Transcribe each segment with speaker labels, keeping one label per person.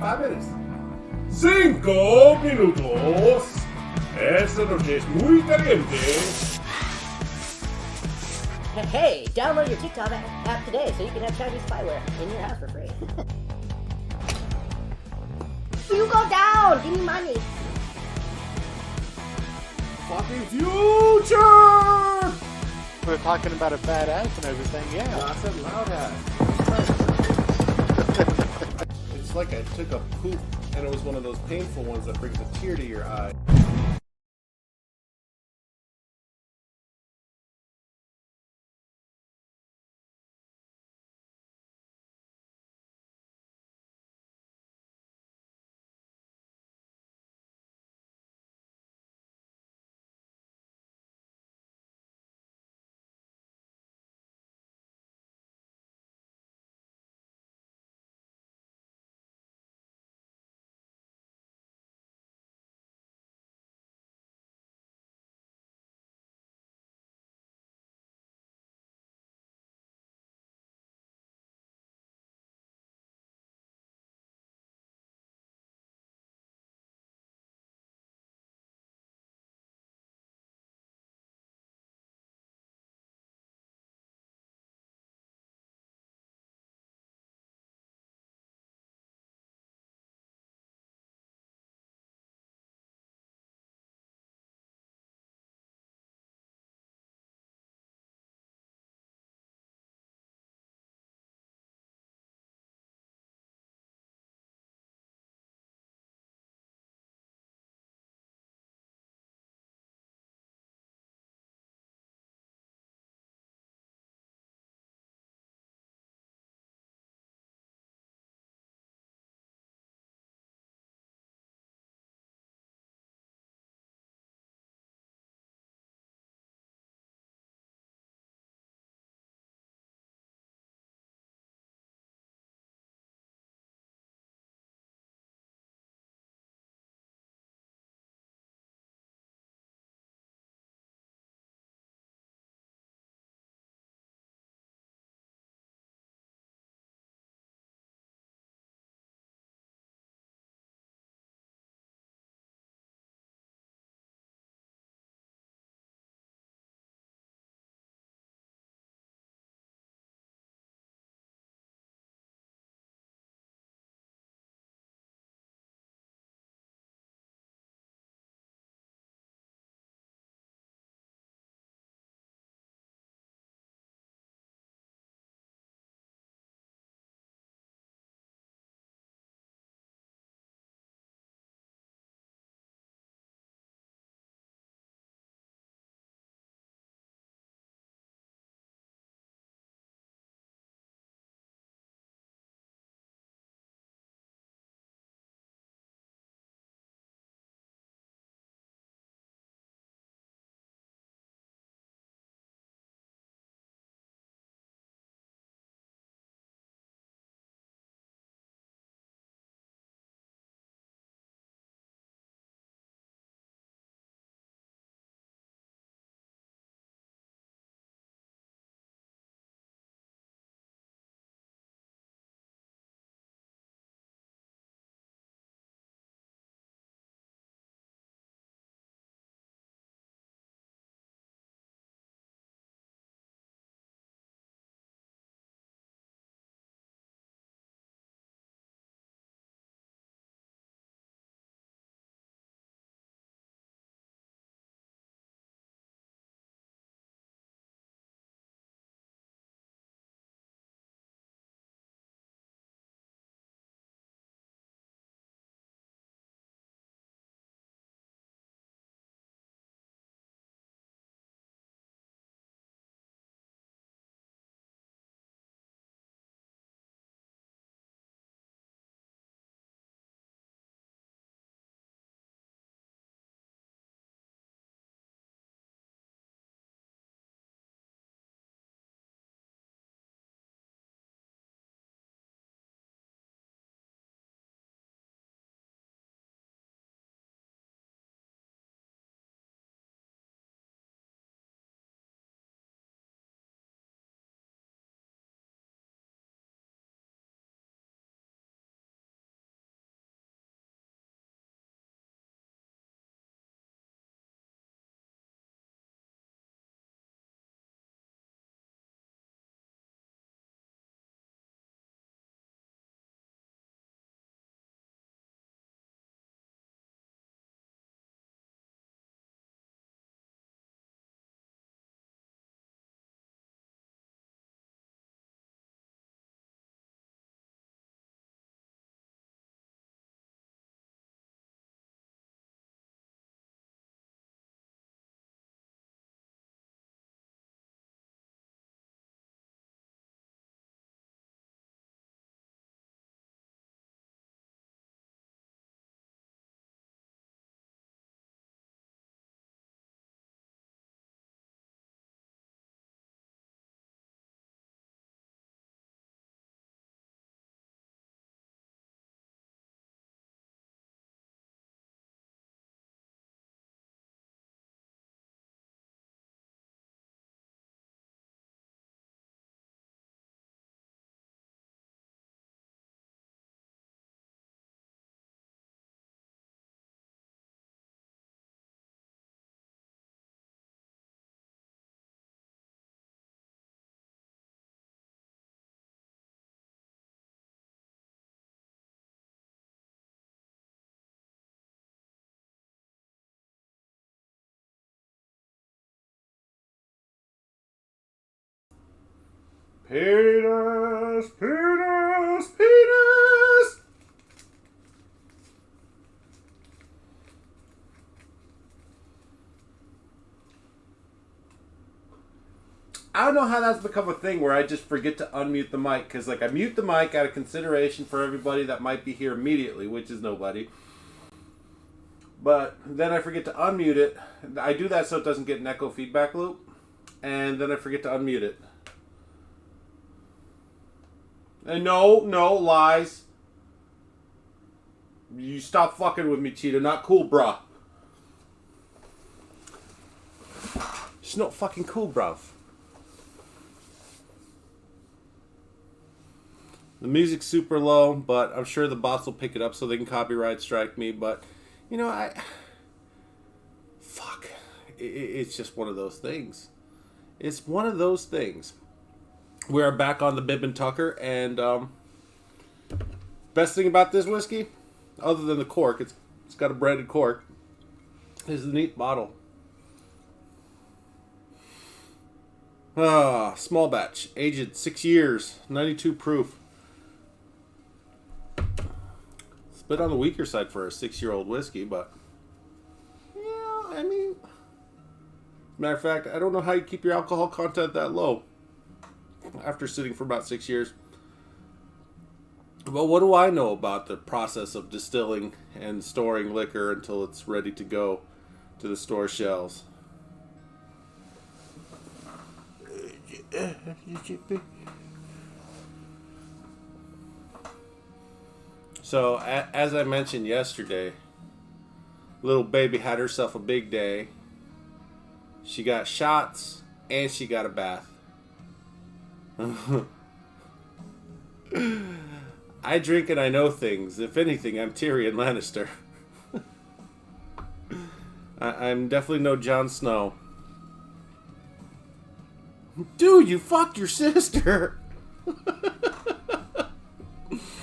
Speaker 1: 5 minutes. 5 minutos. Esta noche es muy caliente.
Speaker 2: Hey, download your TikTok app today so you can have Chinese spyware in your house for free. You go down! Give me money!
Speaker 1: Fucking future!
Speaker 3: We're talking about a fat ass and everything, yeah.
Speaker 1: No, I said loud ass. It's like I took a poop and it was one of those painful ones that brings a tear to your eye. Penis, penis, penis. I don't know how that's become a thing where I just forget to unmute the mic, because like I mute the mic out of consideration for everybody that might be here immediately, which is nobody. But then I forget to unmute it. I do that so it doesn't get an echo feedback loop, and then I forget to unmute it. And no, lies. You stop fucking with me, Cheetah. Not cool, bruh. It's not fucking cool, bruv. The music's super low, but I'm sure the bots will pick it up so they can copyright strike me. But, you know, fuck. It's just one of those things. It's one of those things. We are back on the Bib and Tucker, and best thing about this whiskey, other than the cork, it's got a branded cork, is the neat bottle. Small batch, aged 6 years, 92 proof. It's a bit on the weaker side for a 6-year-old whiskey, but yeah, I mean, matter of fact, I don't know how you keep your alcohol content that low after sitting for about 6 years. But what do I know about the process of distilling and storing liquor until it's ready to go to the store shelves? So, as I mentioned yesterday, little baby had herself a big day. She got shots and she got a bath. I drink and I know things. If anything, I'm Tyrion Lannister. I'm definitely no Jon Snow. Dude, you fucked your sister.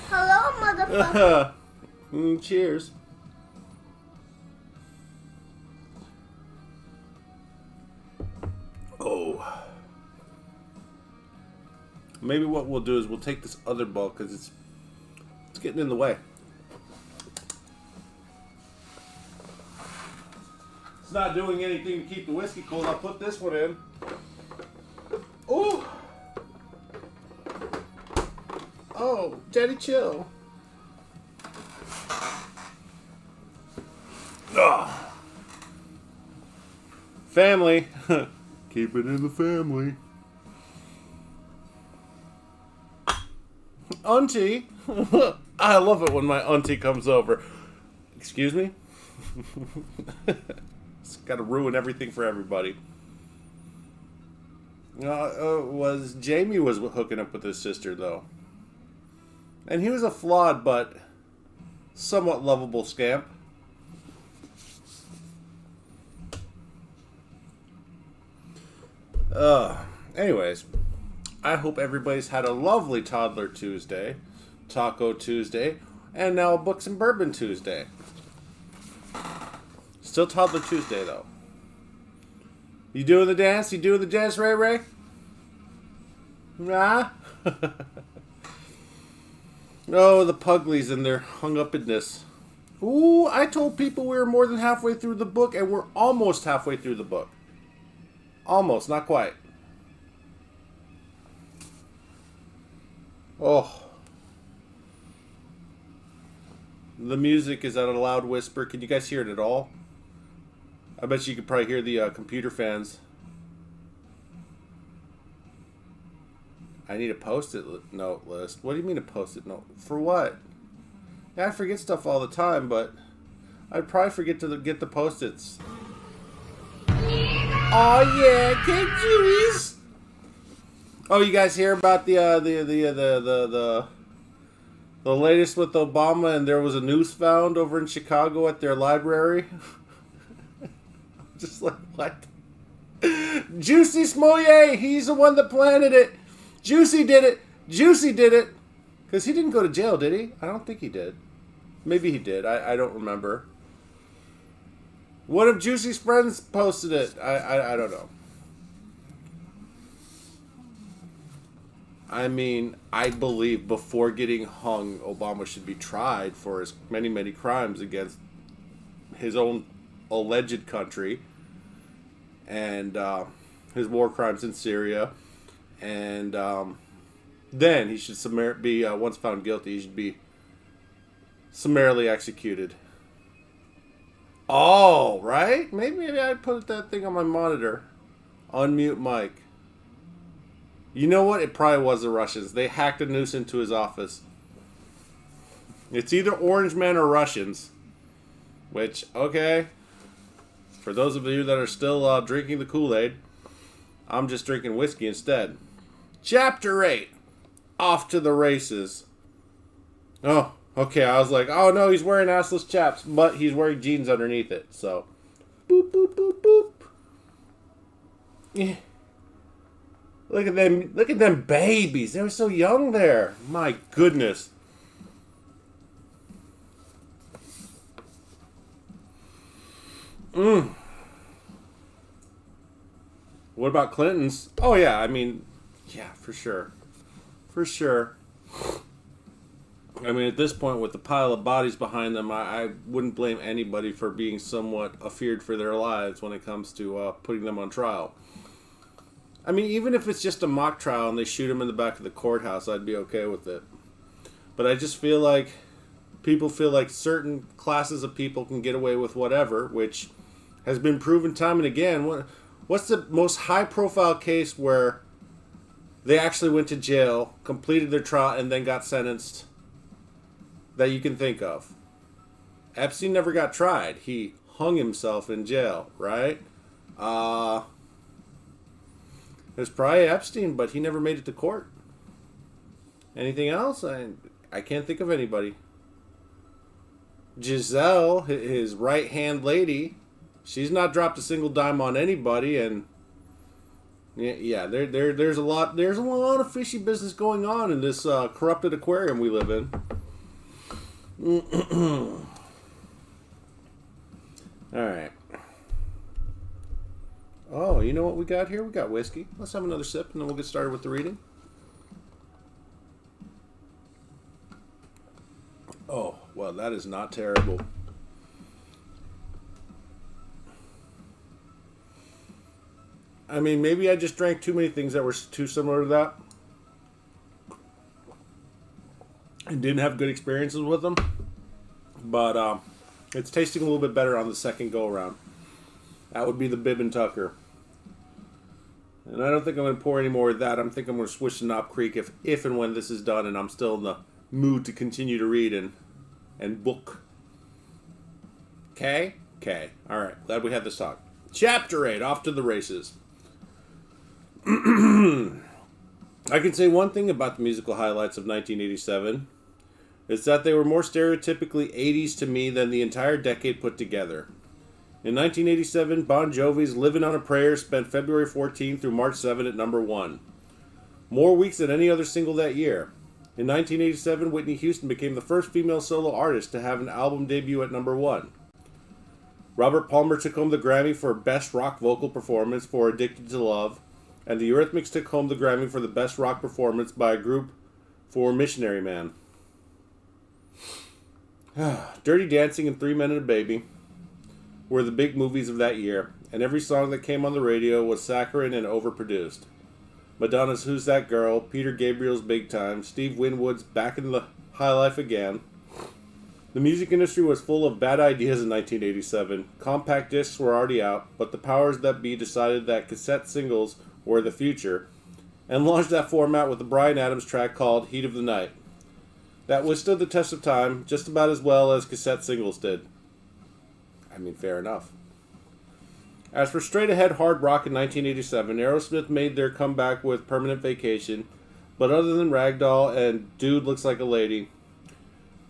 Speaker 4: Hello, motherfucker.
Speaker 1: Cheers. Oh. Maybe what we'll do is we'll take this other ball because it's getting in the way. It's not doing anything to keep the whiskey cold. I'll put this one in. Ooh. Oh, Daddy, chill. Ugh. Family. Keep it in the family. Auntie. I love it when my auntie comes over. Excuse me? It's got to ruin everything for everybody. Jamie was hooking up with his sister, though. And he was a flawed but somewhat lovable scamp. Anyways, I hope everybody's had a lovely Toddler Tuesday, Taco Tuesday, and now Books and Bourbon Tuesday. Still Toddler Tuesday, though. You doing the dance? You doing the dance, Ray Ray? Nah? Oh, the Puglies and their hung-upness. Ooh, I told people we were more than halfway through the book, and we're almost halfway through the book. Almost, not quite. Oh. The music is at a loud whisper. Can you guys hear it at all? I bet you could probably hear the computer fans. I need a post-it note list. What do you mean a post-it note? For what? Yeah, I forget stuff all the time, but I'd probably forget to get the post-its. Oh yeah, Kid Jewies! Oh, you guys hear about the latest with Obama, and there was a noose found over in Chicago at their library? Just like, what? Juicy Smollett, he's the one that planted it. Juicy did it. Juicy did it. Because he didn't go to jail, did he? I don't think he did. Maybe he did. I don't remember. One of Juicy's friends posted it. I don't know. I mean, I believe before getting hung, Obama should be tried for his many, many crimes against his own alleged country and his war crimes in Syria. And then he should be, once found guilty, he should be summarily executed. Oh, right? Maybe I put that thing on my monitor. Unmute mic. You know what? It probably was the Russians. They hacked a noose into his office. It's either Orange Men or Russians. Which, okay. For those of you that are still drinking the Kool-Aid, I'm just drinking whiskey instead. Chapter 8. Off to the races. Oh, okay. I was like, oh no, he's wearing assless chaps, but he's wearing jeans underneath it. So, boop, boop, boop, boop. Yeah. Look at them! Look at them babies. They were so young there. My goodness. What about Clinton's? Oh yeah, I mean, yeah, for sure, for sure. I mean, at this point, with the pile of bodies behind them, I wouldn't blame anybody for being somewhat afeared for their lives when it comes to putting them on trial. I mean, even if it's just a mock trial and they shoot him in the back of the courthouse, I'd be okay with it. But I just feel like people feel like certain classes of people can get away with whatever, which has been proven time and again. What's the most high-profile case where they actually went to jail, completed their trial, and then got sentenced that you can think of? Epstein never got tried. He hung himself in jail, right? There's probably Epstein, but he never made it to court. Anything else? I can't think of anybody. Giselle, his right-hand lady, she's not dropped a single dime on anybody, and yeah, there's a lot of fishy business going on in this corrupted aquarium we live in. All right. Oh, you know what we got here? We got whiskey. Let's have another sip, and then we'll get started with the reading. Oh, well, that is not terrible. I mean, maybe I just drank too many things that were too similar to that. And didn't have good experiences with them. But it's tasting a little bit better on the second go-around. That would be the Bib and Tucker. And I don't think I'm going to pour any more of that. I'm thinking I'm going to switch to Knob Creek if and when this is done and I'm still in the mood to continue to read and book. Okay? Okay. All right. Glad we had this talk. Chapter 8, Off to the Races. I can say one thing about the musical highlights of 1987. It's that they were more stereotypically 80s to me than the entire decade put together. In 1987, Bon Jovi's Livin' on a Prayer spent February 14 through March 7 at number 1. More weeks than any other single that year. In 1987, Whitney Houston became the first female solo artist to have an album debut at number 1. Robert Palmer took home the Grammy for Best Rock Vocal Performance for Addicted to Love, and the Eurythmics took home the Grammy for the Best Rock Performance by a Group for Missionary Man. Dirty Dancing and 3 Men and a Baby were the big movies of that year, and every song that came on the radio was saccharine and overproduced. Madonna's Who's That Girl, Peter Gabriel's Big Time, Steve Winwood's Back in the High Life Again. The music industry was full of bad ideas in 1987. Compact discs were already out, but the powers that be decided that cassette singles were the future, and launched that format with the Bryan Adams track called Heat of the Night. That withstood the test of time just about as well as cassette singles did. I mean, fair enough. As for straight-ahead hard rock in 1987, Aerosmith made their comeback with Permanent Vacation, but other than Ragdoll and Dude Looks Like a Lady,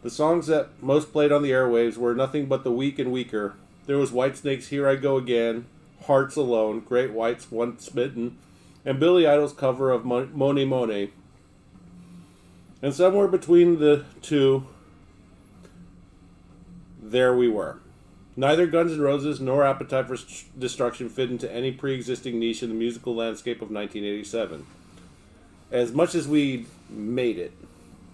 Speaker 1: the songs that most played on the airwaves were nothing but The Weak and Weaker. There was Whitesnake's Here I Go Again, Hearts Alone, Great White's Once Smitten, and Billy Idol's cover of Monet Monet. And somewhere between the two, there we were. Neither Guns N' Roses nor Appetite for Destruction fit into any pre-existing niche in the musical landscape of 1987. As much as we made it.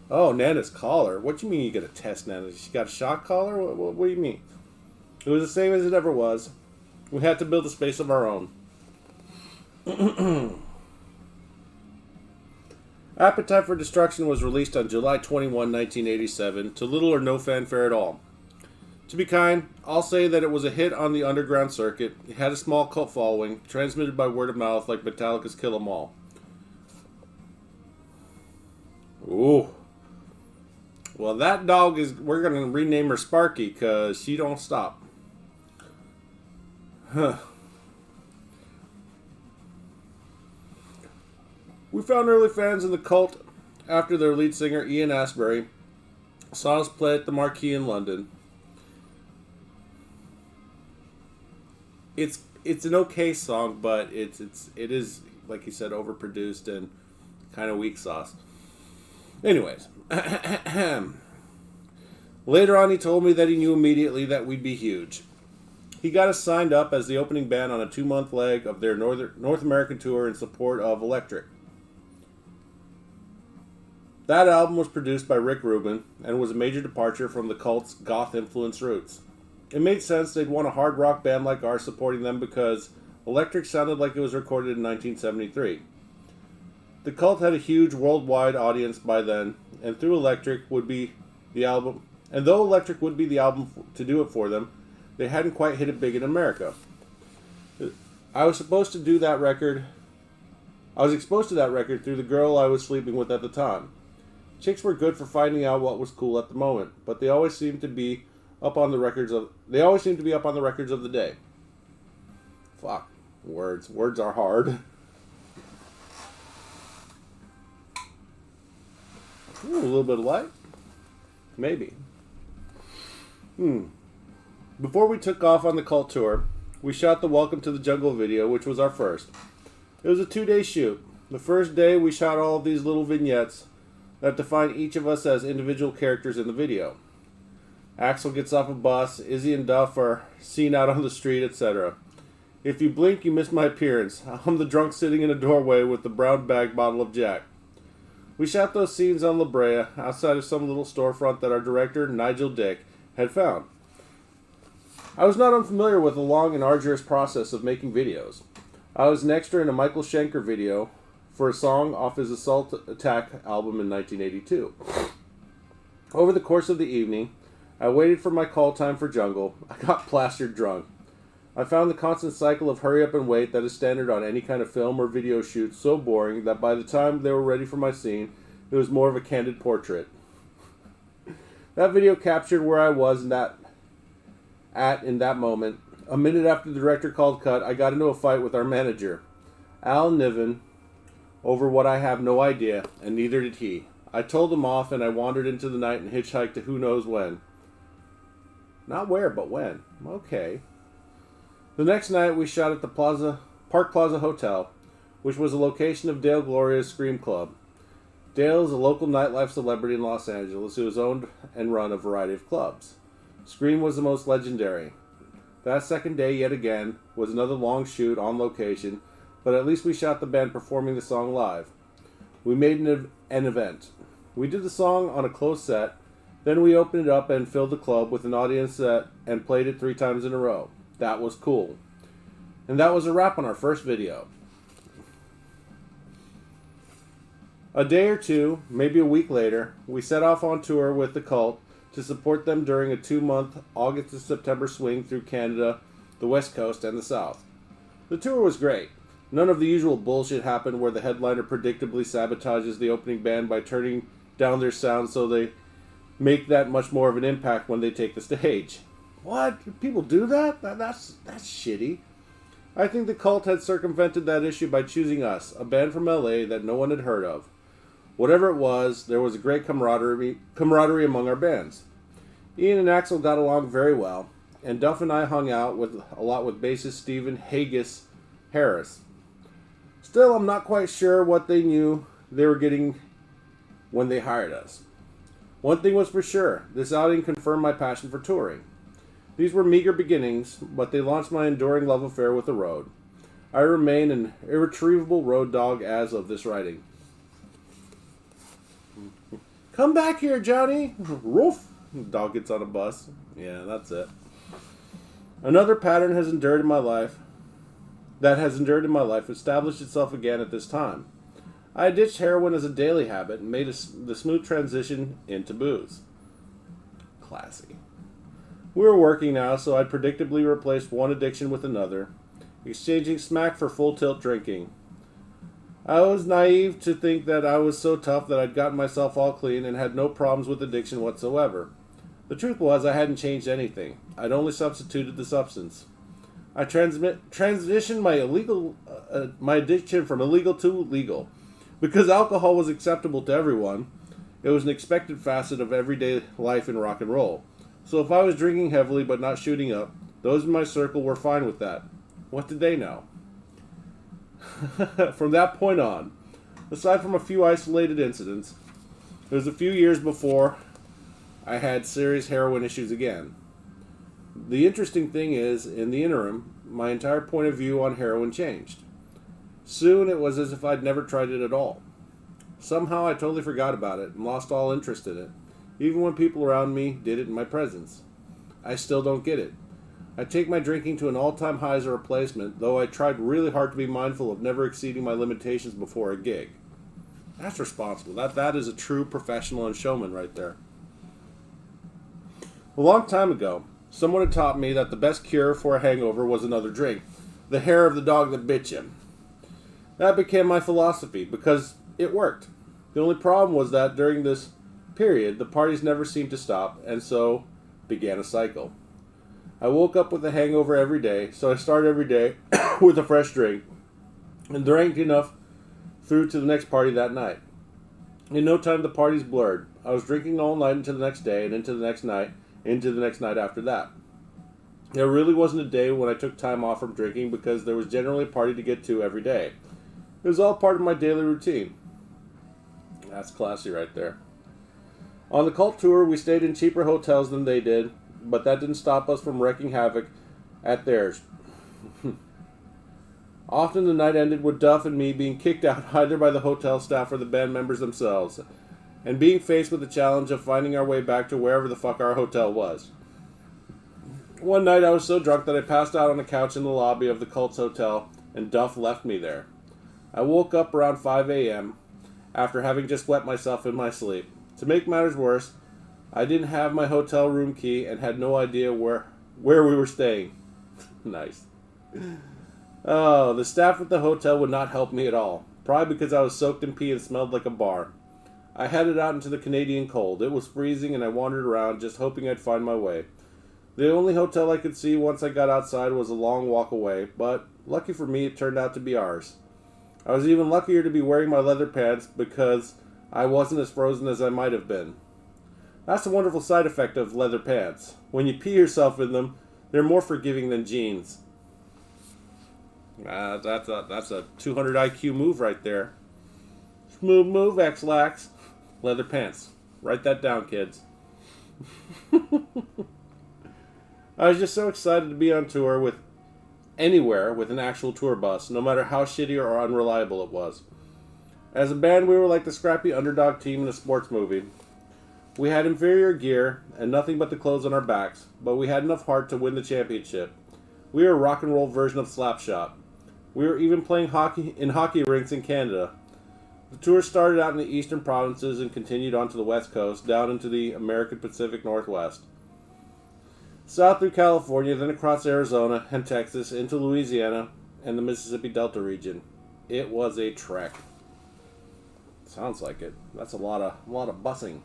Speaker 1: Oh, Nana's collar. What do you mean you got a test, Nana? She got a shock collar? What do you mean? It was the same as it ever was. We had to build a space of our own. Appetite for Destruction was released on July 21, 1987, to little or no fanfare at all. To be kind, I'll say that it was a hit on the underground circuit. It had a small cult following, transmitted by word of mouth like Metallica's Kill 'Em All. Ooh. Well, that dog is... We're going to rename her Sparky, because she don't stop. Huh. We found early fans in the cult after their lead singer, Ian Astbury, saw us play at the Marquee in London. It's an okay song, but it is, like he said, overproduced and kind of weak sauce. Anyways. Later on, he told me that he knew immediately that we'd be huge. He got us signed up as the opening band on a 2-month leg of their North American tour in support of Electric. That album was produced by Rick Rubin and was a major departure from the cult's goth-influenced roots. It made sense they'd want a hard rock band like ours supporting them because Electric sounded like it was recorded in 1973. The cult had a huge worldwide audience by then, and though Electric would be the album to do it for them, they hadn't quite hit it big in America. I was exposed to that record through the girl I was sleeping with at the time. Chicks were good for finding out what was cool at the moment, but they always seemed to be up on the records of the day. Fuck. Words are hard. Ooh, a little bit of light? Maybe. Before we took off on the cult tour, we shot the Welcome to the Jungle video, which was our first. It was a 2-day shoot. The first day, we shot all of these little vignettes that define each of us as individual characters in the video. Axel gets off a bus, Izzy and Duff are seen out on the street, etc. If you blink, you miss my appearance. I'm the drunk sitting in a doorway with the brown bag bottle of Jack. We shot those scenes on La Brea, outside of some little storefront that our director, Nigel Dick, had found. I was not unfamiliar with the long and arduous process of making videos. I was an extra in a Michael Schenker video for a song off his Assault Attack album in 1982. Over the course of the evening, I waited for my call time for Jungle. I got plastered drunk. I found the constant cycle of hurry up and wait that is standard on any kind of film or video shoot so boring that by the time they were ready for my scene, it was more of a candid portrait. That video captured where I was in that moment. A minute after the director called cut, I got into a fight with our manager, Al Niven, over what I have no idea, and neither did he. I told him off and I wandered into the night and hitchhiked to who knows when. Not where, but when. Okay. The next night we shot at the Park Plaza Hotel, which was a location of Dale Gloria's Scream Club. Dale is a local nightlife celebrity in Los Angeles who has owned and run a variety of clubs. Scream was the most legendary. That second day, yet again, was another long shoot on location, but at least we shot the band performing the song live. We made an event. We did the song on a closed set, then we opened it up and filled the club with an audience and played it 3 times in a row. That was cool. And that was a wrap on our first video. A day or two, maybe a week later, we set off on tour with the cult to support them during a 2-month August to September swing through Canada, the West Coast, and the South. The tour was great. None of the usual bullshit happened where the headliner predictably sabotages the opening band by turning down their sound so they make that much more of an impact when they take the stage. What? People do that? That's shitty. I think the cult had circumvented that issue by choosing us, a band from LA that no one had heard of. Whatever it was, there was a great camaraderie among our bands. Ian and Axel got along very well, and Duff and I hung out a lot with bassist Stephen Haggis Harris. Still, I'm not quite sure what they knew they were getting when they hired us. One thing was for sure, this outing confirmed my passion for touring. These were meager beginnings, but they launched my enduring love affair with the road. I remain an irretrievable road dog as of this writing. Come back here, Johnny. Roof. Dog gets on a bus. Yeah, that's it. Another pattern has endured in my life. That has endured in my life established itself again at this time. I ditched heroin as a daily habit and made the smooth transition into booze. Classy. We were working now, so I'd predictably replaced one addiction with another, exchanging smack for full tilt drinking. I was naive to think that I was so tough that I'd gotten myself all clean and had no problems with addiction whatsoever. The truth was I hadn't changed anything. I'd only substituted the substance. I transitioned my addiction from illegal to legal. Because alcohol was acceptable to everyone, it was an expected facet of everyday life in rock and roll. So if I was drinking heavily but not shooting up, those in my circle were fine with that. What did they know? From that point on, aside from a few isolated incidents, it was a few years before I had serious heroin issues again. The interesting thing is, in the interim, my entire point of view on heroin changed. Soon it was as if I'd never tried it at all. Somehow I totally forgot about it and lost all interest in it, even when people around me did it in my presence. I still don't get it. I take my drinking to an all-time high as a replacement, though I tried really hard to be mindful of never exceeding my limitations before a gig. That's responsible. That is a true professional and showman right there. A long time ago, someone had taught me that the best cure for a hangover was another drink. The hair of the dog that bit you. That became my philosophy, because it worked. The only problem was that during this period, the parties never seemed to stop, and so began a cycle. I woke up with a hangover every day, so I started every day with a fresh drink, and drank enough through to the next party that night. In no time, the parties blurred. I was drinking all night into the next day, and into the next night after that. There really wasn't a day when I took time off from drinking, because there was generally a party to get to every day. It was all part of my daily routine. That's classy right there. On the cult tour, we stayed in cheaper hotels than they did, but that didn't stop us from wreaking havoc at theirs. Often the night ended with Duff and me being kicked out either by the hotel staff or the band members themselves, and being faced with the challenge of finding our way back to wherever the fuck our hotel was. One night I was so drunk that I passed out on a couch in the lobby of the Cult's hotel, and Duff left me there. I woke up around 5 a.m. after having just wet myself in my sleep. To make matters worse, I didn't have my hotel room key and had no idea where we were staying. Nice. Oh, the staff at the hotel would not help me at all. Probably because I was soaked in pee and smelled like a bar. I headed out into the Canadian cold. It was freezing and I wandered around just hoping I'd find my way. The only hotel I could see once I got outside was a long walk away, but lucky for me it turned out to be ours. I was even luckier to be wearing my leather pants because I wasn't as frozen as I might have been. That's a wonderful side effect of leather pants. When you pee yourself in them, they're more forgiving than jeans. That's a 200 IQ move right there. Smooth move, X-Lax. Leather pants. Write that down, kids. I was just so excited to be on tour with anywhere with an actual tour bus, no matter how shitty or unreliable it was. As a band, we were like the scrappy underdog team in a sports movie. We had inferior gear and nothing but the clothes on our backs, but we had enough heart to win the championship. We were a rock and roll version of Slapshot. We were even playing hockey in hockey rinks in Canada. The tour started out in the eastern provinces and continued on to the west coast, down into the American Pacific Northwest. South through California, then across Arizona and Texas, into Louisiana and the Mississippi Delta region. It was a trek. Sounds like it. That's a lot of bussing.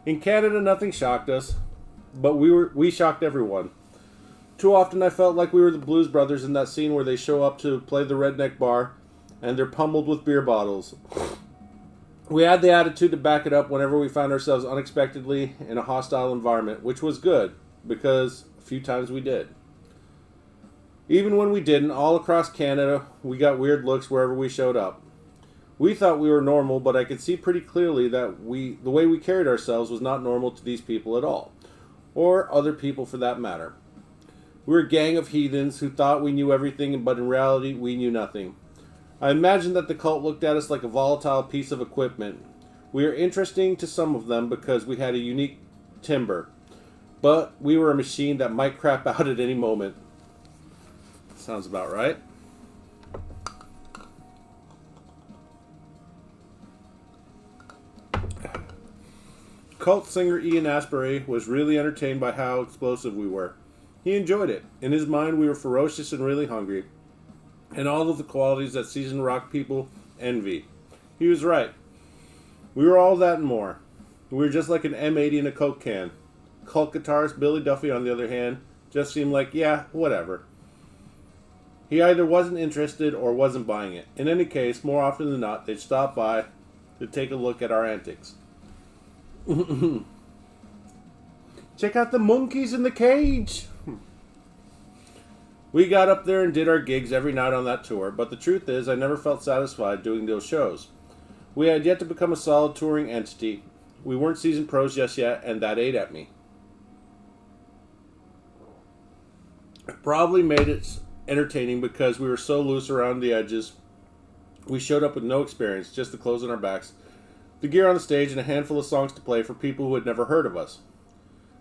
Speaker 1: In Canada, nothing shocked us, but we shocked everyone. Too often I felt like we were the Blues Brothers in that scene where they show up to play the redneck bar and they're pummeled with beer bottles. We had the attitude to back it up whenever we found ourselves unexpectedly in a hostile environment, which was good, because a few times we did. Even when we didn't, all across Canada, we got weird looks wherever we showed up. We thought we were normal, but I could see pretty clearly that the way we carried ourselves was not normal to these people at all, or other people for that matter. We were a gang of heathens who thought we knew everything, but in reality, we knew nothing. I imagine that the cult looked at us like a volatile piece of equipment. We are interesting to some of them because we had a unique timbre, but we were a machine that might crap out at any moment. Sounds about right. Cult singer Ian Astbury was really entertained by how explosive we were. He enjoyed it. In his mind, we were ferocious and really hungry, and all of the qualities that seasoned rock people envy. He was right. We were all that and more. We were just like an M80 in a Coke can. Cult guitarist Billy Duffy, on the other hand, just seemed like, yeah, whatever. He either wasn't interested or wasn't buying it. In any case, more often than not, they'd stop by to take a look at our antics. Check out the monkeys in the cage! We got up there and did our gigs every night on that tour, but the truth is I never felt satisfied doing those shows. We had yet to become a solid touring entity. We weren't seasoned pros just yet, and that ate at me. It probably made it entertaining because we were so loose around the edges. We showed up with no experience, just the clothes on our backs, the gear on the stage, and a handful of songs to play for people who had never heard of us.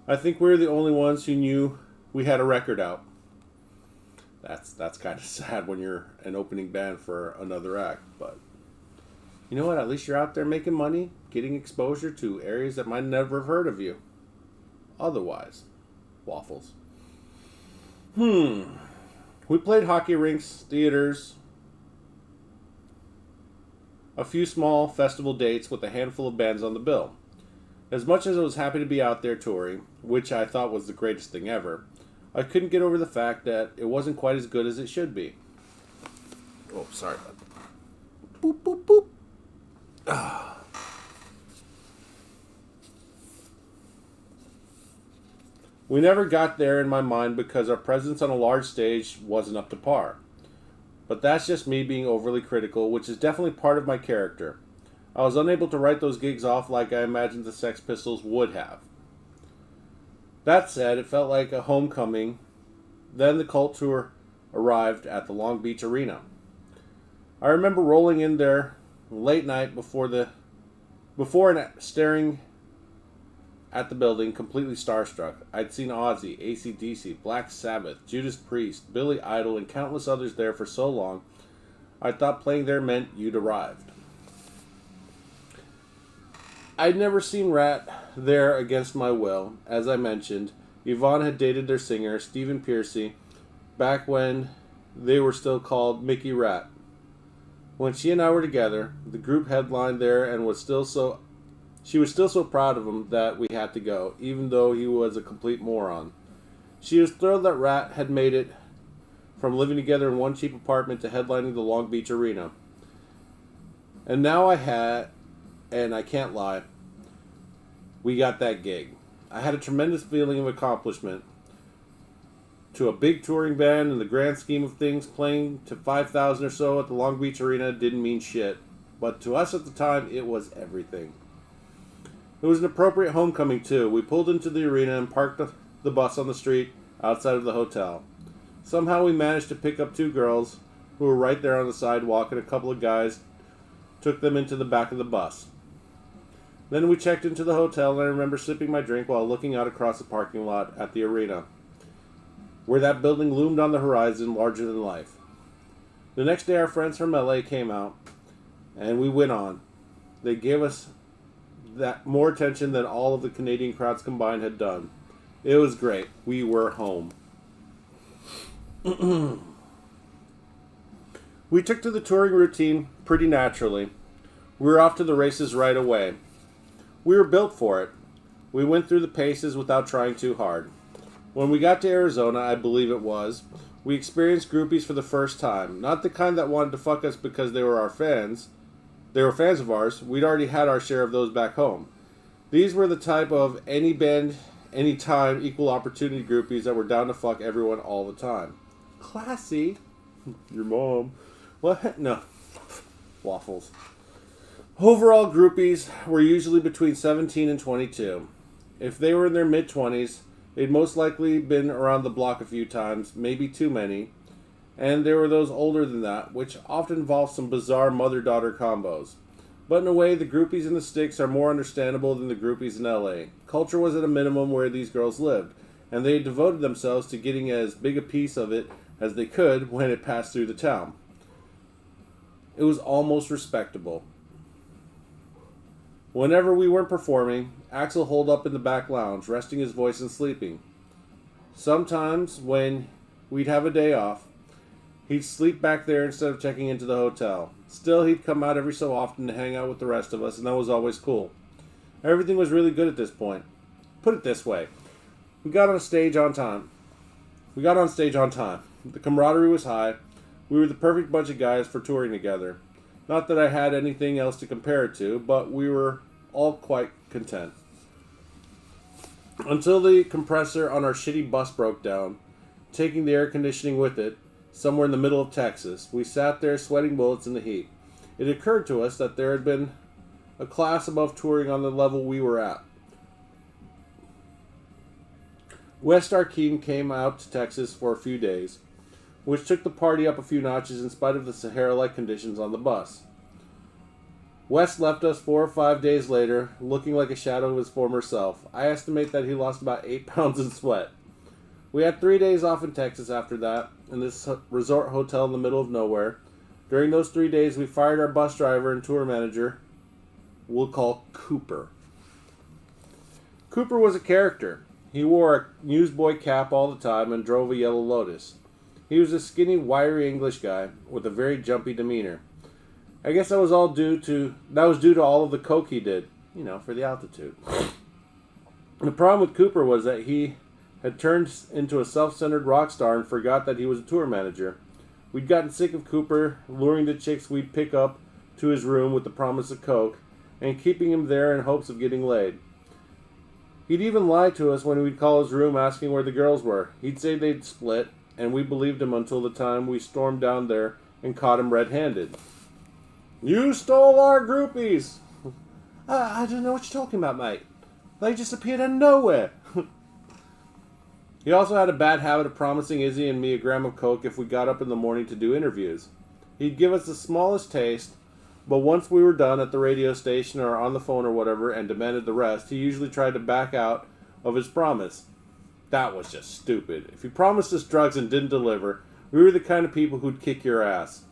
Speaker 1: I think we were the only ones who knew we had a record out. That's kind of sad when you're an opening band for another act, but you know what? At least you're out there making money, getting exposure to areas that might never have heard of you. Otherwise, waffles. We played hockey rinks, theaters, a few small festival dates with a handful of bands on the bill. As much as I was happy to be out there touring, which I thought was the greatest thing ever, I couldn't get over the fact that it wasn't quite as good as it should be. Oh, sorry about that. Boop, boop, boop. We never got there in my mind because our presence on a large stage wasn't up to par. But that's just me being overly critical, which is definitely part of my character. I was unable to write those gigs off like I imagined the Sex Pistols would have. That said, it felt like a homecoming. Then the Cult tour arrived at the Long Beach Arena. I remember rolling in there late night before and staring at the building, completely starstruck. I'd seen Ozzy, AC/DC, Black Sabbath, Judas Priest, Billy Idol, and countless others there for so long, I thought playing there meant you'd arrived. I'd never seen Rat there against my will. As I mentioned, Yvonne had dated their singer, Stephen Pearcy, back when they were still called Mickey Rat. When she and I were together, the group headlined there and she was still so proud of him that we had to go, even though he was a complete moron. She was thrilled that Rat had made it from living together in one cheap apartment to headlining the Long Beach Arena. And now and I can't lie, we got that gig. I had a tremendous feeling of accomplishment. To a big touring band, in the grand scheme of things, playing to 5,000 or so at the Long Beach Arena didn't mean shit. But to us at the time, it was everything. It was an appropriate homecoming, too. We pulled into the arena and parked the bus on the street outside of the hotel. Somehow we managed to pick up two girls who were right there on the sidewalk, and a couple of guys took them into the back of the bus. Then we checked into the hotel, and I remember sipping my drink while looking out across the parking lot at the arena, where that building loomed on the horizon larger than life. The next day our friends from LA came out, and we went on. They gave us that more attention than all of the Canadian crowds combined had done. It was great. We were home. We took to the touring routine pretty naturally. We were off to the races right away. We were built for it. We went through the paces without trying too hard. When we got to Arizona, I believe it was, we experienced groupies for the first time. Not the kind that wanted to fuck us because they were our fans. They were fans of ours. We'd already had our share of those back home. These were the type of any band, anytime, equal opportunity groupies that were down to fuck everyone all the time. Classy. Your mom. What? No. Waffles. Overall, groupies were usually between 17 and 22. If they were in their mid-20s, they'd most likely been around the block a few times, maybe too many, and there were those older than that, which often involved some bizarre mother-daughter combos. But in a way, the groupies in the sticks are more understandable than the groupies in LA. Culture was at a minimum where these girls lived, and they devoted themselves to getting as big a piece of it as they could when it passed through the town. It was almost respectable. Whenever we weren't performing, Axel holed up in the back lounge, resting his voice and sleeping. Sometimes, when we'd have a day off, he'd sleep back there instead of checking into the hotel. Still, he'd come out every so often to hang out with the rest of us, and that was always cool. Everything was really good at this point. Put it this way. We got on stage on time. The camaraderie was high. We were the perfect bunch of guys for touring together. Not that I had anything else to compare it to, but we were all quite content. Until the compressor on our shitty bus broke down, taking the air conditioning with it, somewhere in the middle of Texas. We sat there sweating bullets in the heat. It occurred to us that there had been a class above touring on the level we were at. West Arkeem came out to Texas for a few days, which took the party up a few notches in spite of the Sahara-like conditions on the bus. West left us 4 or 5 days later, looking like a shadow of his former self. I estimate that he lost about 8 pounds in sweat. We had 3 days off in Texas after that, in this resort hotel in the middle of nowhere. During those 3 days, we fired our bus driver and tour manager, we'll call Cooper. Cooper was a character. He wore a newsboy cap all the time and drove a yellow Lotus. He was a skinny, wiry English guy with a very jumpy demeanor. I guess that was due to all of the coke he did, for the altitude. The problem with Cooper was that he had turned into a self-centered rock star and forgot that he was a tour manager. We'd gotten sick of Cooper luring the chicks we'd pick up to his room with the promise of coke and keeping him there in hopes of getting laid. He'd even lie to us when we'd call his room asking where the girls were. He'd say they'd split, and we believed him until the time we stormed down there and caught him red-handed. "You stole our groupies!" I don't know what you're talking about, mate. They just appeared out of nowhere. He also had a bad habit of promising Izzy and me a gram of coke if we got up in the morning to do interviews. He'd give us the smallest taste, but once we were done at the radio station or on the phone or whatever and demanded the rest, he usually tried to back out of his promise. That was just stupid. If he promised us drugs and didn't deliver, we were the kind of people who'd kick your ass.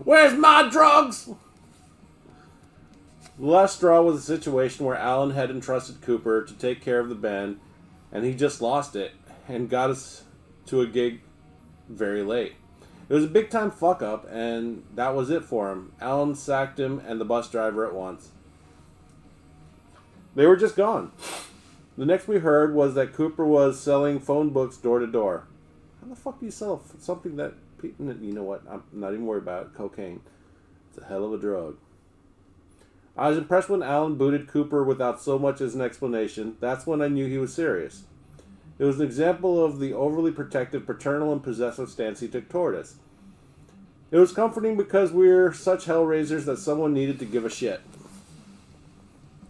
Speaker 1: Where's my drugs? The last straw was a situation where Alan had entrusted Cooper to take care of the band, and he just lost it and got us to a gig very late. It was a big-time fuck-up, and that was it for him. Alan sacked him and the bus driver at once. They were just gone. The next we heard was that Cooper was selling phone books door to door. How the fuck do you sell something that... You know what? I'm not even worried about it. Cocaine. It's a hell of a drug. I was impressed when Alan booted Cooper without so much as an explanation. That's when I knew he was serious. It was an example of the overly protective, paternal, and possessive stance he took toward us. It was comforting because we're such hellraisers that someone needed to give a shit.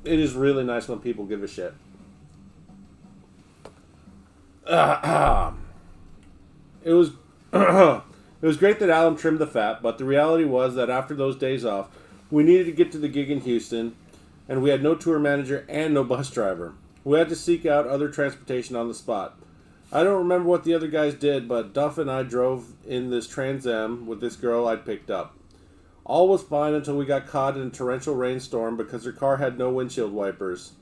Speaker 1: It is really nice when people give a shit. It was it was great that Alan trimmed the fat, but the reality was that after those days off, we needed to get to the gig in Houston, and we had no tour manager and no bus driver. We had to seek out other transportation on the spot. I don't remember what the other guys did, but Duff and I drove in this Trans Am with this girl I'd picked up. All was fine until we got caught in a torrential rainstorm because her car had no windshield wipers.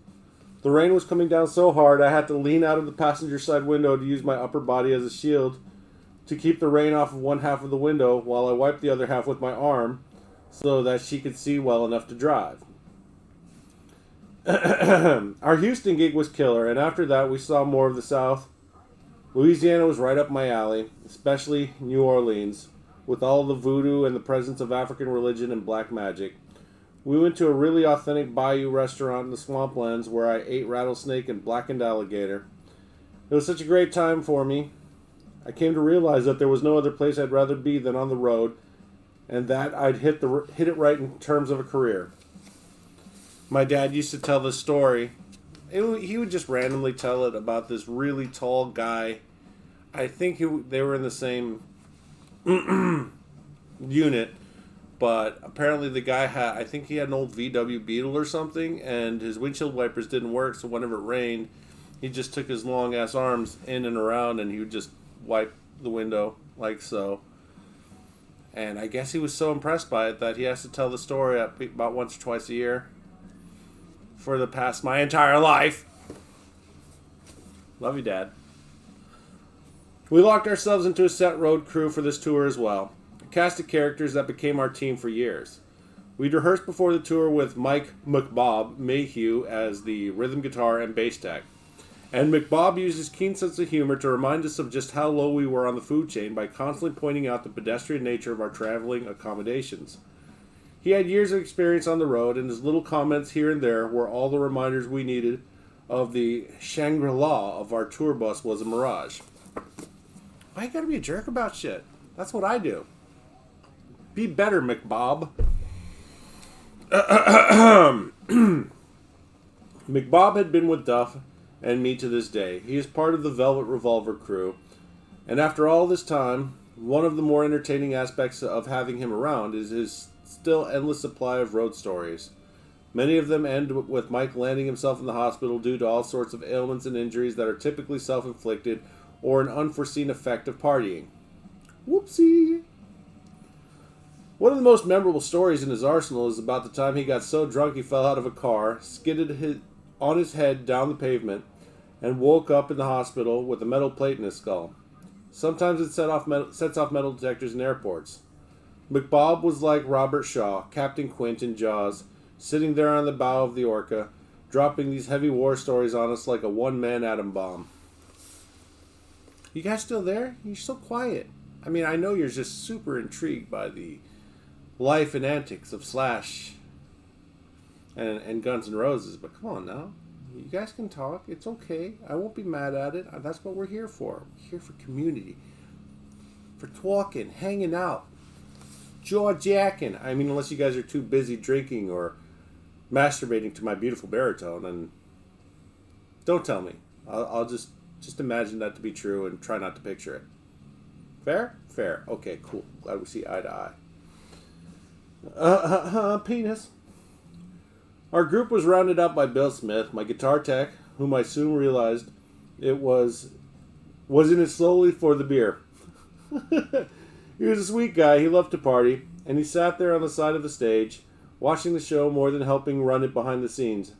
Speaker 1: The rain was coming down so hard I had to lean out of the passenger side window to use my upper body as a shield to keep the rain off of one half of the window while I wiped the other half with my arm so that she could see well enough to drive. Our Houston gig was killer, and after that we saw more of the South. Louisiana was right up my alley, especially New Orleans, with all the voodoo and the presence of African religion and black magic. We went to a really authentic bayou restaurant in the swamplands where I ate rattlesnake and blackened alligator. It was such a great time for me. I came to realize that there was no other place I'd rather be than on the road, and that I'd hit it right in terms of a career. My dad used to tell this story. He would just randomly tell it about this really tall guy. I think they were in the same unit, but apparently the guy I think he had an old VW Beetle or something, and his windshield wipers didn't work, so whenever it rained, he just took his long ass arms in and around and he would just wipe the window like so. And I guess he was so impressed by it that he has to tell the story about once or twice a year for the past my entire life. Love you, Dad. We locked ourselves into a set road crew for this tour as well. A cast of characters that became our team for years. We'd rehearsed before the tour with Mike McBob Mayhew as the rhythm guitar and bass tech. And McBob used his keen sense of humor to remind us of just how low we were on the food chain by constantly pointing out the pedestrian nature of our traveling accommodations. He had years of experience on the road, and his little comments here and there were all the reminders we needed of the Shangri-La of our tour bus was a mirage. Why you gotta be a jerk about shit? That's what I do. Be better, McBob. McBob had been with Duff and me to this day. He is part of the Velvet Revolver crew, and after all this time, one of the more entertaining aspects of having him around is his still endless supply of road stories. Many of them end with Mike landing himself in the hospital due to all sorts of ailments and injuries that are typically self-inflicted or an unforeseen effect of partying. Whoopsie! One of the most memorable stories in his arsenal is about the time he got so drunk he fell out of a car, skidded on his head down the pavement, and woke up in the hospital with a metal plate in his skull. Sometimes it sets off metal detectors in airports. McBob was like Robert Shaw, Captain Quint in Jaws, sitting there on the bow of the Orca, dropping these heavy war stories on us like a one-man atom bomb. You guys still there? You're so quiet. I mean, I know you're just super intrigued by the life and antics of Slash and Guns N' Roses, but come on now. You guys can talk. It's okay. I won't be mad at it. That's what we're here for. We're here for community. For talking, hanging out, jaw-jacking. I mean, unless you guys are too busy drinking or masturbating to my beautiful baritone, and don't tell me. I'll just imagine that to be true and try not to picture it. Fair? Fair. Okay, cool. Glad we see eye to eye. Penis. Our group was rounded out by Bill Smith, my guitar tech, whom I soon realized it was in it solely for the beer. He was a sweet guy. He loved to party, and he sat there on the side of the stage, watching the show more than helping run it behind the scenes.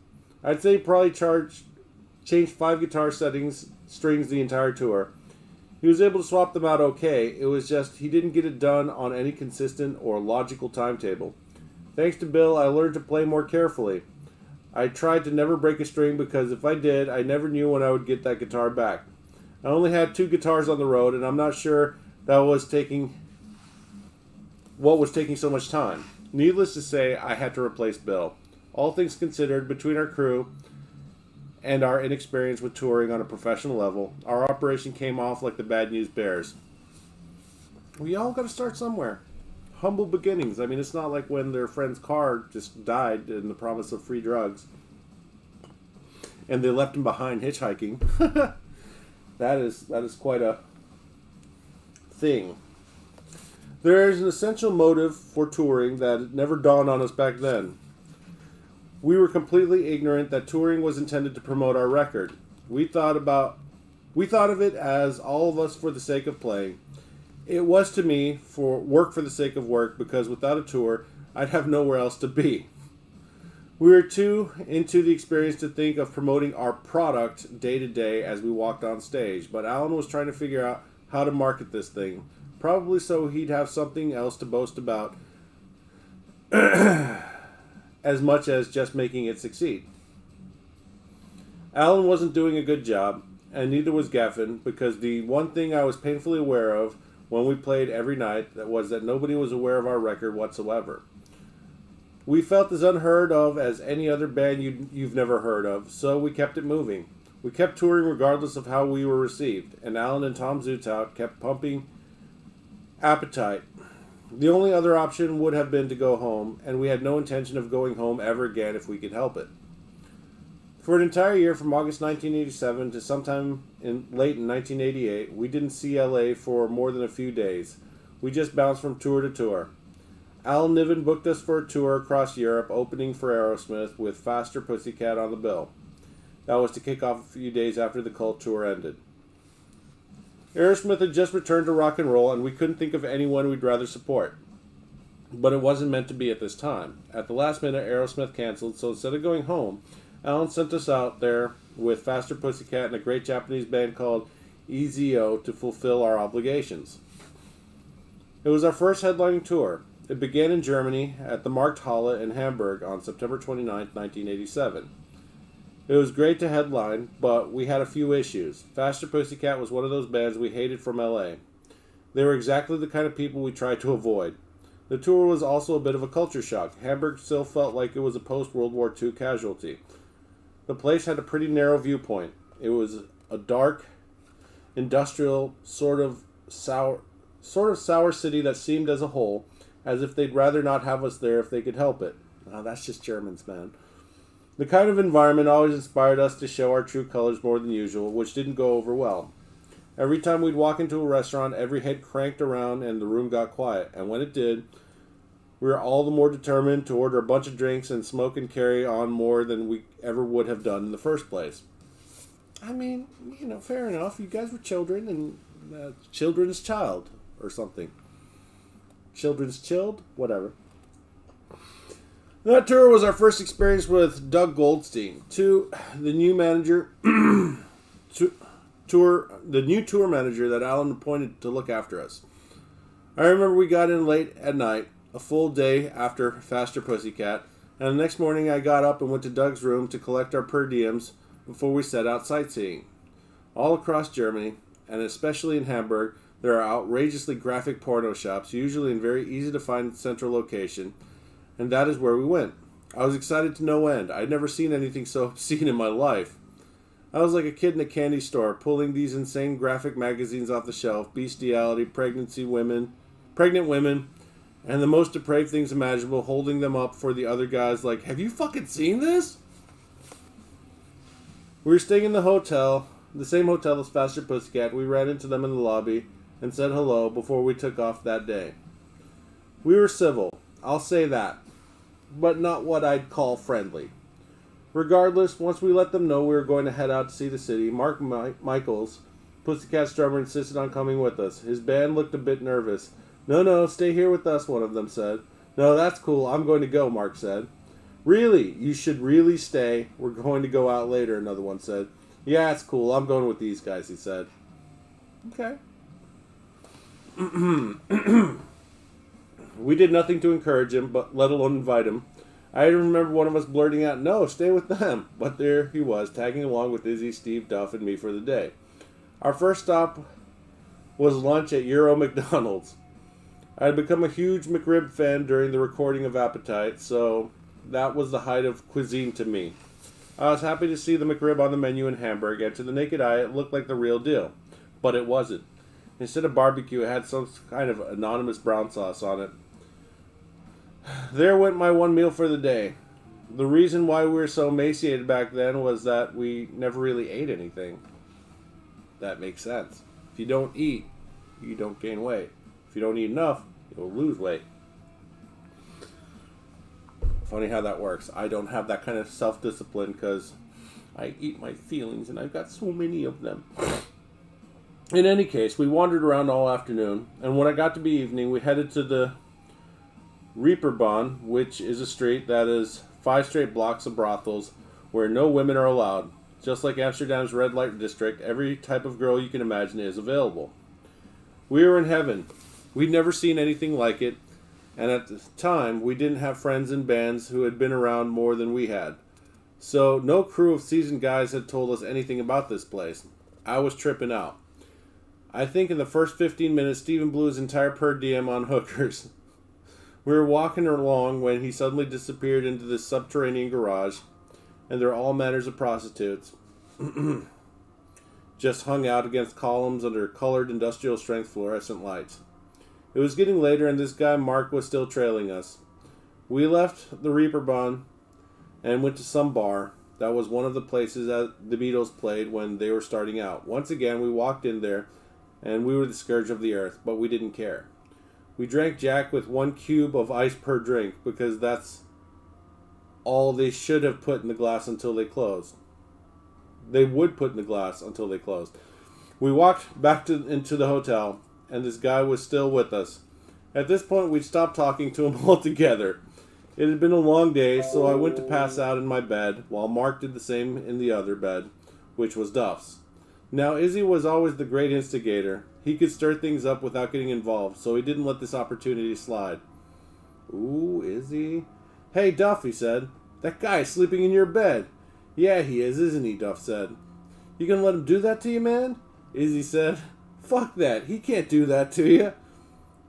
Speaker 1: I'd say he probably changed 5 guitar strings the entire tour. He was able to swap them out okay. It was just he didn't get it done on any consistent or logical timetable. Thanks to Bill, I learned to play more carefully. I tried to never break a string because if I did, I never knew when I would get that guitar back. I only had 2 guitars on the road, and I'm not sure what was taking so much time. Needless to say, I had to replace Bill. All things considered, between our crew and our inexperience with touring on a professional level, our operation came off like the Bad News Bears. We all got to start somewhere. Humble beginnings. I mean, it's not like when their friend's car just died in the promise of free drugs and they left him behind hitchhiking. That is quite a thing. There is an essential motive for touring that never dawned on us back then. We were completely ignorant that touring was intended to promote our record. We thought of it as all of us for the sake of playing. It was to me for work for the sake of work, because without a tour, I'd have nowhere else to be. We were too into the experience to think of promoting our product day to day as we walked on stage, but Alan was trying to figure out how to market this thing, probably so he'd have something else to boast about as much as just making it succeed. Alan wasn't doing a good job, and neither was Gaffin, because the one thing I was painfully aware of when we played every night was that nobody was aware of our record whatsoever. We felt as unheard of as any other band you've never heard of, so we kept it moving. We kept touring regardless of how we were received, and Alan and Tom Zutaut kept pumping Appetite. The only other option would have been to go home, and we had no intention of going home ever again if we could help it. For an entire year from August 1987 to sometime late in 1988, we didn't see LA for more than a few days. We just bounced from tour to tour. Al Niven booked us for a tour across Europe, opening for Aerosmith with Faster Pussycat on the bill. That was to kick off a few days after the Cult tour ended. Aerosmith had just returned to rock and roll, and we couldn't think of anyone we'd rather support. But it wasn't meant to be at this time. At the last minute, Aerosmith canceled, so instead of going home, Alan sent us out there with Faster Pussycat and a great Japanese band called EZO to fulfill our obligations. It was our first headlining tour. It began in Germany at the Markthalle in Hamburg on September 29, 1987. It was great to headline, but we had a few issues. Faster Pussycat was one of those bands we hated from LA. They were exactly the kind of people we tried to avoid. The tour was also a bit of a culture shock. Hamburg still felt like it was a post-World War II casualty. The place had a pretty narrow viewpoint. It was a dark, industrial, sort of sour city that seemed as a whole as if they'd rather not have us there if they could help it. Oh, that's just Germans, man. The kind of environment always inspired us to show our true colors more than usual, which didn't go over well. Every time we'd walk into a restaurant, every head cranked around and the room got quiet. And when it did, we were all the more determined to order a bunch of drinks and smoke and carry on more than we ever would have done in the first place. I mean, fair enough. You guys were children and children's child or something. Children's chilled? Whatever. That tour was our first experience with Doug Goldstein, the new manager, the new tour manager that Alan appointed to look after us. I remember we got in late at night, a full day after Faster Pussycat, and the next morning I got up and went to Doug's room to collect our per diems before we set out sightseeing. All across Germany, and especially in Hamburg, there are outrageously graphic porno shops, usually in very easy-to-find central location, and that is where we went. I was excited to no end. I'd never seen anything so obscene in my life. I was like a kid in a candy store, pulling these insane graphic magazines off the shelf, bestiality, pregnant women, and the most depraved things imaginable, holding them up for the other guys like, have you fucking seen this? We were staying in the same hotel as Faster Pussycat. We ran into them in the lobby and said hello before we took off that day. We were civil, I'll say that, but not what I'd call friendly. Regardless, once we let them know we were going to head out to see the city, Mark Michaels, Pussycat's drummer, insisted on coming with us. His band looked a bit nervous. No, stay here with us, one of them said. No, that's cool, I'm going to go, Mark said. Really? You should really stay. We're going to go out later, another one said. Yeah, it's cool, I'm going with these guys, he said. Okay. We did nothing to encourage him, but let alone invite him. I even remember one of us blurting out, no, stay with them. But there he was, tagging along with Izzy, Steve, Duff, and me for the day. Our first stop was lunch at Euro McDonald's. I had become a huge McRib fan during the recording of Appetite, so that was the height of cuisine to me. I was happy to see the McRib on the menu in Hamburg, and to the naked eye it looked like the real deal. But it wasn't. Instead of barbecue, it had some kind of anonymous brown sauce on it. There went my one meal for the day. The reason why we were so emaciated back then was that we never really ate anything. That makes sense. If you don't eat, you don't gain weight. If you don't eat enough, you'll lose weight. Funny how that works. I don't have that kind of self-discipline because I eat my feelings and I've got so many of them. In any case, we wandered around all afternoon, and when it got to be evening, we headed to the Bourbon, which is a street that is 5 straight blocks of brothels where no women are allowed. Just like Amsterdam's red light district, every type of girl you can imagine is available. We were in heaven. We'd never seen anything like it, and at the time, we didn't have friends in bands who had been around more than we had. So no crew of seasoned guys had told us anything about this place. I was tripping out. I think in the first 15 minutes, Steven blew his entire per diem on hookers. We were walking along when he suddenly disappeared into this subterranean garage, and there are all manners of prostitutes. Just hung out against columns under colored industrial-strength fluorescent lights. It was getting later, and this guy Mark was still trailing us. We left the Reeperbahn and went to some bar. That was one of the places that the Beatles played when they were starting out. Once again, we walked in there, and we were the scourge of the earth, but we didn't care. We drank Jack with 1 cube of ice per drink, because that's all they should have put in the glass until they closed. They would put in the glass until they closed. We walked back into the hotel, and this guy was still with us. At this point, we'd stopped talking to him altogether. It had been a long day, so I went to pass out in my bed, while Mark did the same in the other bed, which was Duff's. Now, Izzy was always the great instigator. He could stir things up without getting involved, so he didn't let this opportunity slide. Ooh, Izzy. Hey, Duff, he said. That guy is sleeping in your bed. Yeah, he is, isn't he, Duff said. You gonna let him do that to you, man? Izzy said. Fuck that. He can't do that to you.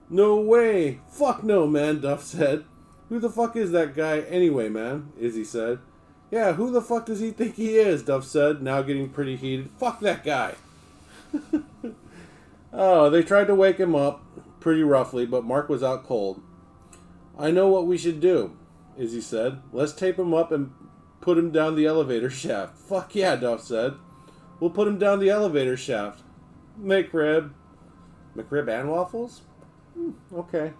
Speaker 1: No way. Fuck no, man, Duff said. Who the fuck is that guy anyway, man? Izzy said. Yeah, who the fuck does he think he is? Duff said, now getting pretty heated. Fuck that guy. Oh, they tried to wake him up pretty roughly, but Mark was out cold. I know what we should do, Izzy said. Let's tape him up and put him down the elevator shaft. Fuck yeah, Duff said. We'll put him down the elevator shaft. McRib. McRib and waffles? Okay.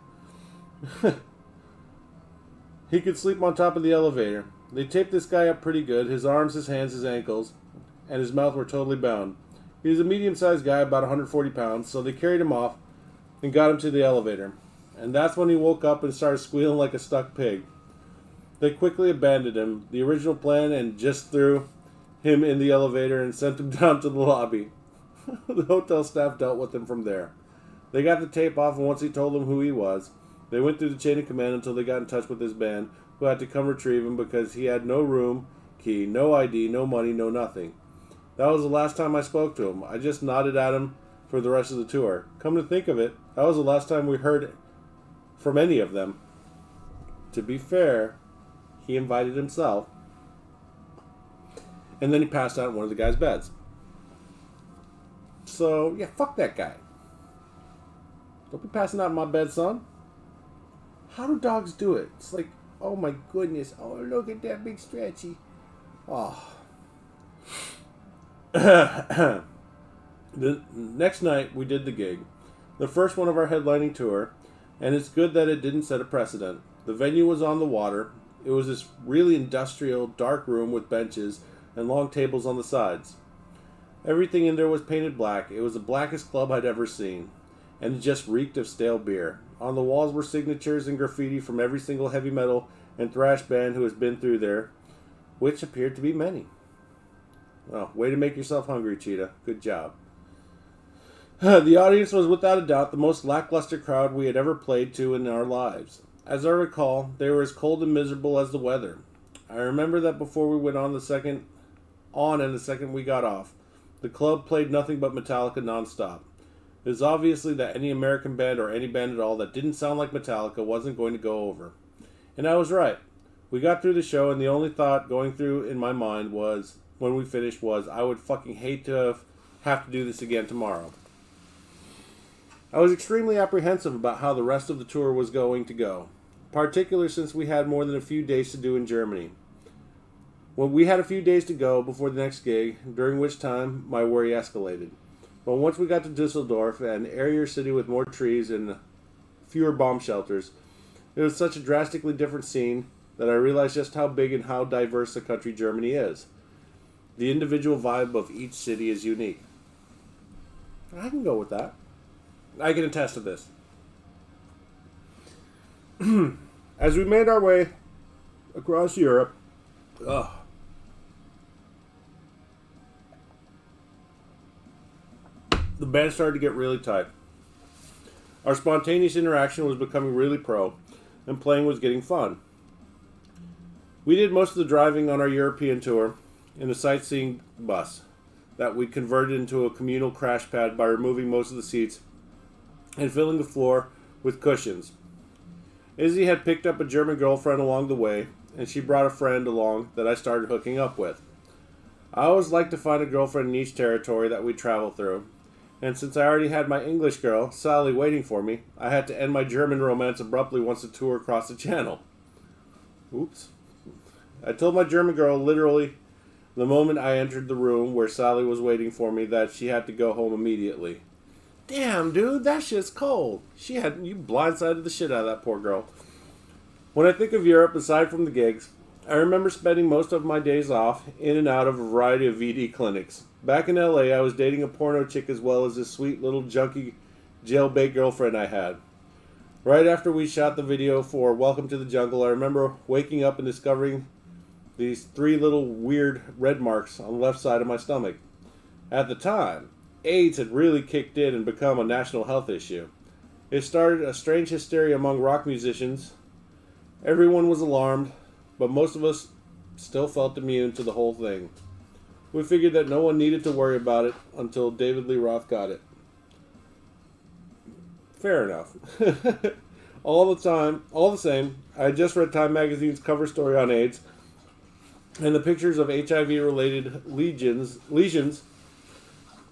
Speaker 1: He could sleep on top of the elevator. They taped this guy up pretty good. His arms, his hands, his ankles, and his mouth were totally bound. He was a medium-sized guy, about 140 pounds, so they carried him off and got him to the elevator. And that's when he woke up and started squealing like a stuck pig. They quickly abandoned him, the original plan, and just threw him in the elevator and sent him down to the lobby. The hotel staff dealt with him from there. They got the tape off, and once he told them who he was, they went through the chain of command until they got in touch with his band, who had to come retrieve him because he had no room key, no ID, no money, no nothing. That was the last time I spoke to him. I just nodded at him for the rest of the tour. Come to think of it, that was the last time we heard from any of them. To be fair, he invited himself, and then he passed out in one of the guys' beds. So, yeah, fuck that guy. Don't be passing out in my bed, son. How do dogs do it? It's like, oh my goodness. Oh, look at that big stretchy. Oh. The next night, we did the gig. The first one of our headlining tour. And it's good that it didn't set a precedent. The venue was on the water. It was this really industrial, dark room with benches and long tables on the sides. Everything in there was painted black. It was the blackest club I'd ever seen. And it just reeked of stale beer. On the walls were signatures and graffiti from every single heavy metal and thrash band who has been through there, which appeared to be many. Well, way to make yourself hungry, Cheetah. Good job. The audience was without a doubt the most lackluster crowd we had ever played to in our lives. As I recall, they were as cold and miserable as the weather. I remember that before we went on the second we got off, the club played nothing but Metallica nonstop. It was obviously that any American band or any band at all that didn't sound like Metallica wasn't going to go over. And I was right. We got through the show, and the only thought going through in my mind was, when we finished, was I would fucking hate to have to do this again tomorrow. I was extremely apprehensive about how the rest of the tour was going to go, particularly since we had more than a few days to do in Germany. Well, we had a few days to go before the next gig, during which time my worry escalated. But once we got to Dusseldorf, an airier city with more trees and fewer bomb shelters, it was such a drastically different scene that I realized just how big and how diverse a country Germany is. The individual vibe of each city is unique. I can go with that. I can attest to this. As we made our way across Europe, the band started to get really tight. Our spontaneous interaction was becoming really pro, and playing was getting fun. We did most of the driving on our European tour in a sightseeing bus that we converted into a communal crash pad by removing most of the seats and filling the floor with cushions. Izzy had picked up a German girlfriend along the way, and she brought a friend along that I started hooking up with. I always liked to find a girlfriend in each territory that we travel through, and since I already had my English girl, Sally, waiting for me, I had to end my German romance abruptly once the tour crossed the channel. Oops. I told my German girl literally the moment I entered the room where Sally was waiting for me that she had to go home immediately. Damn, dude, that shit's cold. You blindsided the shit out of that poor girl. When I think of Europe, aside from the gigs, I remember spending most of my days off in and out of a variety of VD clinics. Back in LA, I was dating a porno chick as well as this sweet little junkie jailbait girlfriend I had. Right after we shot the video for Welcome to the Jungle, I remember waking up and discovering these 3 little weird red marks on the left side of my stomach. At the time, AIDS had really kicked in and become a national health issue. It started a strange hysteria among rock musicians. Everyone was alarmed, but most of us still felt immune to the whole thing. We figured that no one needed to worry about it until David Lee Roth got it. Fair enough. All the same, I had just read Time Magazine's cover story on AIDS, and the pictures of HIV-related lesions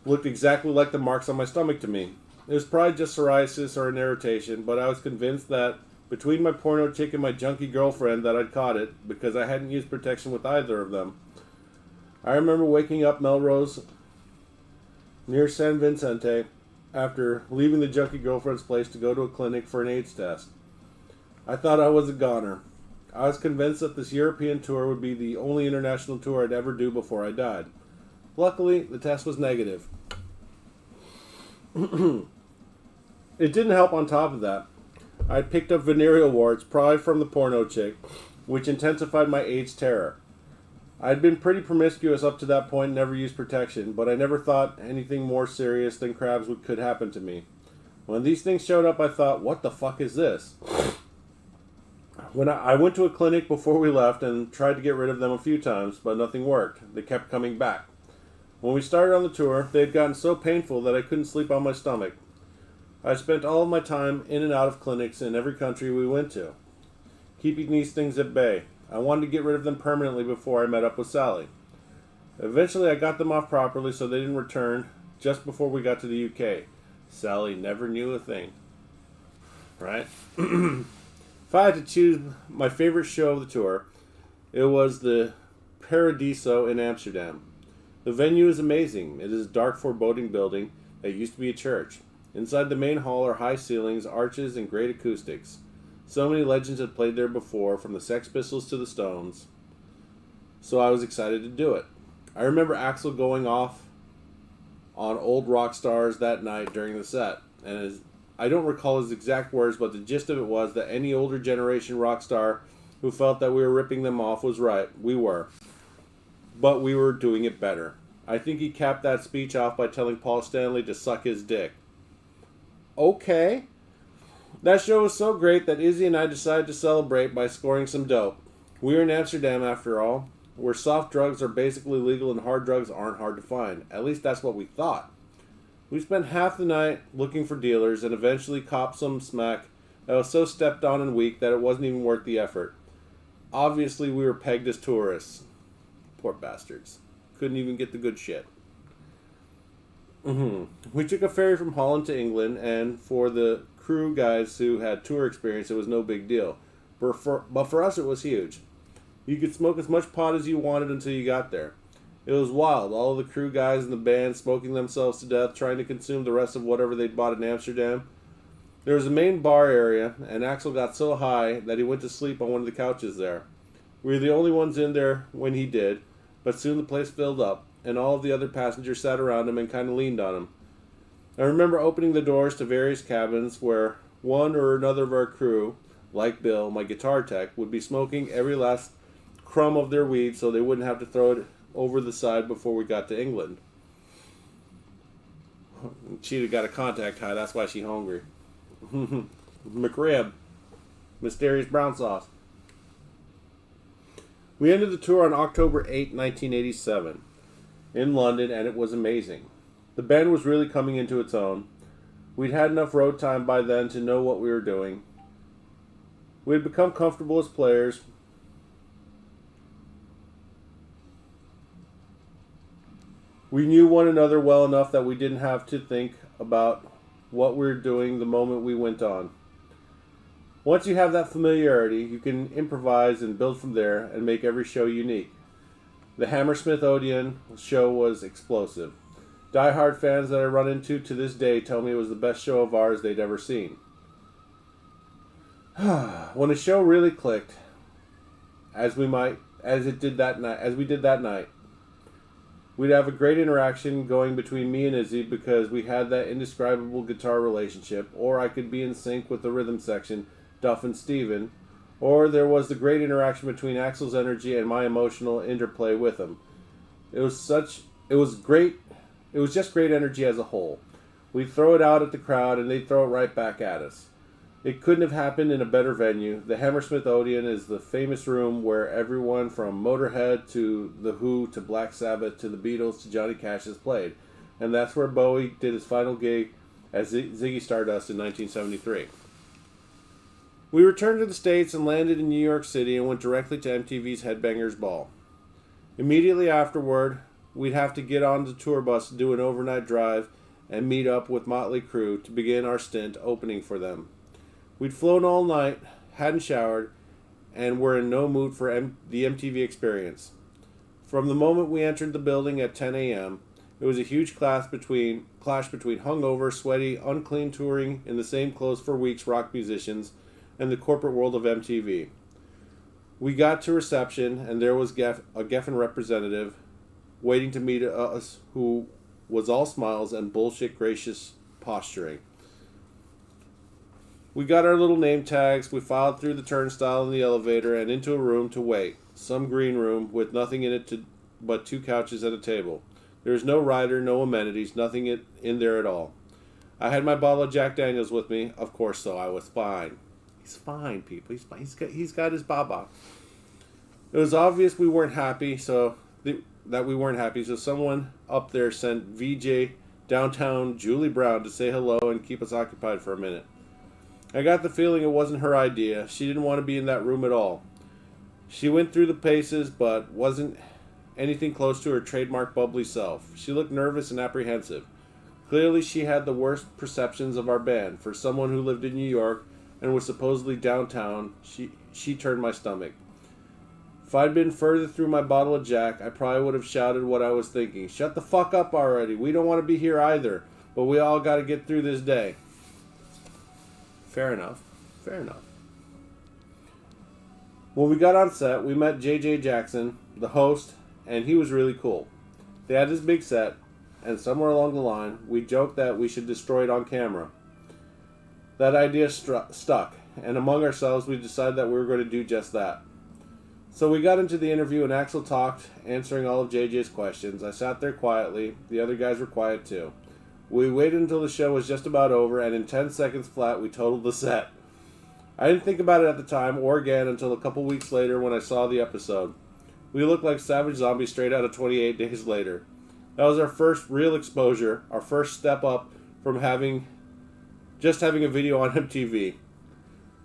Speaker 1: looked exactly like the marks on my stomach to me. It was probably just psoriasis or an irritation, but I was convinced that between my porno chick and my junkie girlfriend that I'd caught it, because I hadn't used protection with either of them. I remember waking up Melrose near San Vicente after leaving the junkie girlfriend's place to go to a clinic for an AIDS test. I thought I was a goner. I was convinced that this European tour would be the only international tour I'd ever do before I died. Luckily, the test was negative. It didn't help on top of that. I'd picked up venereal warts, probably from the porno chick, which intensified my AIDS terror. I'd been pretty promiscuous up to that point and never used protection, but I never thought anything more serious than crabs could happen to me. When these things showed up, I thought, what the fuck is this? When I went to a clinic before we left and tried to get rid of them a few times, but nothing worked. They kept coming back. When we started on the tour, they had gotten so painful that I couldn't sleep on my stomach. I spent all of my time in and out of clinics in every country we went to, keeping these things at bay. I wanted to get rid of them permanently before I met up with Sally. Eventually I got them off properly so they didn't return just before we got to the UK. Sally never knew a thing. Right? If I had to choose my favorite show of the tour, it was the Paradiso in Amsterdam. The venue is amazing. It is a dark, foreboding building that used to be a church. Inside the main hall are high ceilings, arches, and great acoustics. So many legends had played there before, from the Sex Pistols to the Stones. So I was excited to do it. I remember Axl going off on old rock stars that night during the set. And I don't recall his exact words, but the gist of it was that any older generation rock star who felt that we were ripping them off was right. We were. But we were doing it better. I think he capped that speech off by telling Paul Stanley to suck his dick. Okay. That show was so great that Izzy and I decided to celebrate by scoring some dope. We were in Amsterdam after all, where soft drugs are basically legal and hard drugs aren't hard to find. At least that's what we thought. We spent half the night looking for dealers and eventually copped some smack that was so stepped on and weak that it wasn't even worth the effort. Obviously we were pegged as tourists. Poor bastards. Couldn't even get the good shit. We took a ferry from Holland to England, and for the crew guys who had tour experience, it was no big deal. But for us, it was huge. You could smoke as much pot as you wanted until you got there. It was wild. All of the crew guys in the band smoking themselves to death, trying to consume the rest of whatever they'd bought in Amsterdam. There was a main bar area, and Axl got so high that he went to sleep on one of the couches there. We were the only ones in there when he did, but soon the place filled up, and all of the other passengers sat around him and kind of leaned on him. I remember opening the doors to various cabins where one or another of our crew, like Bill, my guitar tech, would be smoking every last crumb of their weed so they wouldn't have to throw it over the side before we got to England. Cheetah got a contact high, that's why she's hungry. McRib. Mysterious brown sauce. We ended the tour on October 8, 1987, in London, and it was amazing. The band was really coming into its own. We'd had enough road time by then to know what we were doing. We had become comfortable as players. We knew one another well enough that we didn't have to think about what we were doing the moment we went on. Once you have that familiarity, you can improvise and build from there and make every show unique. The Hammersmith Odeon show was explosive. Die-hard fans that I run into to this day tell me it was the best show of ours they'd ever seen. When the show really clicked, as we did that night, we'd have a great interaction going between me and Izzy because we had that indescribable guitar relationship, or I could be in sync with the rhythm section, Duff and Steven, or there was the great interaction between Axel's energy and my emotional interplay with him. It was just great energy as a whole. We'd throw it out at the crowd and they'd throw it right back at us. It couldn't have happened in a better venue. The Hammersmith Odeon is the famous room where everyone from Motorhead to The Who to Black Sabbath to the Beatles to Johnny Cash has played. And that's where Bowie did his final gig as Ziggy Stardust in 1973. We returned to the States and landed in New York City and went directly to MTV's Headbangers Ball. Immediately afterward, we'd have to get on the tour bus to do an overnight drive and meet up with Motley Crue to begin our stint opening for them. We'd flown all night, hadn't showered, and were in no mood for the MTV experience. From the moment we entered the building at 10 a.m., it was a huge clash between hungover, sweaty, unclean touring in the same clothes for weeks rock musicians and the corporate world of MTV. We got to reception, and there was a Geffen representative waiting to meet us who was all smiles and bullshit gracious posturing. We got our little name tags, we filed through the turnstile in the elevator and into a room to wait. Some green room with nothing in it but 2 couches and a table. There was no rider, no amenities, nothing in there at all. I had my bottle of Jack Daniels with me, of course, so I was fine. He's fine, people. He's fine. He's got his baba. It was obvious we weren't happy, so someone up there sent VJ downtown Julie Brown to say hello and keep us occupied for a minute. I got the feeling it wasn't her idea. She didn't want to be in that room at all. She went through the paces, but wasn't anything close to her trademark bubbly self. She looked nervous and apprehensive. Clearly she had the worst perceptions of our band. For someone who lived in New York and was supposedly downtown, she turned my stomach. If I'd been further through my bottle of Jack, I probably would have shouted what I was thinking. Shut the fuck up already. We don't want to be here either, but we all got to get through this day. Fair enough. When we got on set, we met J.J. Jackson, the host, and he was really cool. They had this big set, and somewhere along the line, we joked that we should destroy it on camera. That idea stuck, and among ourselves, we decided that we were going to do just that. So we got into the interview, and Axel talked, answering all of JJ's questions. I sat there quietly. The other guys were quiet too. We waited until the show was just about over, and in 10 seconds flat, we totaled the set. I didn't think about it at the time, or again, until a couple weeks later when I saw the episode. We looked like savage zombies straight out of 28 Days Later. That was our first real exposure, our first step up from just having a video on MTV.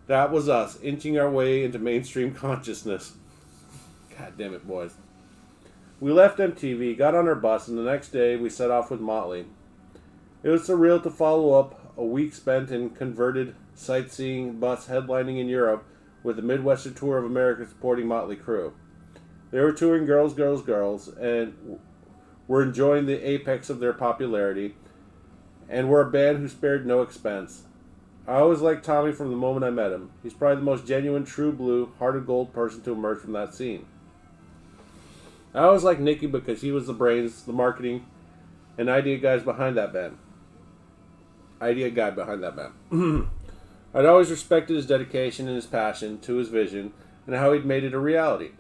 Speaker 1: That was us, inching our way into mainstream consciousness. God damn it, boys. We left MTV, got on our bus, and the next day we set off with Motley. It was surreal to follow up a week spent in converted sightseeing bus headlining in Europe with a Midwestern tour of America supporting Motley Crue. They were touring Girls, Girls, Girls, and were enjoying the apex of their popularity, and were a band who spared no expense. I always liked Tommy from the moment I met him. He's probably the most genuine, true blue, heart of gold person to emerge from that scene. I always liked Nicky because he was the brains, the marketing, and idea guy behind that band. I'd always respected his dedication and his passion to his vision and how he'd made it a reality.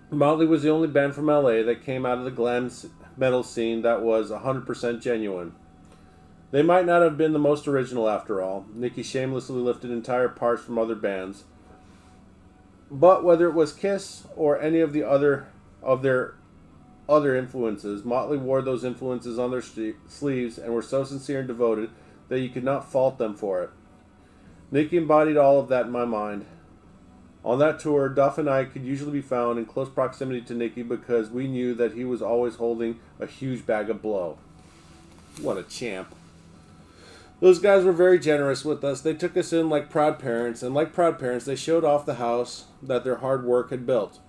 Speaker 1: Motley was the only band from LA that came out of the glam metal scene that was 100% genuine. They might not have been the most original after all. Nicky shamelessly lifted entire parts from other bands. But whether it was Kiss or any of their other influences, Motley wore those influences on their sleeves and were so sincere and devoted that you could not fault them for it. Nicky embodied all of that in my mind. On that tour, Duff and I could usually be found in close proximity to Nicky because we knew that he was always holding a huge bag of blow. What a champ. Those guys were very generous with us. They took us in like proud parents, and like proud parents, they showed off the house that their hard work had built.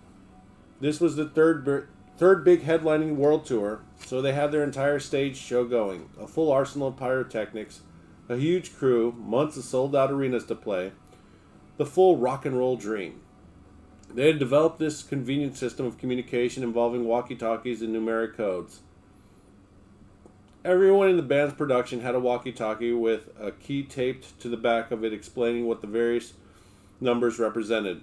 Speaker 1: This was the third big headlining world tour, so they had their entire stage show going, a full arsenal of pyrotechnics, a huge crew, months of sold-out arenas to play, the full rock and roll dream. They had developed this convenient system of communication involving walkie-talkies and numeric codes. Everyone in the band's production had a walkie-talkie with a key taped to the back of it explaining what the various numbers represented.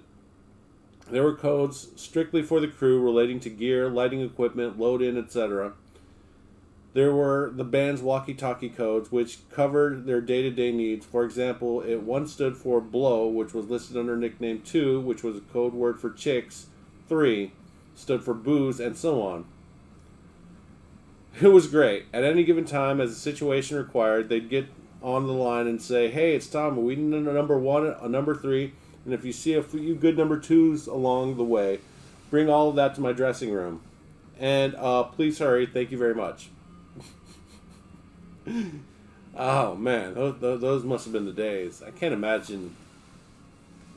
Speaker 1: There were codes strictly for the crew relating to gear, lighting equipment, load-in, etc. There were the band's walkie-talkie codes, which covered their day-to-day needs. For example, one stood for blow, which was listed under nickname 2, which was a code word for chicks. 3 stood for booze, and so on. It was great. At any given time, as the situation required, they'd get on the line and say, "Hey, it's Tom. We need a number 1, a number 3, and if you see a few good number 2s along the way, bring all of that to my dressing room. And please hurry. Thank you very much." Oh, man. Those must have been the days. I can't imagine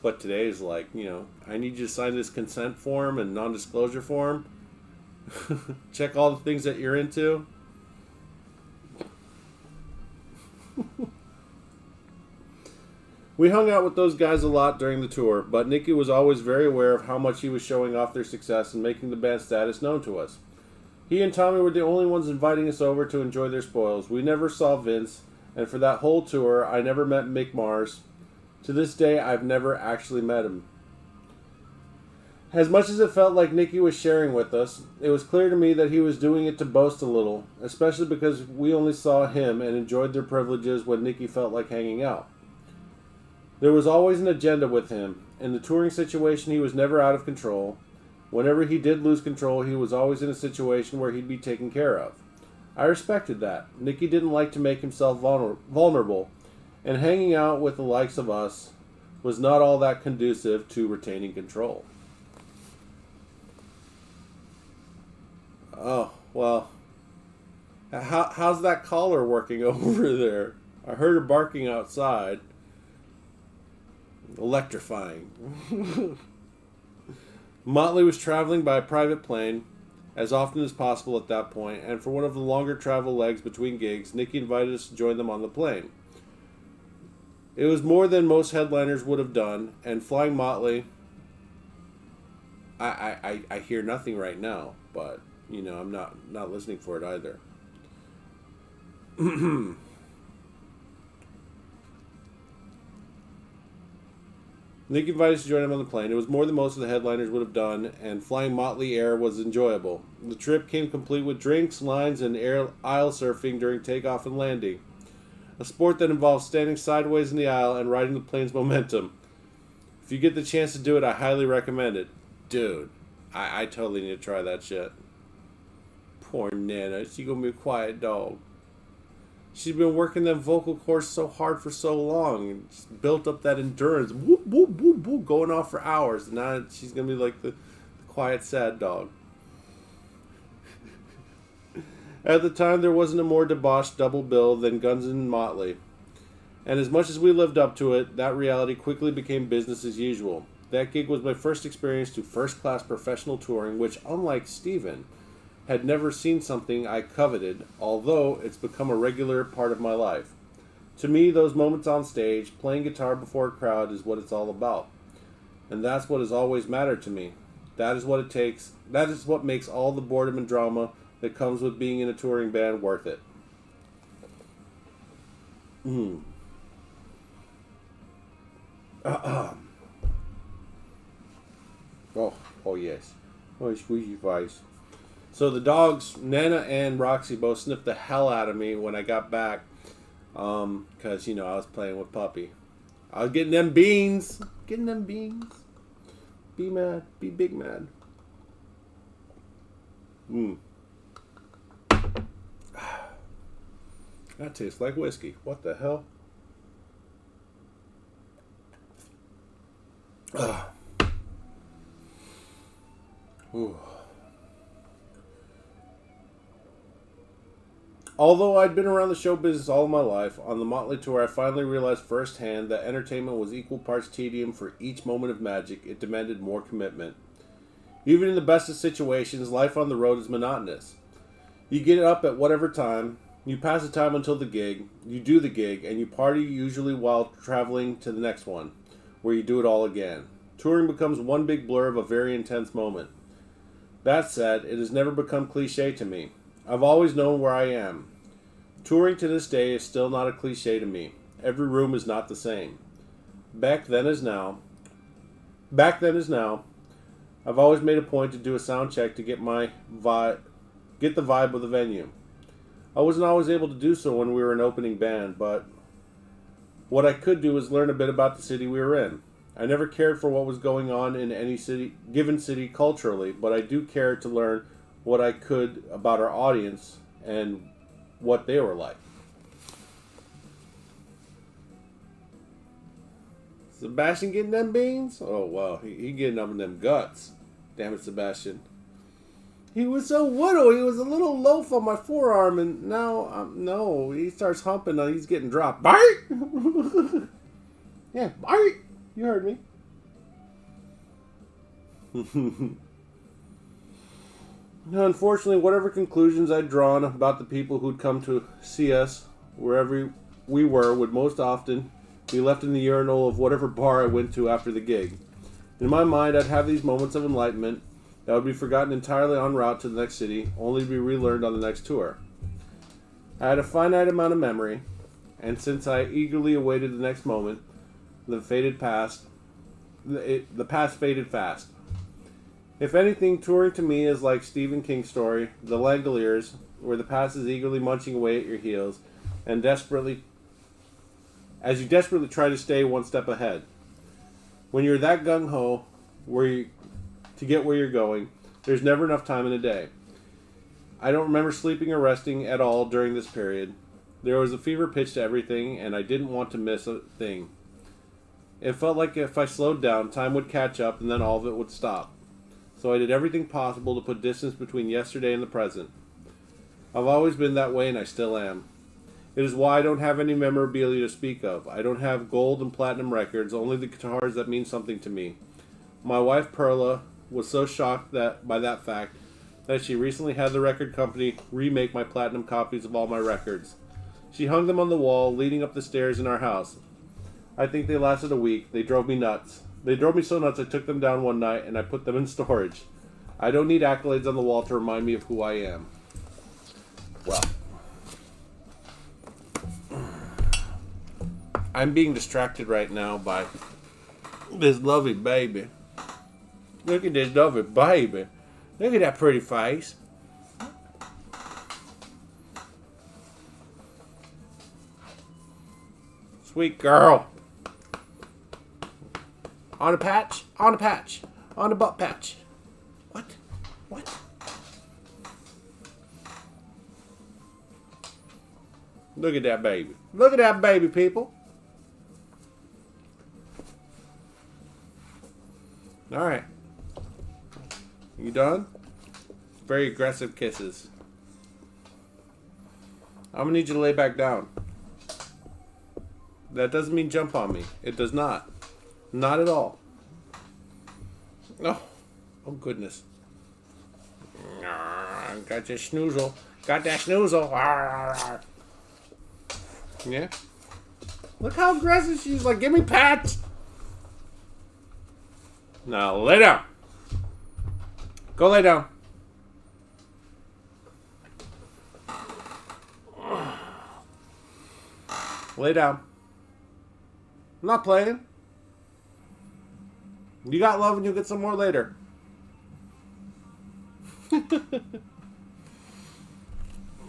Speaker 1: what today is like. You know, I need you to sign this consent form and non-disclosure form. Check all the things that you're into. We hung out with those guys a lot during the tour, but Nicky was always very aware of how much he was showing off their success and making the band's status known to us. He and Tommy were the only ones inviting us over to enjoy their spoils. We never saw Vince, and for that whole tour, I never met Mick Mars. To this day, I've never actually met him. As much as it felt like Nicky was sharing with us, it was clear to me that he was doing it to boast a little, especially because we only saw him and enjoyed their privileges when Nicky felt like hanging out. There was always an agenda with him. In the touring situation, he was never out of control. Whenever he did lose control, he was always in a situation where he'd be taken care of. I respected that. Nicky didn't like to make himself vulnerable, and hanging out with the likes of us was not all that conducive to retaining control. Oh, well, how's that collar working over there? I heard her barking outside. Electrifying. Motley was traveling by private plane as often as possible at that point, and for one of the longer travel legs between gigs, Nicky invited us to join them on the plane. It was more than most headliners would have done, and flying Motley, I hear nothing right now, but you know, I'm not listening for it either. Nick invited us to join him on the plane. It was more than most of the headliners would have done, and flying Motley Air was enjoyable. The trip came complete with drinks, lines, and aisle surfing during takeoff and landing. A sport that involves standing sideways in the aisle and riding the plane's momentum. If you get the chance to do it, I highly recommend it. Dude, I totally need to try that shit. Poor Nana, she gonna be a quiet dog. She's been working them vocal cords so hard for so long, and just built up that endurance, whoop, whoop, whoop, whoop, going off for hours. And now she's gonna be like the quiet, sad dog. At the time, there wasn't a more debauched double bill than Guns and Motley. And as much as we lived up to it, that reality quickly became business as usual. That gig was my first experience to first-class professional touring, which, unlike Steven, had never seen something I coveted, although it's become a regular part of my life. To me, those moments on stage, playing guitar before a crowd, is what it's all about. And that's what has always mattered to me. That is what it takes. That is what makes all the boredom and drama that comes with being in a touring band worth it. Oh yes. Oh, squeeze your face. So the dogs, Nana and Roxy, both sniffed the hell out of me when I got back. Because, you know, I was playing with Puppy. I was getting them beans. Getting them beans. Be mad. Be big mad. That tastes like whiskey. What the hell? Ooh. Although I'd been around the show business all my life, on the Motley tour I finally realized firsthand that entertainment was equal parts tedium for each moment of magic. It demanded more commitment. Even in the best of situations, life on the road is monotonous. You get up at whatever time, you pass the time until the gig, you do the gig, and you party usually while traveling to the next one, where you do it all again. Touring becomes one big blur of a very intense moment. That said, it has never become cliche to me. I've always known where I am. Touring to this day is still not a cliche to me. Every room is not the same. Back then as now, I've always made a point to do a sound check to get the vibe of the venue. I wasn't always able to do so when we were an opening band, but what I could do was learn a bit about the city we were in. I never cared for what was going on in any given city culturally, but I do care to learn what I could about our audience and what they were like. Sebastian getting them beans? Oh, wow. He getting them in them guts. Damn it, Sebastian. He was so little. He was a little loaf on my forearm, and now, no. He starts humping, and he's getting dropped. Bite! Yeah, bite! You heard me. Unfortunately, whatever conclusions I'd drawn about the people who'd come to see us, wherever we were, would most often be left in the urinal of whatever bar I went to after the gig. In my mind, I'd have these moments of enlightenment that would be forgotten entirely en route to the next city, only to be relearned on the next tour. I had a finite amount of memory, and since I eagerly awaited the next moment, the past faded fast. If anything, touring to me is like Stephen King's story, The Langoliers, where the past is eagerly munching away at your heels, and as you desperately try to stay one step ahead. When you're that gung-ho to get where you're going, there's never enough time in a day. I don't remember sleeping or resting at all during this period. There was a fever pitch to everything, and I didn't want to miss a thing. It felt like if I slowed down, time would catch up, and then all of it would stop. So I did everything possible to put distance between yesterday and the present. I've always been that way, and I still am. It is why I don't have any memorabilia to speak of. I don't have gold and platinum records, only the guitars that mean something to me. My wife, Perla, was so shocked by that fact that she recently had the record company remake my platinum copies of all my records. She hung them on the wall leading up the stairs in our house. I think they lasted a week. They drove me nuts. They drove me so nuts I took them down one night and I put them in storage. I don't need accolades on the wall to remind me of who I am. Well, I'm being distracted right now by this lovely baby. Look at this lovely baby. Look at that pretty face. Sweet girl. On a patch, on a patch, on a butt patch. What? What? Look at that baby. Look at that baby, people. All right. You done? Very aggressive kisses. I'm going to need you to lay back down. That doesn't mean jump on me. It does not. Not at all. Oh goodness. Got your snoozle. Got that snoozle. Yeah. Look how aggressive she's like. Give me pats. Now lay down. Go lay down. Lay down. I'm not playing. You got love and you'll get some more later.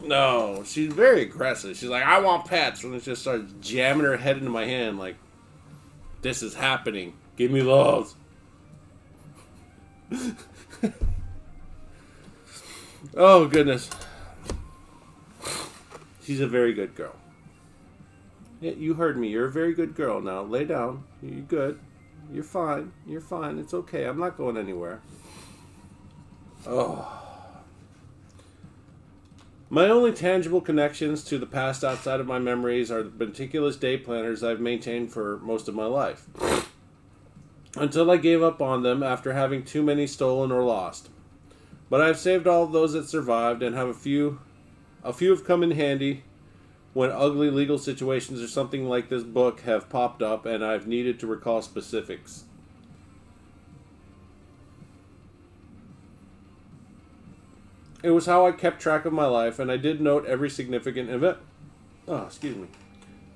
Speaker 1: No, she's very aggressive. She's like, I want pets. And it just starts jamming her head into my hand like, this is happening. Give me love. Oh, goodness. She's a very good girl. Yeah, you heard me. You're a very good girl. Now, lay down. You're good. You're fine. You're fine. It's okay. I'm not going anywhere. Oh. My only tangible connections to the past outside of my memories are the meticulous day planners I've maintained for most of my life. until I gave up on them after having too many stolen or lost. But I have saved all of those that survived and have a few have come in handy when ugly legal situations or something like this book have popped up and I've needed to recall specifics. It was how I kept track of my life, and I did note every significant event. Oh, excuse me.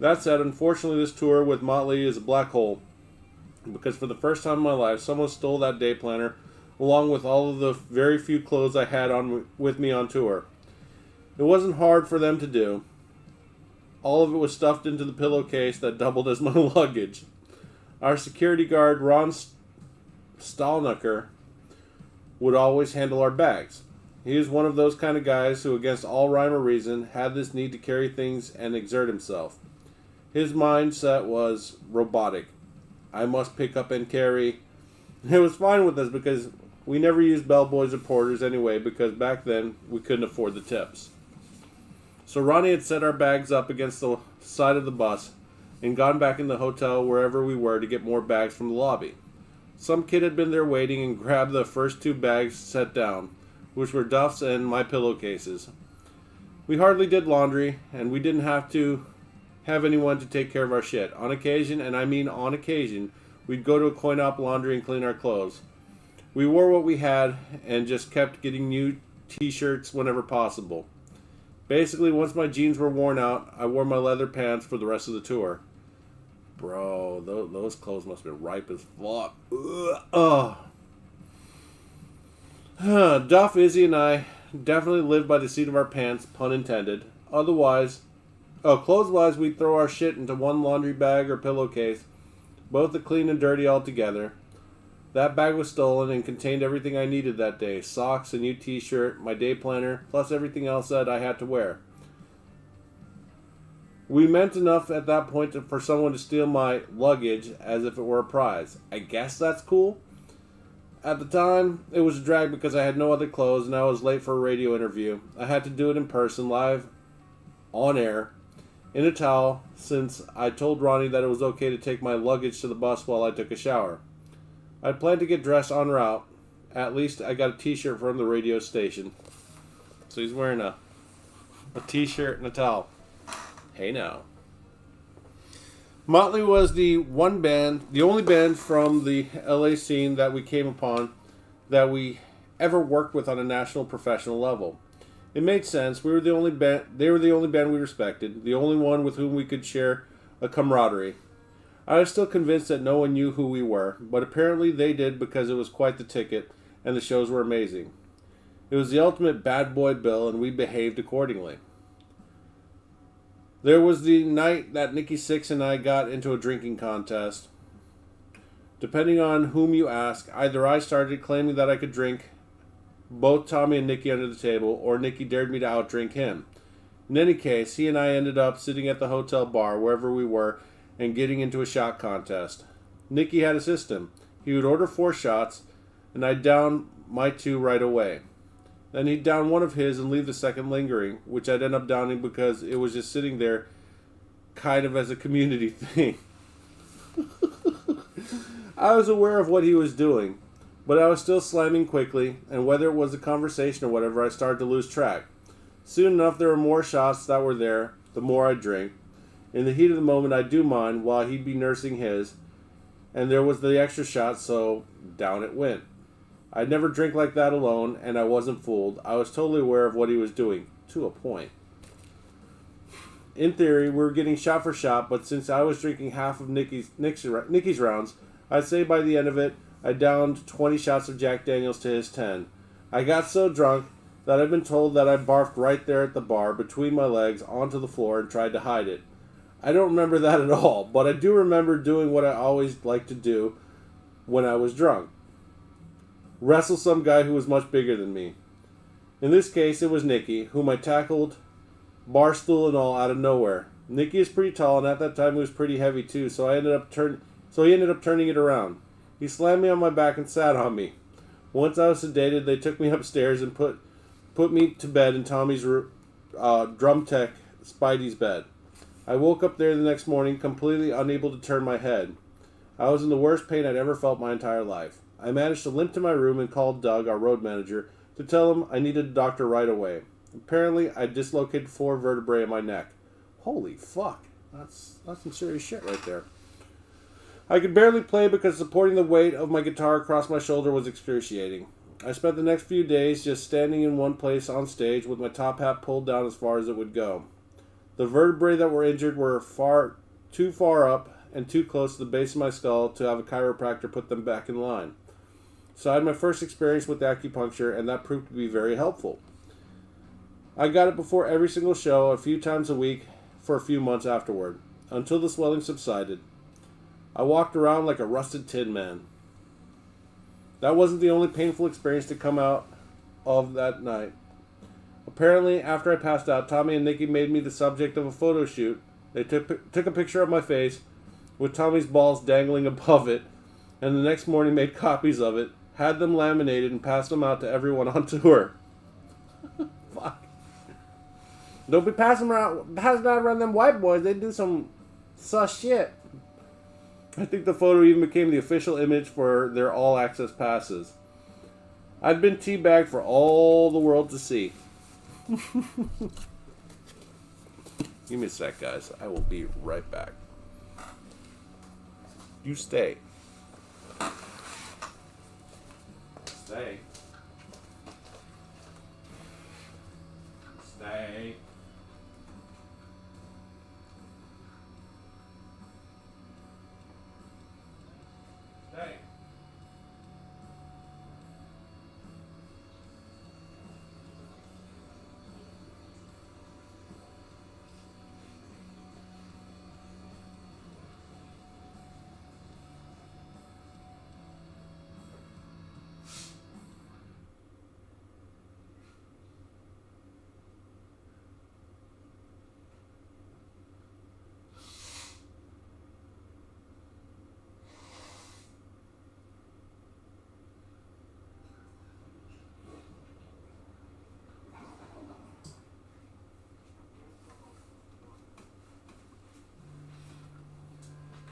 Speaker 1: That said, unfortunately, this tour with Motley is a black hole, because for the first time in my life, someone stole that day planner, along with all of the very few clothes I had on with me on tour. It wasn't hard for them to do. All of it was stuffed into the pillowcase that doubled as my luggage. Our security guard, Ron Stalnaker, would always handle our bags. He is one of those kind of guys who, against all rhyme or reason, had this need to carry things and exert himself. His mindset was robotic. I must pick up and carry. It was fine with us because we never used bellboys or porters anyway, because back then we couldn't afford the tips. So Ronnie had set our bags up against the side of the bus and gone back in the hotel wherever we were to get more bags from the lobby. Some kid had been there waiting and grabbed the first 2 bags set down, which were Duff's and my pillowcases. We hardly did laundry, and we didn't have to have anyone to take care of our shit. On occasion, and I mean on occasion, we'd go to a coin-op laundry and clean our clothes. We wore what we had and just kept getting new t-shirts whenever possible. Basically, once my jeans were worn out, I wore my leather pants for the rest of the tour. Bro, those clothes must have been ripe as fuck. Duff, Izzy, and I definitely lived by the seat of our pants, pun intended. Clothes-wise, we'd throw our shit into one laundry bag or pillowcase, both the clean and dirty all together. That bag was stolen and contained everything I needed that day. Socks, a new t-shirt, my day planner, plus everything else that I had to wear. We meant enough at that point for someone to steal my luggage as if it were a prize. I guess that's cool. At the time, it was a drag because I had no other clothes and I was late for a radio interview. I had to do it in person, live, on air, in a towel, since I told Ronnie that it was okay to take my luggage to the bus while I took a shower. I planned to get dressed en route. At least I got a t-shirt from the radio station. So he's wearing a t-shirt and a towel. Hey now. Motley was the only band from the LA scene that we came upon that we ever worked with on a national professional level. It made sense. They were the only band we respected, the only one with whom we could share a camaraderie. I was still convinced that no one knew who we were, but apparently they did because it was quite the ticket, and the shows were amazing. It was the ultimate bad boy bill, and we behaved accordingly. There was the night that Nikki Sixx and I got into a drinking contest. Depending on whom you ask, either I started claiming that I could drink both Tommy and Nikki under the table, or Nikki dared me to outdrink him. In any case, he and I ended up sitting at the hotel bar, wherever we were, and getting into a shot contest. Nikki had a system. He would order 4 shots, and I'd down my 2 right away. Then he'd down one of his and leave the second lingering, which I'd end up downing because it was just sitting there kind of as a community thing. I was aware of what he was doing, but I was still slamming quickly, and whether it was a conversation or whatever, I started to lose track. Soon enough, there were more shots that were there, the more I drank. In the heat of the moment, I'd do mine while he'd be nursing his, and there was the extra shot, so down it went. I'd never drink like that alone, and I wasn't fooled. I was totally aware of what he was doing, to a point. In theory, we were getting shot for shot, but since I was drinking half of Nikki's rounds, I'd say by the end of it, I downed 20 shots of Jack Daniels to his 10. I got so drunk that I've been told that I barfed right there at the bar, between my legs, onto the floor, and tried to hide it. I don't remember that at all, but I do remember doing what I always liked to do when I was drunk. Wrestle some guy who was much bigger than me. In this case, it was Nikki, whom I tackled, bar stool and all, out of nowhere. Nikki is pretty tall, and at that time he was pretty heavy too, so he ended up turning it around. He slammed me on my back and sat on me. Once I was sedated, they took me upstairs and put me to bed in Tommy's drum tech, Spidey's bed. I woke up there the next morning, completely unable to turn my head. I was in the worst pain I'd ever felt my entire life. I managed to limp to my room and called Doug, our road manager, to tell him I needed a doctor right away. Apparently, I dislocated 4 vertebrae in my neck. Holy fuck. That's some serious shit right there. I could barely play because supporting the weight of my guitar across my shoulder was excruciating. I spent the next few days just standing in one place on stage with my top hat pulled down as far as it would go. The vertebrae that were injured were too far up and too close to the base of my skull to have a chiropractor put them back in line. So I had my first experience with acupuncture, and that proved to be very helpful. I got it before every single show, a few times a week, for a few months afterward, until the swelling subsided. I walked around like a rusted tin man. That wasn't the only painful experience to come out of that night. Apparently, after I passed out, Tommy and Nikki made me the subject of a photo shoot. They took a picture of my face, with Tommy's balls dangling above it, and the next morning made copies of it, had them laminated, and passed them out to everyone on tour. Fuck. Don't be passing that around them white boys. They do some sus shit. I think the photo even became the official image for their all-access passes. I'd been teabagged for all the world to see. Give me a sec, guys. I will be right back. You stay. Stay. Stay. Stay.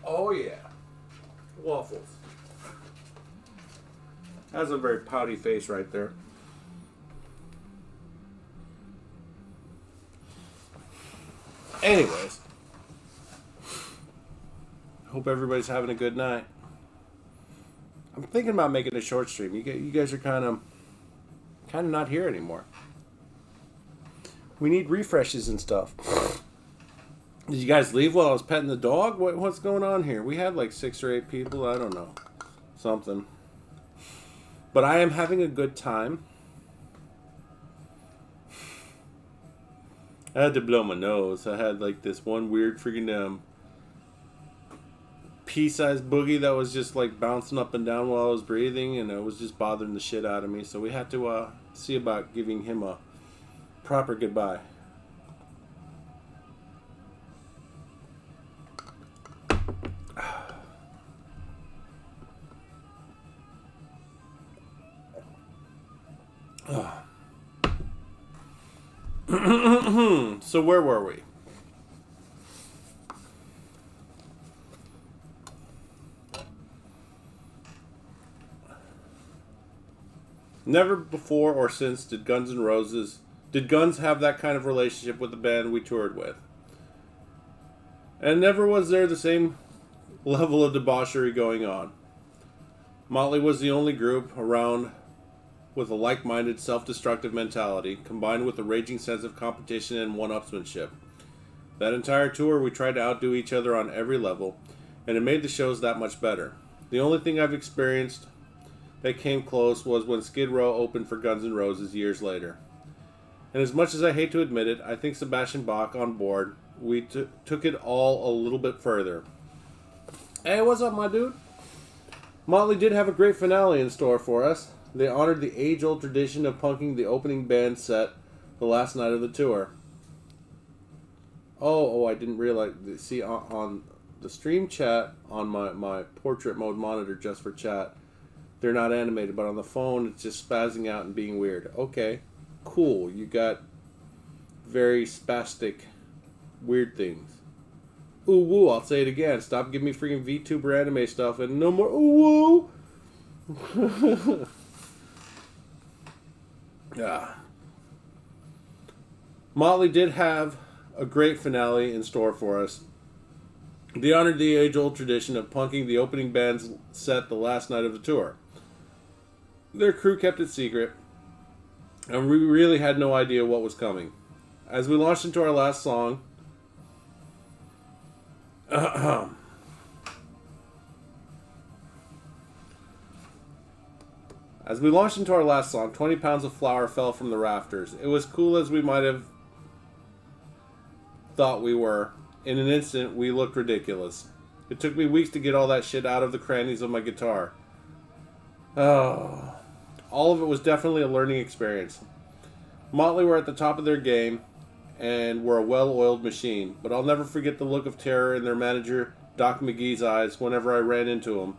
Speaker 1: Oh yeah, waffles. That's a very pouty face right there. Anyways, hope everybody's having a good night. I'm thinking about making a short stream. You guys are kind of not here anymore. We need refreshes and stuff. Did you guys leave while I was petting the dog? What's going on here? We had like 6 or 8 people. I don't know. Something. But I am having a good time. I had to blow my nose. I had like this one weird freaking pea-sized boogie that was just like bouncing up and down while I was breathing, and it was just bothering the shit out of me. So we had to see about giving him a proper goodbye. So where were we? Never before or since did Guns have that kind of relationship with the band we toured with. And never was there the same level of debauchery going on. Motley was the only group around with a like-minded, self-destructive mentality, combined with a raging sense of competition and one-upsmanship. That entire tour, we tried to outdo each other on every level, and it made the shows that much better. The only thing I've experienced that came close was when Skid Row opened for Guns N' Roses years later. And as much as I hate to admit it, I think Sebastian Bach on board, we took it all a little bit further. Hey, what's up, my dude? Motley did have a great finale in store for us. They honored the age-old tradition of punking the opening band set the last night of the tour. Oh, I didn't realize. See, on the stream chat, on my portrait mode monitor just for chat, they're not animated, but on the phone, it's just spazzing out and being weird. Okay, cool. You got very spastic, weird things. ooh woo. I'll say it again. Stop giving me freaking VTuber anime stuff and no more ooh woo. Yeah. Motley did have a great finale in store for us. They honored the age-old tradition of punking the opening band's set the last night of the tour. Their crew kept it secret, and we really had no idea what was coming. As we launched into our last song, 20 pounds of flour fell from the rafters. It was cool as we might have thought we were. In an instant, we looked ridiculous. It took me weeks to get all that shit out of the crannies of my guitar. Oh, all of it was definitely a learning experience. Motley were at the top of their game and were a well-oiled machine, but I'll never forget the look of terror in their manager, Doc McGee's eyes whenever I ran into him.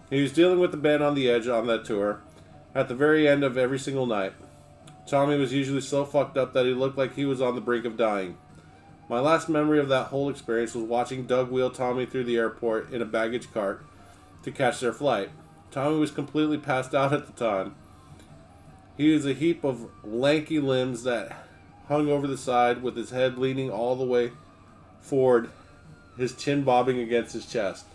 Speaker 1: He was dealing with the band on the edge on that tour, at the very end of every single night. Tommy was usually so fucked up that he looked like he was on the brink of dying. My last memory of that whole experience was watching Doug wheel Tommy through the airport in a baggage cart to catch their flight. Tommy was completely passed out at the time. He was a heap of lanky limbs that hung over the side with his head leaning all the way forward, his chin bobbing against his chest.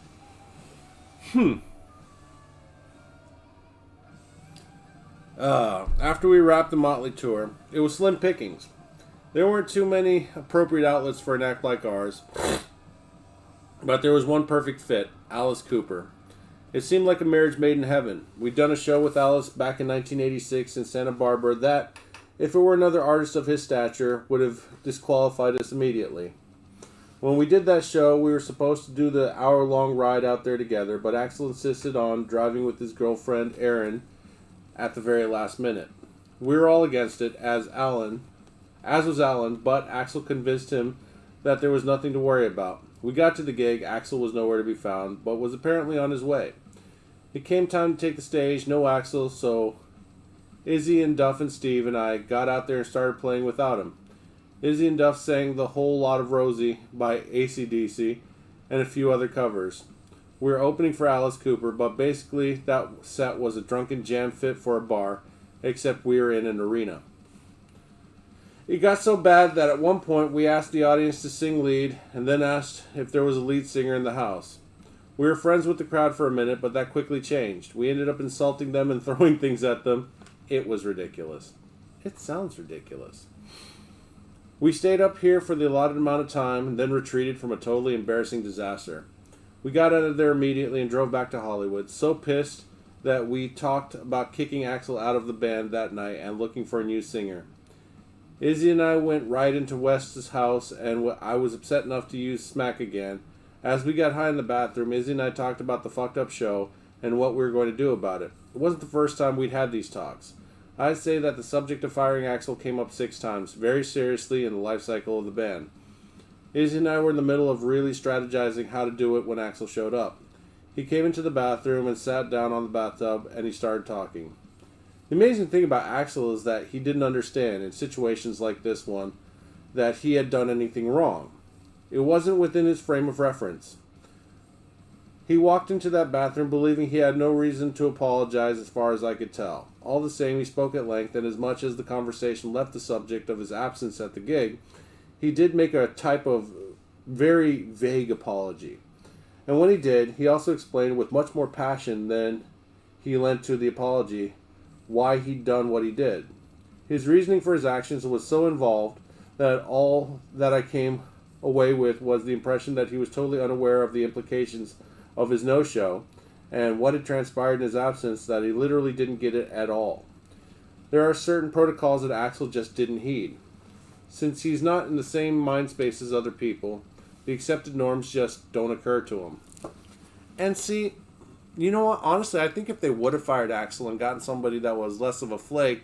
Speaker 1: After we wrapped the Motley tour, it was slim pickings. There weren't too many appropriate outlets for an act like ours, but there was one perfect fit, Alice Cooper. It seemed like a marriage made in heaven. We'd done a show with Alice back in 1986 in Santa Barbara that, if it were another artist of his stature, would have disqualified us immediately. When we did that show, we were supposed to do the hour-long ride out there together, but Axel insisted on driving with his girlfriend, Erin, at the very last minute. We were all against it, as was Alan, but Axel convinced him that there was nothing to worry about. We got to the gig, Axel was nowhere to be found, but was apparently on his way. It came time to take the stage, no Axel, so Izzy and Duff and Steve and I got out there and started playing without him. Izzy and Duff sang The Whole Lot of Rosie by AC/DC and a few other covers. We were opening for Alice Cooper, but basically that set was a drunken jam fit for a bar, except we were in an arena. It got so bad that at one point we asked the audience to sing lead and then asked if there was a lead singer in the house. We were friends with the crowd for a minute, but that quickly changed. We ended up insulting them and throwing things at them. It was ridiculous. It sounds ridiculous. We stayed up here for the allotted amount of time and then retreated from a totally embarrassing disaster. We got out of there immediately and drove back to Hollywood, so pissed that we talked about kicking Axel out of the band that night and looking for a new singer. Izzy and I went right into West's house, and I was upset enough to use smack again. As we got high in the bathroom, Izzy and I talked about the fucked up show and what we were going to do about it. It wasn't the first time we'd had these talks. I'd say that the subject of firing Axel came up 6 times, very seriously in the life cycle of the band. Izzy and I were in the middle of really strategizing how to do it when Axel showed up. He came into the bathroom and sat down on the bathtub, and he started talking. The amazing thing about Axel is that he didn't understand, in situations like this one, that he had done anything wrong. It wasn't within his frame of reference. He walked into that bathroom believing he had no reason to apologize as far as I could tell. All the same, he spoke at length, and as much as the conversation left the subject of his absence at the gig, he did make a type of very vague apology. And when he did, he also explained with much more passion than he lent to the apology why he'd done what he did. His reasoning for his actions was so involved that all that I came away with was the impression that he was totally unaware of the implications of his no-show and what had transpired in his absence, that he literally didn't get it at all. There are certain protocols that Axel just didn't heed. Since he's not in the same mind space as other people, the accepted norms just don't occur to him. And see, you know what? Honestly, I think if they would have fired Axel and gotten somebody that was less of a flake,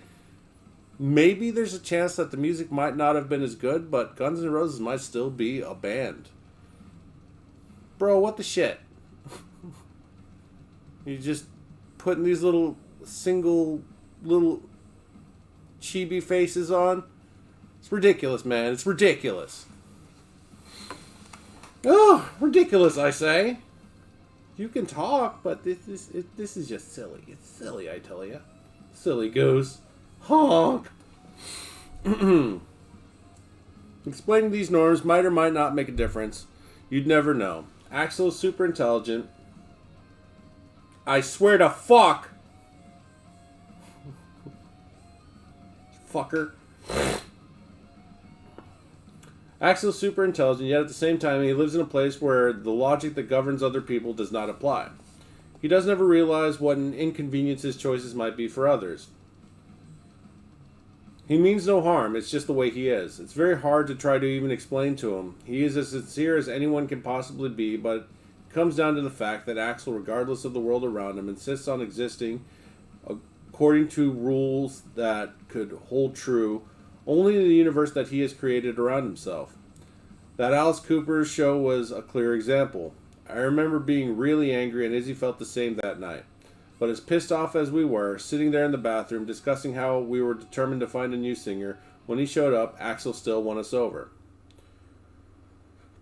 Speaker 1: maybe there's a chance that the music might not have been as good, but Guns N' Roses might still be a band. Bro, what the shit? You just putting these little chibi faces on? It's ridiculous, man. It's ridiculous. Oh, ridiculous, I say. You can talk, but this is just silly. It's silly, I tell you. Silly goose. Honk. Explaining these norms might or might not make a difference. You'd never know. Axel is super intelligent. I swear to fuck. Fucker. Axel's super intelligent, yet at the same time he lives in a place where the logic that governs other people does not apply. He doesn't ever realize what an inconvenience his choices might be for others. He means no harm, it's just the way he is. It's very hard to try to even explain to him. He is as sincere as anyone can possibly be, but it comes down to the fact that Axel, regardless of the world around him, insists on existing according to rules that could hold true only in the universe that he has created around himself. That Alice Cooper's show was a clear example. I remember being really angry, and Izzy felt the same that night. But as pissed off as we were, sitting there in the bathroom discussing how we were determined to find a new singer, when he showed up, Axel still won us over.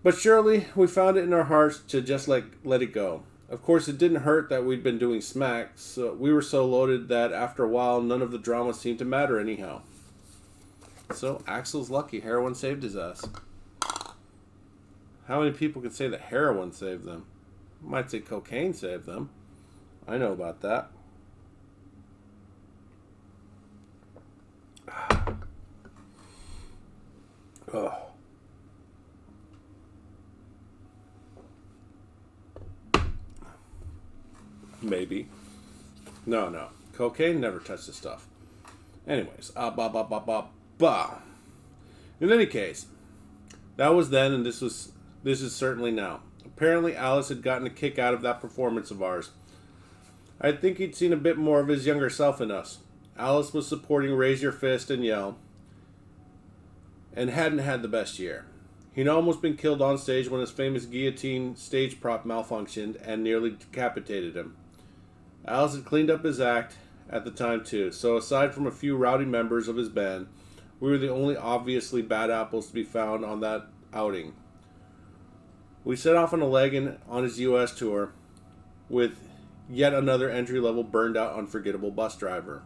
Speaker 1: But surely, we found it in our hearts to just let it go. Of course, it didn't hurt that we'd been doing smack, so we were so loaded that after a while, none of the drama seemed to matter anyhow. So, Axel's lucky heroin saved his ass. How many people can say that heroin saved them? Might say cocaine saved them. I know about that. Oh. Maybe. No. Cocaine never touched the stuff. Anyways, in any case, that was then, and this is certainly now. Apparently, Alice had gotten a kick out of that performance of ours. I think he'd seen a bit more of his younger self in us. Alice was supporting Raise Your Fist and Yell, and hadn't had the best year. He'd almost been killed on stage when his famous guillotine stage prop malfunctioned and nearly decapitated him. Alice had cleaned up his act at the time too, so aside from a few rowdy members of his band, we were the only obviously bad apples to be found on that outing. We set off on a leg on his U.S. tour with yet another entry-level burned-out unforgettable bus driver.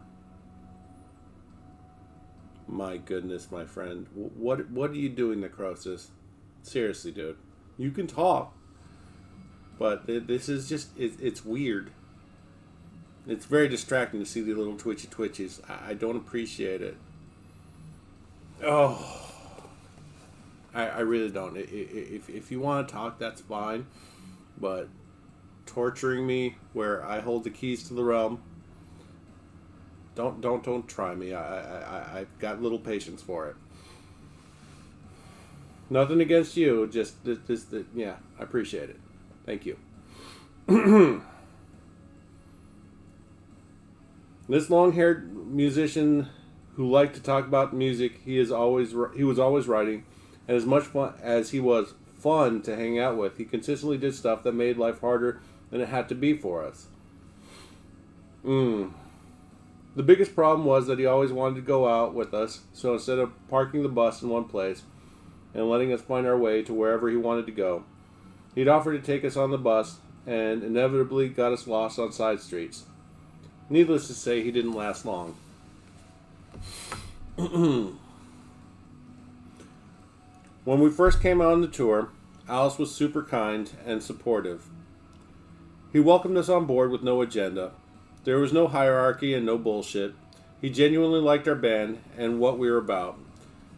Speaker 1: My goodness, my friend. What are you doing, Necrosis? Seriously, dude. You can talk. But this is just, it's weird. It's very distracting to see the little twitches. I don't appreciate it. Oh. I really don't. If you want to talk, that's fine. But torturing me where I hold the keys to the realm, don't try me. I've got little patience for it. Nothing against you. Just yeah, I appreciate it. Thank you. This long-haired musician who liked to talk about music, he was always writing, and as much fun as he was fun to hang out with, he consistently did stuff that made life harder than it had to be for us. The biggest problem was that he always wanted to go out with us, so instead of parking the bus in one place and letting us find our way to wherever he wanted to go, he'd offer to take us on the bus and inevitably got us lost on side streets. Needless to say, he didn't last long. When we first came out on the tour, Alice was super kind and supportive. He welcomed us on board with no agenda. There was no hierarchy and no bullshit. He genuinely liked our band and what we were about,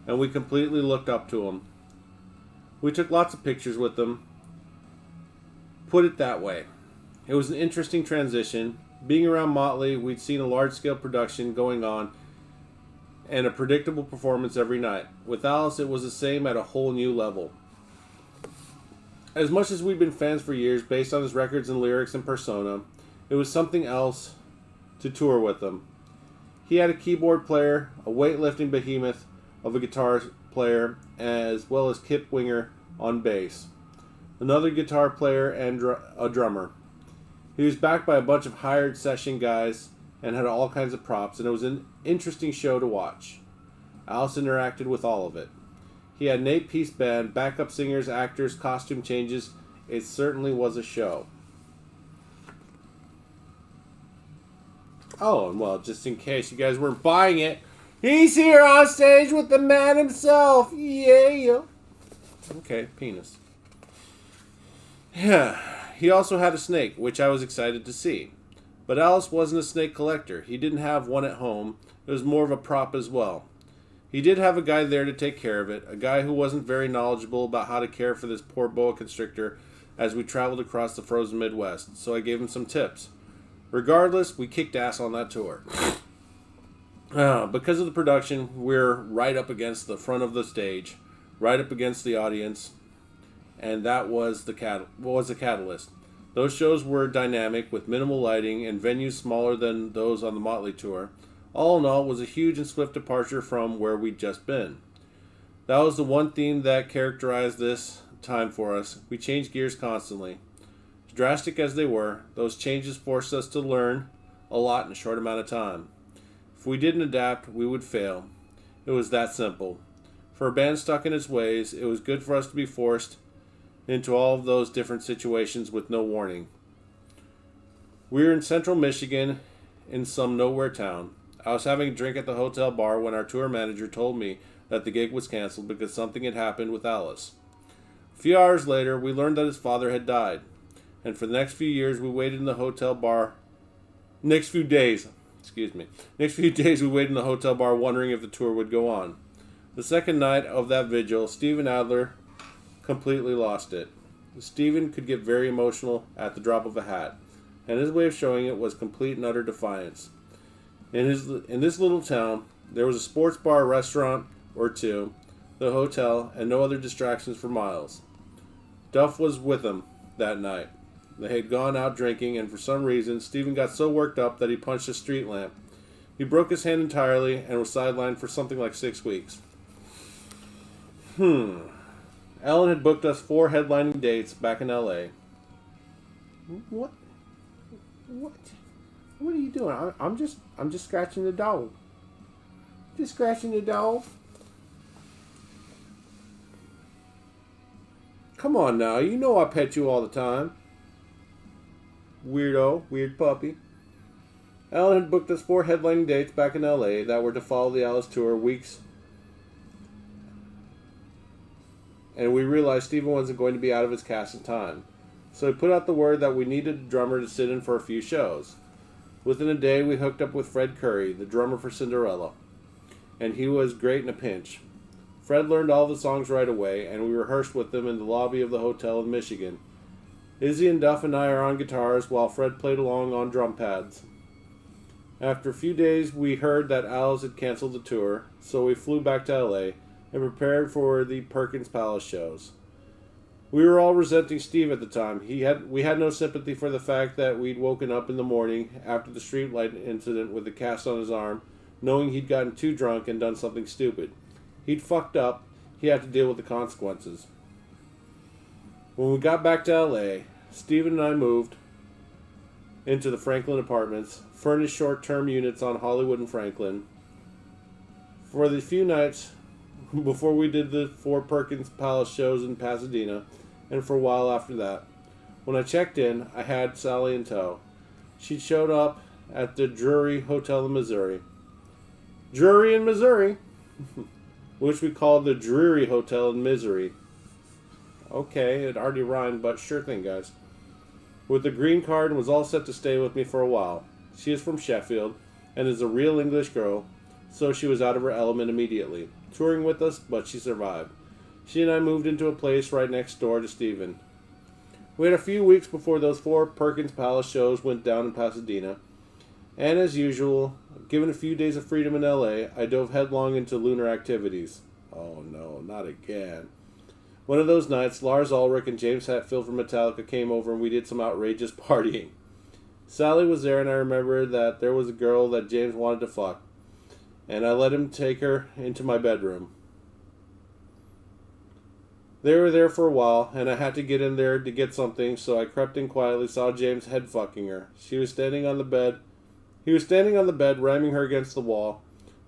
Speaker 1: and we completely looked up to him. We took lots of pictures with him. Put it that way. It was an interesting transition. Being around Motley, we'd seen a large-scale production going on and a predictable performance every night. With Alice, it was the same at a whole new level. As much as we'd been fans for years, based on his records and lyrics and persona, it was something else to tour with him. He had a keyboard player, a weightlifting behemoth of a guitar player, as well as Kip Winger on bass, another guitar player, and a drummer. He was backed by a bunch of hired session guys and had all kinds of props, and it was an interesting show to watch. Alice interacted with all of it. He had an 8-piece band, backup singers, actors, costume changes. It certainly was a show. Oh, and well, just in case you guys weren't buying it, he's here on stage with the man himself. Yeah. Okay, penis. Yeah. He also had a snake, which I was excited to see. But Alice wasn't a snake collector. He didn't have one at home. It was more of a prop as well. He did have a guy there to take care of it, a guy who wasn't very knowledgeable about how to care for this poor boa constrictor as we traveled across the frozen Midwest, so I gave him some tips. Regardless, we kicked ass on that tour. Because of the production, we're right up against the front of the stage, right up against the audience, and that was the catalyst. Those shows were dynamic with minimal lighting and venues smaller than those on the Motley tour. All in all, it was a huge and swift departure from where we'd just been. That was the one theme that characterized this time for us. We changed gears constantly. As drastic as they were, those changes forced us to learn a lot in a short amount of time. If we didn't adapt, we would fail. It was that simple. For a band stuck in its ways, it was good for us to be forced into all of those different situations with no warning. We were in central Michigan in some nowhere town. I was having a drink at the hotel bar when our tour manager told me that the gig was canceled because something had happened with Alice. A few hours later, we learned that his father had died, and for the next few years we waited in the hotel bar. Next few days we waited in the hotel bar wondering if the tour would go on. The second night of that vigil, Steven Adler completely lost it. Steven could get very emotional at the drop of a hat, and his way of showing it was complete and utter defiance. In this little town, there was a sports bar, restaurant or two, the hotel, and no other distractions for miles. Duff was with him that night. They had gone out drinking, and for some reason, Steven got so worked up that he punched a street lamp. He broke his hand entirely and was sidelined for something like 6 weeks. Ellen had booked us 4 headlining dates back in L.A. What are you doing? I'm just scratching the dog. Just scratching the dog. Come on now, you know I pet you all the time. Weird puppy. Ellen had booked us 4 headlining dates back in LA that were to follow the Alice tour weeks. And we realized Steven wasn't going to be out of his cast in time. So he put out the word that we needed a drummer to sit in for a few shows. Within a day, we hooked up with Fred Curry, the drummer for Cinderella. And he was great in a pinch. Fred learned all the songs right away, and we rehearsed with them in the lobby of the hotel in Michigan. Izzy and Duff and I are on guitars, while Fred played along on drum pads. After a few days, we heard that Alice had canceled the tour, so we flew back to LA and prepared for the Perkins Palace shows. We were all resenting Steve at the time. We had no sympathy for the fact that we'd woken up in the morning after the streetlight incident with a cast on his arm, knowing he'd gotten too drunk and done something stupid. He'd fucked up. He had to deal with the consequences. When we got back to LA, Steven and I moved into the Franklin apartments, furnished short-term units on Hollywood and Franklin. For the few nights before we did the 4 Perkins Palace shows in Pasadena, and for a while after that. When I checked in, I had Sally in tow. She'd showed up at the Drury Hotel in Missouri. Drury in Missouri, which we called the Dreary Hotel in Misery. Okay, it already rhymed, but sure thing, guys. With a green card and was all set to stay with me for a while. She is from Sheffield and is a real English girl, so she was out of her element immediately, touring with us, but she survived. She and I moved into a place right next door to Steven. We had a few weeks before those 4 Perkins Palace shows went down in Pasadena, and as usual, given a few days of freedom in LA, I dove headlong into lunar activities. Oh no, not again. One of those nights, Lars Ulrich and James Hetfield from Metallica came over and we did some outrageous partying. Sally was there, and I remember that there was a girl that James wanted to fuck, and I let him take her into my bedroom. They were there for a while, and I had to get in there to get something, so I crept in quietly, saw James head fucking her. She was standing on the bed. He was standing on the bed, ramming her against the wall,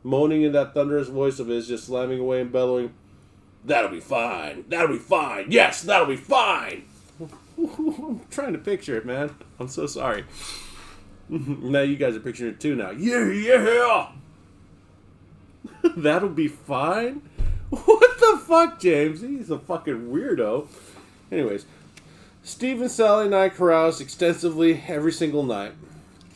Speaker 1: moaning in that thunderous voice of his, just slamming away and bellowing, That'll be fine. That'll be fine. Yes, that'll be fine. I'm trying to picture it, man. I'm so sorry. Now you guys are picturing it too now. Yeah. That'll be fine? What the fuck, James? He's a fucking weirdo. Anyways, Steve, Sally, and I caroused extensively every single night.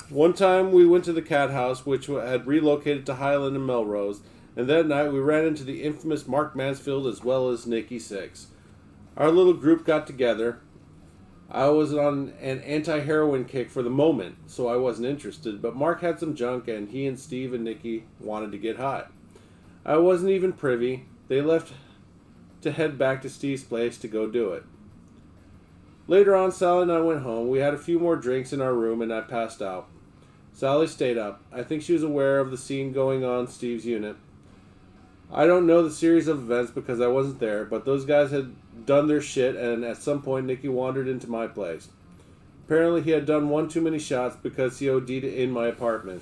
Speaker 1: One time we went to the cat house, which had relocated to Highland and Melrose, and that night we ran into the infamous Mark Mansfield as well as Nikki Six. Our little group got together. I was on an anti-heroin kick for the moment, so I wasn't interested, but Mark had some junk and he and Steve and Nikki wanted to get high. I wasn't even privy. They left to head back to Steve's place to go do it. Later on, Sally and I went home. We had a few more drinks in our room and I passed out. Sally stayed up. I think she was aware of the scene going on in Steve's unit. I don't know the series of events because I wasn't there, but those guys had done their shit, and at some point Nicky wandered into my place. Apparently he had done one too many shots because he OD'd in my apartment.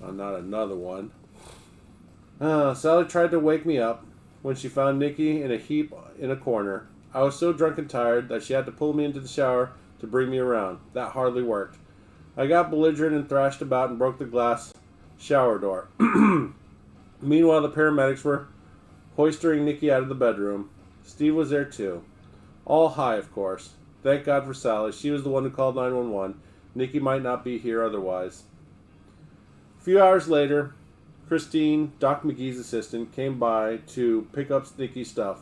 Speaker 1: Oh, not another one. Sally tried to wake me up when she found Nicky in a heap in a corner. I was so drunk and tired that she had to pull me into the shower to bring me around. That hardly worked. I got belligerent and thrashed about and broke the glass shower door. Meanwhile, the paramedics were hoisting Nicky out of the bedroom. Steve was there too. All high, of course. Thank God for Sally. She was the one who called 911. Nicky might not be here otherwise. A few hours later, Christine, Doc McGee's assistant, came by to pick up Nicky's stuff.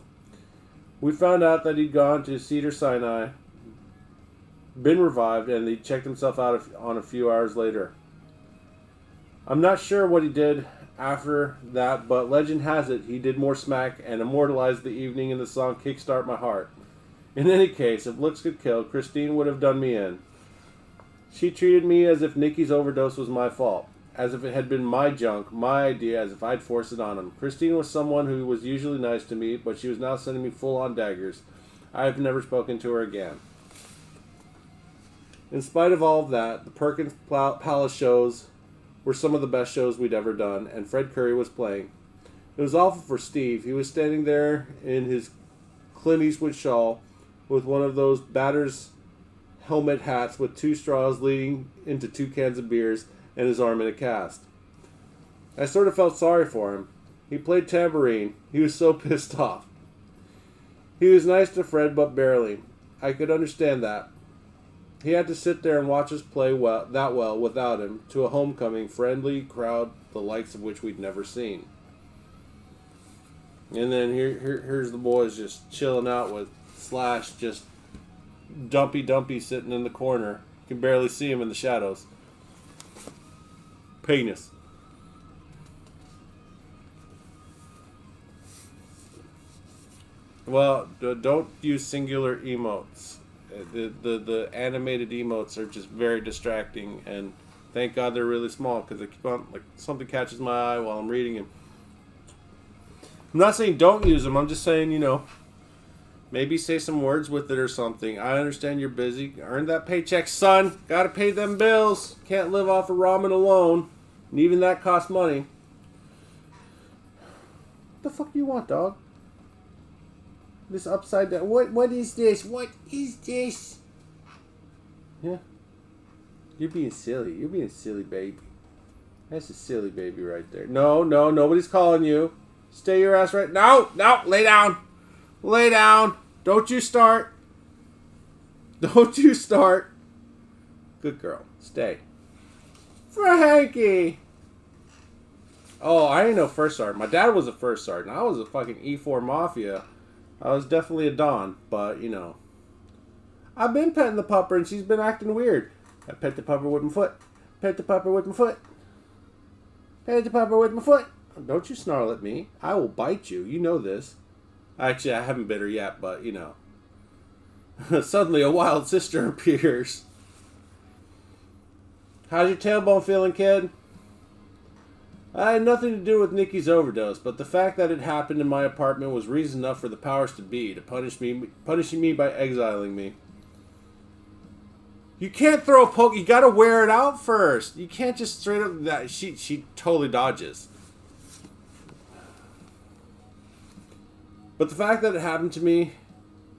Speaker 1: We found out that he'd gone to Cedars-Sinai, been revived, and he checked himself out on a few hours later. I'm not sure what he did after that, but legend has it he did more smack and immortalized the evening in the song Kickstart My Heart. In any case, if looks could kill, Christine would have done me in. She treated me as if Nicky's overdose was my fault, as if it had been my junk, my idea, as if I'd forced it on him. Christine was someone who was usually nice to me, but she was now sending me full-on daggers. I have never spoken to her again. In spite of all of that, the Perkins Palace shows were some of the best shows we'd ever done, and Fred Curry was playing. It was awful for Steve. He was standing there in his Clint Eastwood shawl with one of those batter's helmet hats with two straws leading into 2 cans of beers and his arm in a cast. I sort of felt sorry for him. He played tambourine. He was so pissed off. He was nice to Fred, but barely. I could understand that. He had to sit there and watch us play that well without him to a homecoming, friendly crowd, the likes of which we'd never seen. And then here's the boys just chilling out with Slash just dumpy sitting in the corner. You can barely see him in the shadows. Penis. Well, don't use singular emotes. The animated emotes are just very distracting, and thank God they're really small because they keep on, like, something catches my eye while I'm reading them. I'm not saying don't use them. I'm just saying, maybe say some words with it or something. I understand you're busy. Earn that paycheck, son. Gotta pay them bills. Can't live off of ramen alone, and even that costs money. What the fuck do you want, dog? This upside down. What is this? What is this? Yeah. You're being silly. You're being a silly baby. That's a silly baby right there. No, nobody's calling you. Stay your ass right. No, lay down. Lay down. Don't you start. Don't you start. Good girl. Stay. Frankie. Oh, I ain't no first sergeant. My dad was a first sergeant. I was a fucking E4 Mafia. I was definitely a Don, but, I've been petting the pupper and she's been acting weird. I pet the pupper with my foot. Pet the pupper with my foot. Pet the pupper with my foot. Don't you snarl at me. I will bite you. You know this. Actually, I haven't bit her yet, but, Suddenly a wild sister appears. How's your tailbone feeling, kid? I had nothing to do with Nicky's overdose, but the fact that it happened in my apartment was reason enough for the powers to be to punishing me by exiling me. You can't throw a poke. You gotta wear it out first. You can't just straight up that. She totally dodges. But the fact that it happened to me,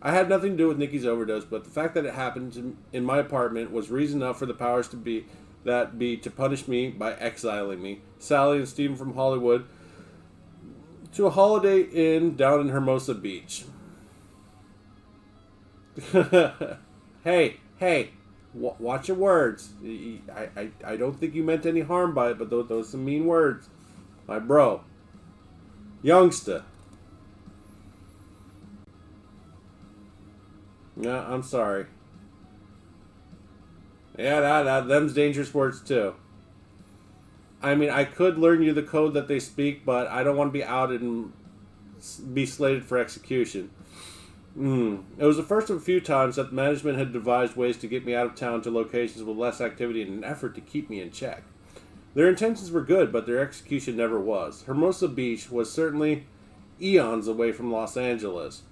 Speaker 1: I had nothing to do with Nikki's overdose, but the fact that it happened in my apartment was reason enough for the powers to be to punish me by exiling me, Sally and Stephen from Hollywood, to a Holiday Inn down in Hermosa Beach. Hey, watch your words. I don't think you meant any harm by it, but those are some mean words. My bro. Youngster. Yeah, I'm sorry. Yeah, them's dangerous words too. I mean, I could learn you the code that they speak, but I don't want to be outed and be slated for execution. It was the first of a few times that management had devised ways to get me out of town to locations with less activity in an effort to keep me in check. Their intentions were good, but their execution never was. Hermosa Beach was certainly eons away from Los Angeles.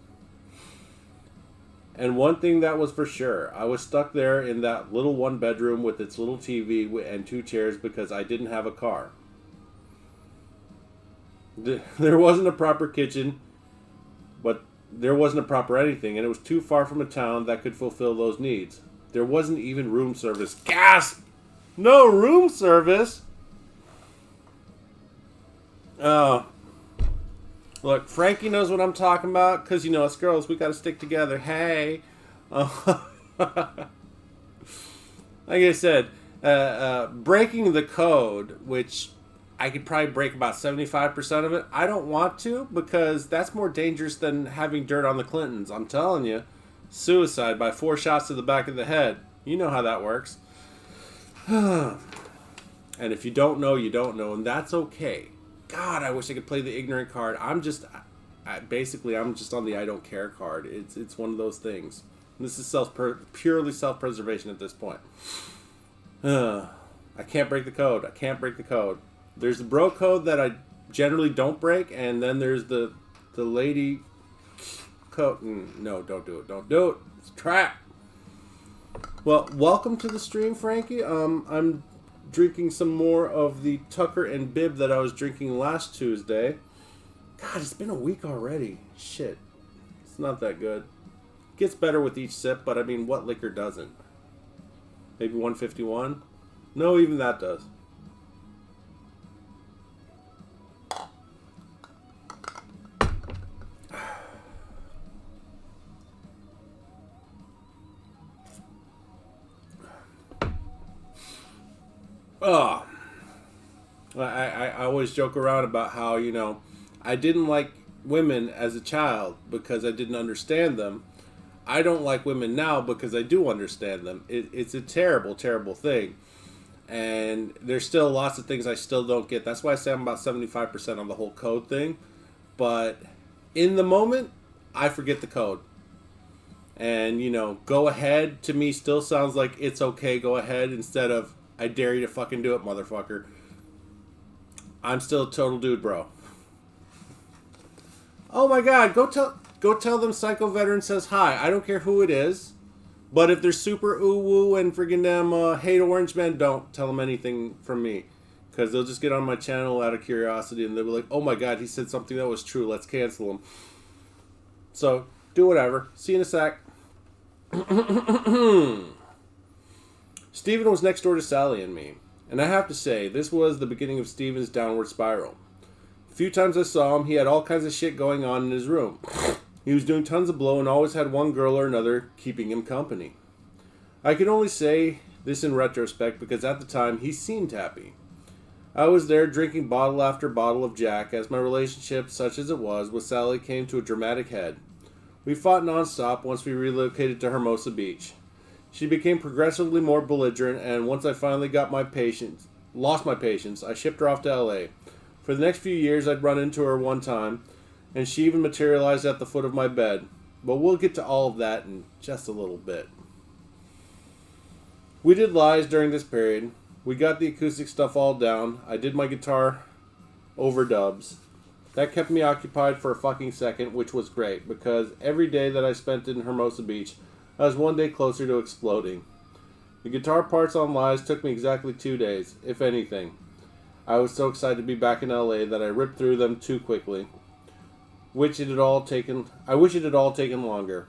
Speaker 1: And one thing that was for sure, I was stuck there in that little one bedroom with its little TV and 2 chairs because I didn't have a car. There wasn't a proper kitchen, but there wasn't a proper anything, and it was too far from a town that could fulfill those needs. There wasn't even room service. Gasp! No room service? Look, Frankie knows what I'm talking about, because, you know, us girls, we gotta stick together. Hey! Like I said, breaking the code, which I could probably break about 75% of it, I don't want to, because that's more dangerous than having dirt on the Clintons. I'm telling you. Suicide by 4 shots to the back of the head. You know how that works. And if you don't know, you don't know, and that's okay. God, I wish I could play the ignorant card. I'm just on the I don't care card. It's one of those things. This is purely self-preservation at this point. I can't break the code. There's the bro code that I generally don't break, and then there's the lady code. No, don't do it. It's a trap. Well, welcome to the stream, Frankie. I'm drinking some more of the Tucker and Bib that I was drinking last Tuesday. God, it's been a week already. Shit. It's not that good. Gets better with each sip, but I mean, what liquor doesn't? Maybe 151? No, even that does. Oh, I always joke around about how, you know, I didn't like women as a child because I didn't understand them. I don't like women now because I do understand them. It's a terrible, terrible thing. And there's still lots of things I still don't get. That's why I say I'm about 75% on the whole code thing. But in the moment, I forget the code. And, you know, go ahead to me still sounds like it's okay, go ahead, instead of I dare you to fucking do it, motherfucker. I'm still a total dude, bro. Oh my god, go tell them Psycho Veteran says hi. I don't care who it is. But if they're super ooh-woo and friggin' them hate Orange Man, don't tell them anything from me. Because they'll just get on my channel out of curiosity and they'll be like, oh my god, he said something that was true. Let's cancel him. So, do whatever. See you in a sec. Steven was next door to Sally and me. And I have to say, this was the beginning of Steven's downward spiral. A few times I saw him, he had all kinds of shit going on in his room. He was doing tons of blow and always had one girl or another keeping him company. I can only say this in retrospect because at the time he seemed happy. I was there drinking bottle after bottle of Jack as my relationship, such as it was, with Sally came to a dramatic head. We fought non-stop once we relocated to Hermosa Beach. She became progressively more belligerent, and once I finally lost my patience, I shipped her off to LA. For the next few years, I'd run into her one time, and she even materialized at the foot of my bed. But we'll get to all of that in just a little bit. We did lies during this period. We got the acoustic stuff all down. I did my guitar overdubs. That kept me occupied for a fucking second, which was great, because every day that I spent in Hermosa Beach, I was one day closer to exploding. The guitar parts on lies took me exactly 2 days, if anything. I was so excited to be back in LA that I ripped through them too quickly. I wish it had all taken longer.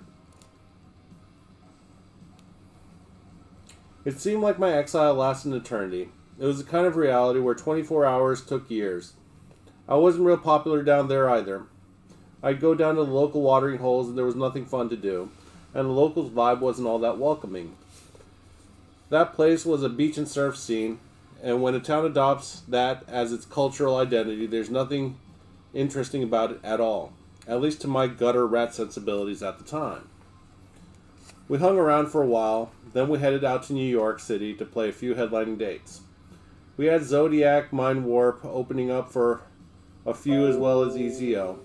Speaker 1: It seemed like my exile lasted an eternity. It was a kind of reality where 24 hours took years. I wasn't real popular down there either. I'd go down to the local watering holes and there was nothing fun to do, and the locals' vibe wasn't all that welcoming. That place was a beach and surf scene, and when a town adopts that as its cultural identity, there's nothing interesting about it at all, at least to my gutter rat sensibilities at the time. We hung around for a while, then we headed out to New York City to play a few headlining dates. We had Zodiac, Mind Warp opening up for a few as well as EZO.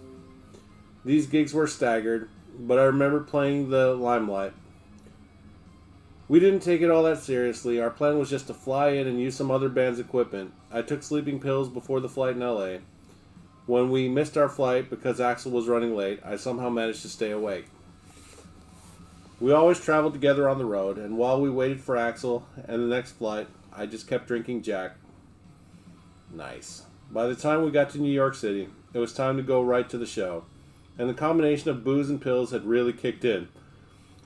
Speaker 1: These gigs were staggered, but I remember playing the Limelight. We didn't take it all that seriously. Our plan was just to fly in and use some other band's equipment. I took sleeping pills before the flight in LA. When we missed our flight because Axel was running late, I somehow managed to stay awake. We always traveled together on the road, and while we waited for Axel and the next flight, I just kept drinking Jack. Nice. By the time we got to New York City, it was time to go right to the show, and the combination of booze and pills had really kicked in.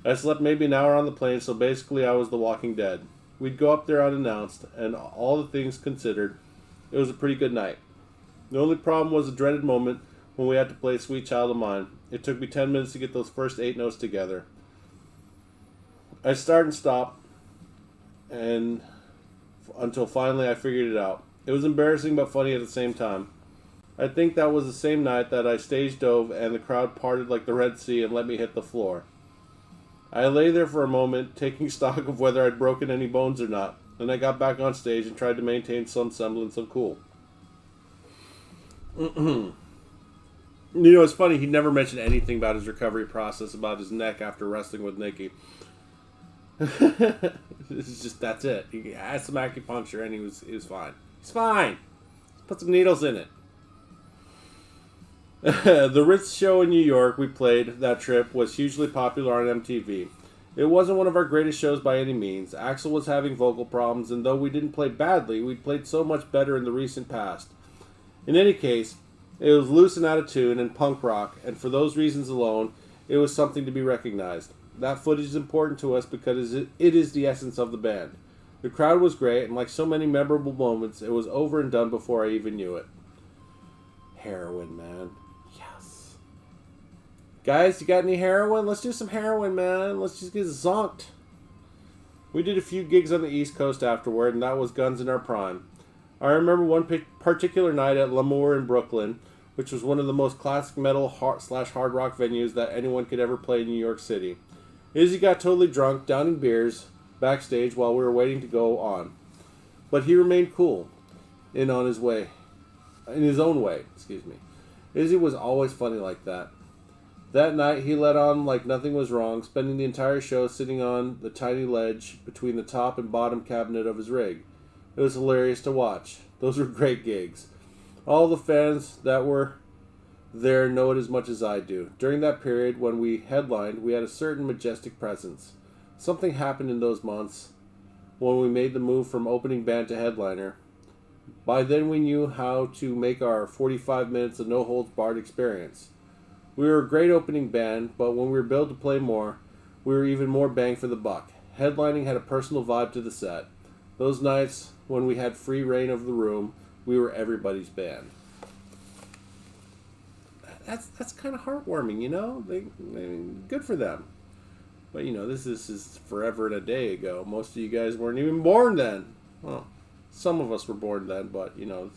Speaker 1: I slept maybe an hour on the plane, so basically I was the Walking Dead. We'd go up there unannounced, and all the things considered, it was a pretty good night. The only problem was the dreaded moment when we had to play Sweet Child of Mine. It took me 10 minutes to get those first 8 notes together. I start and stop, and until finally I figured it out. It was embarrassing but funny at the same time. I think that was the same night that I stage dove and the crowd parted like the Red Sea and let me hit the floor. I lay there for a moment, taking stock of whether I'd broken any bones or not. Then I got back on stage and tried to maintain some semblance of cool. You know, it's funny, he never mentioned anything about his recovery process, about his neck after wrestling with Nikki. It's just, that's it. He had some acupuncture and he was fine. He's fine. Put some needles in it. The Ritz show in New York we played that trip was hugely popular on MTV. It wasn't one of our greatest shows by any means. Axel was having vocal problems, and though we didn't play badly, we'd played so much better in the recent past. In any case, it was loose and out of tune and punk rock, and for those reasons alone, it was something to be recognized. That footage is important to us because it is the essence of the band. The crowd was great, and like so many memorable moments, it was over and done before I even knew it. Heroin, man. Yes. Guys, you got any heroin? Let's do some heroin, man. Let's just get zonked. We did a few gigs on the East Coast afterward, and that was guns in our prime. I remember one particular night at L'Amour in Brooklyn, which was one of the most classic metal /hard rock venues that anyone could ever play in New York City. Izzy got totally drunk, downing beers backstage while we were waiting to go on. But he remained cool, in his own way. Izzy was always funny like that. That night he let on like nothing was wrong, spending the entire show sitting on the tiny ledge between the top and bottom cabinet of his rig. It was hilarious to watch. Those were great gigs. All the fans that were there know it as much as I do. During that period when we headlined, we had a certain majestic presence. Something happened in those months when we made the move from opening band to headliner. By then we knew how to make our 45 minutes of no-holds-barred experience. We were a great opening band, but when we were billed to play more, we were even more bang for the buck. Headlining had a personal vibe to the set. Those nights when we had free reign of the room, we were everybody's band. That's kind of heartwarming, you know? Good for them. But, you know, this is forever and a day ago. Most of you guys weren't even born then. Well, some of us were born then, but, you know,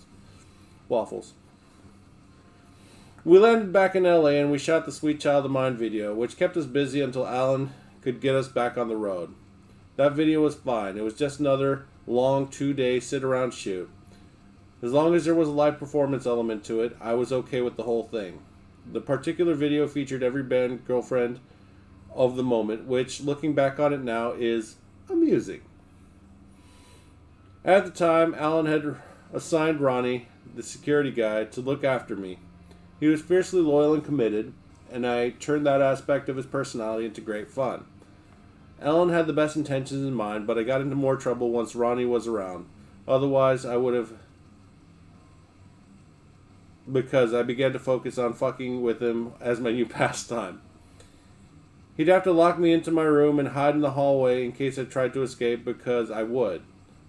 Speaker 1: waffles. We landed back in LA and we shot the Sweet Child of Mine video, which kept us busy until Alan could get us back on the road. That video was fine. It was just another long 2-day sit-around shoot. As long as there was a live performance element to it, I was okay with the whole thing. The particular video featured every band girlfriend of the moment, which, looking back on it now, is amusing. At the time, Alan had assigned Ronnie, the security guy, to look after me. He was fiercely loyal and committed, and I turned that aspect of his personality into great fun. Alan had the best intentions in mind, but I got into more trouble once Ronnie was around. Otherwise, I would have because I began to focus on fucking with him as my new pastime. He'd have to lock me into my room and hide in the hallway in case I tried to escape, because I would.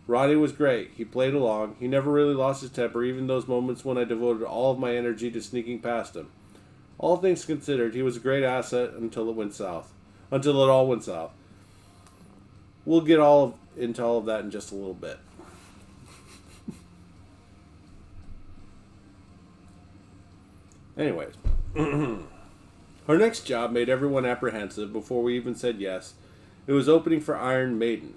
Speaker 1: Ronnie was great. He played along. He never really lost his temper, even those moments when I devoted all of my energy to sneaking past him. All things considered, he was a great asset until it went south. Until it all went south. We'll get into all of that in just a little bit. Anyways. Our next job made everyone apprehensive before we even said yes. It was opening for Iron Maiden,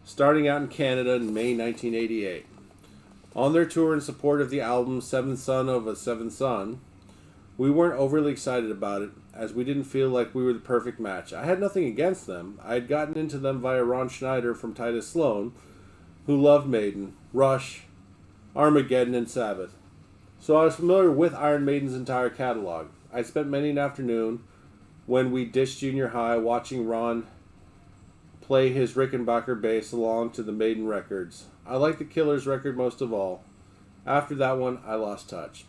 Speaker 1: starting out in Canada in May 1988. On their tour in support of the album Seventh Son of a Seventh Son, we weren't overly excited about it, as we didn't feel like we were the perfect match. I had nothing against them. I had gotten into them via Ron Schneider from Titus Sloan, who loved Maiden, Rush, Armageddon, and Sabbath. So I was familiar with Iron Maiden's entire catalog. I spent many an afternoon when we dished junior high watching Ron play his Rickenbacker bass along to the Maiden records. I liked the Killers record most of all. After that one, I lost touch.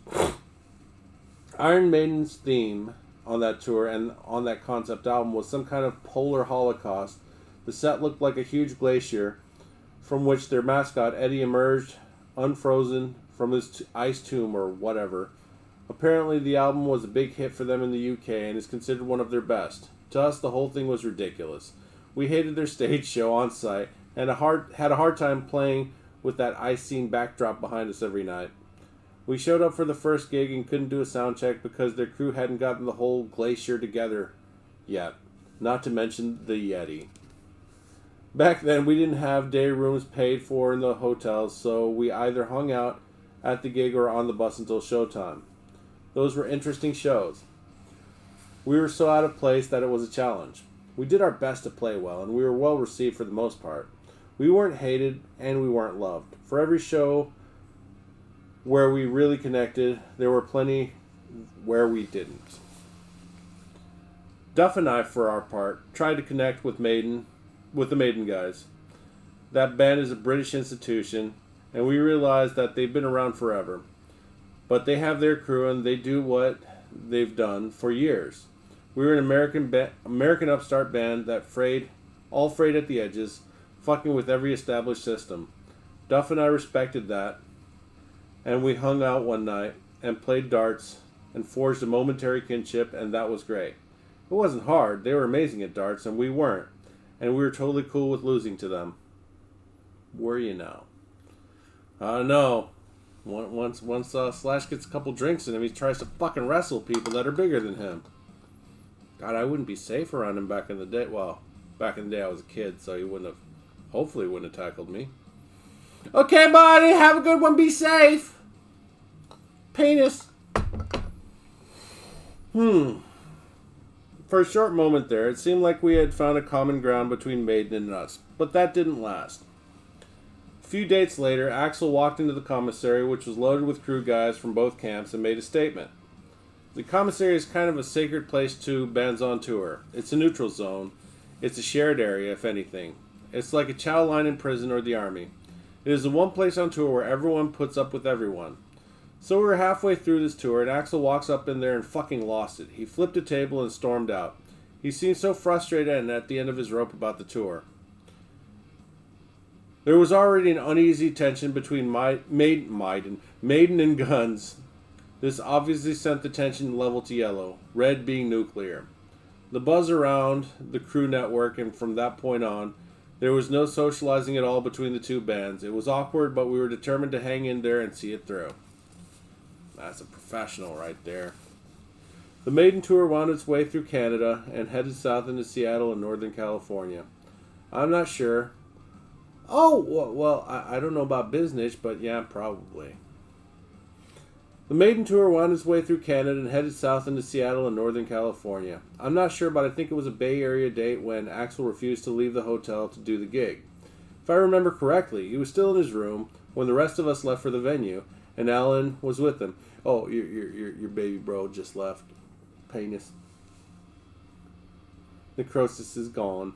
Speaker 1: Iron Maiden's theme on that tour and on that concept album was some kind of polar holocaust. The set looked like a huge glacier from which their mascot Eddie emerged unfrozen from his ice tomb or whatever. Apparently the album was a big hit for them in the UK and is considered one of their best. To us, the whole thing was ridiculous. We hated their stage show on site and had a hard time playing with that ice scene backdrop behind us every night. We showed up for the first gig and couldn't do a sound check because their crew hadn't gotten the whole glacier together yet, not to mention the Yeti. Back then, we didn't have day rooms paid for in the hotels, so we either hung out at the gig or on the bus until showtime. Those were interesting shows. We were so out of place that it was a challenge. We did our best to play well, and we were well received for the most part. We weren't hated, and we weren't loved. For every show where we really connected, there were plenty where we didn't. Duff and I, for our part, tried to connect with the Maiden guys. That band is a British institution, and we realized that they've been around forever. But they have their crew, and they do what they've done for years. We were an American upstart band that all frayed at the edges, fucking with every established system. Duff and I respected that, and we hung out one night and played darts and forged a momentary kinship, and that was great. It wasn't hard. They were amazing at darts, and we weren't. And we were totally cool with losing to them. Were you now? I don't know. Once Slash gets a couple drinks in him, he tries to fucking wrestle people that are bigger than him. God, I wouldn't be safe around him back in the day. Well, back in the day I was a kid, so hopefully he wouldn't have tackled me. Okay, buddy, have a good one, be safe. Penis. For a short moment there, it seemed like we had found a common ground between Maiden and us, but that didn't last. A few dates later, Axl walked into the commissary, which was loaded with crew guys from both camps, and made a statement. The commissary is kind of a sacred place to bands on tour. It's a neutral zone. It's a shared area, if anything. It's like a chow line in prison or the army. It is the one place on tour where everyone puts up with everyone. So we were halfway through this tour, and Axl walks up in there and fucking lost it. He flipped a table and stormed out. He seemed so frustrated and at the end of his rope about the tour. There was already an uneasy tension between Maiden and Guns. This obviously sent the tension level to yellow, red being nuclear. The buzz around the crew network, and from that point on, there was no socializing at all between the two bands. It was awkward, but we were determined to hang in there and see it through. That's a professional right there. The Maiden tour wound its way through Canada and headed south into Seattle and Northern California. I'm not sure. Oh, well, I don't know about business, but yeah, probably. The Maiden tour wound its way through Canada and headed south into Seattle and Northern California. I'm not sure, but I think it was a Bay Area date when Axl refused to leave the hotel to do the gig. If I remember correctly, he was still in his room when the rest of us left for the venue, and Alan was with him. Oh, your baby bro just left. Penis. Necrosis is gone.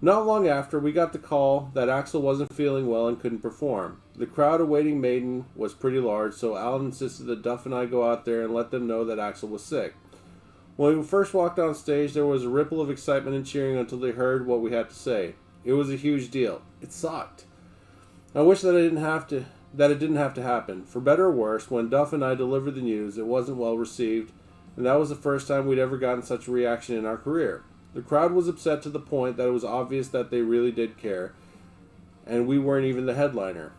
Speaker 1: Not long after, we got the call that Axl wasn't feeling well and couldn't perform. The crowd awaiting Maiden was pretty large, so Alan insisted that Duff and I go out there and let them know that Axl was sick. When we first walked on stage, there was a ripple of excitement and cheering until they heard what we had to say. It was a huge deal. It sucked. I wish that it didn't have to happen. For better or worse, when Duff and I delivered the news, it wasn't well received, and that was the first time we'd ever gotten such a reaction in our career. The crowd was upset to the point that it was obvious that they really did care, and we weren't even the headliner.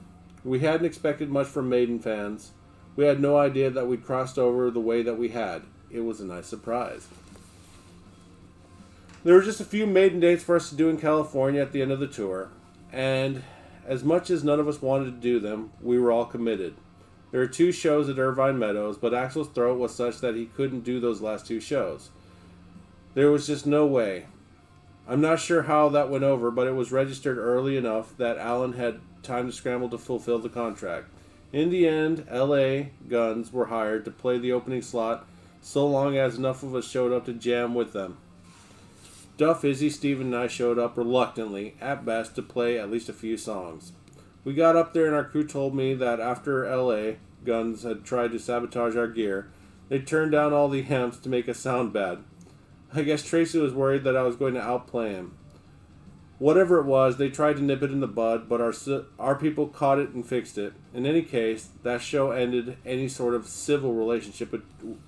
Speaker 1: We hadn't expected much from Maiden fans. We had no idea that we'd crossed over the way that we had. It was a nice surprise. There were just a few Maiden dates for us to do in California at the end of the tour, and as much as none of us wanted to do them, we were all committed. There were 2 shows at Irvine Meadows, but Axl's throat was such that he couldn't do those last 2 shows. There was just no way. I'm not sure how that went over, but it was registered early enough that Alan had time to scramble to fulfill the contract. In the end, LA Guns were hired to play the opening slot so long as enough of us showed up to jam with them. Duff, Izzy, Steven, and I showed up reluctantly, at best, to play at least a few songs. We got up there and our crew told me that after LA Guns had tried to sabotage our gear, they turned down all the amps to make us sound bad. I guess Tracy was worried that I was going to outplay him. Whatever it was, they tried to nip it in the bud, but our people caught it and fixed it. In any case, that show ended any sort of civil relationship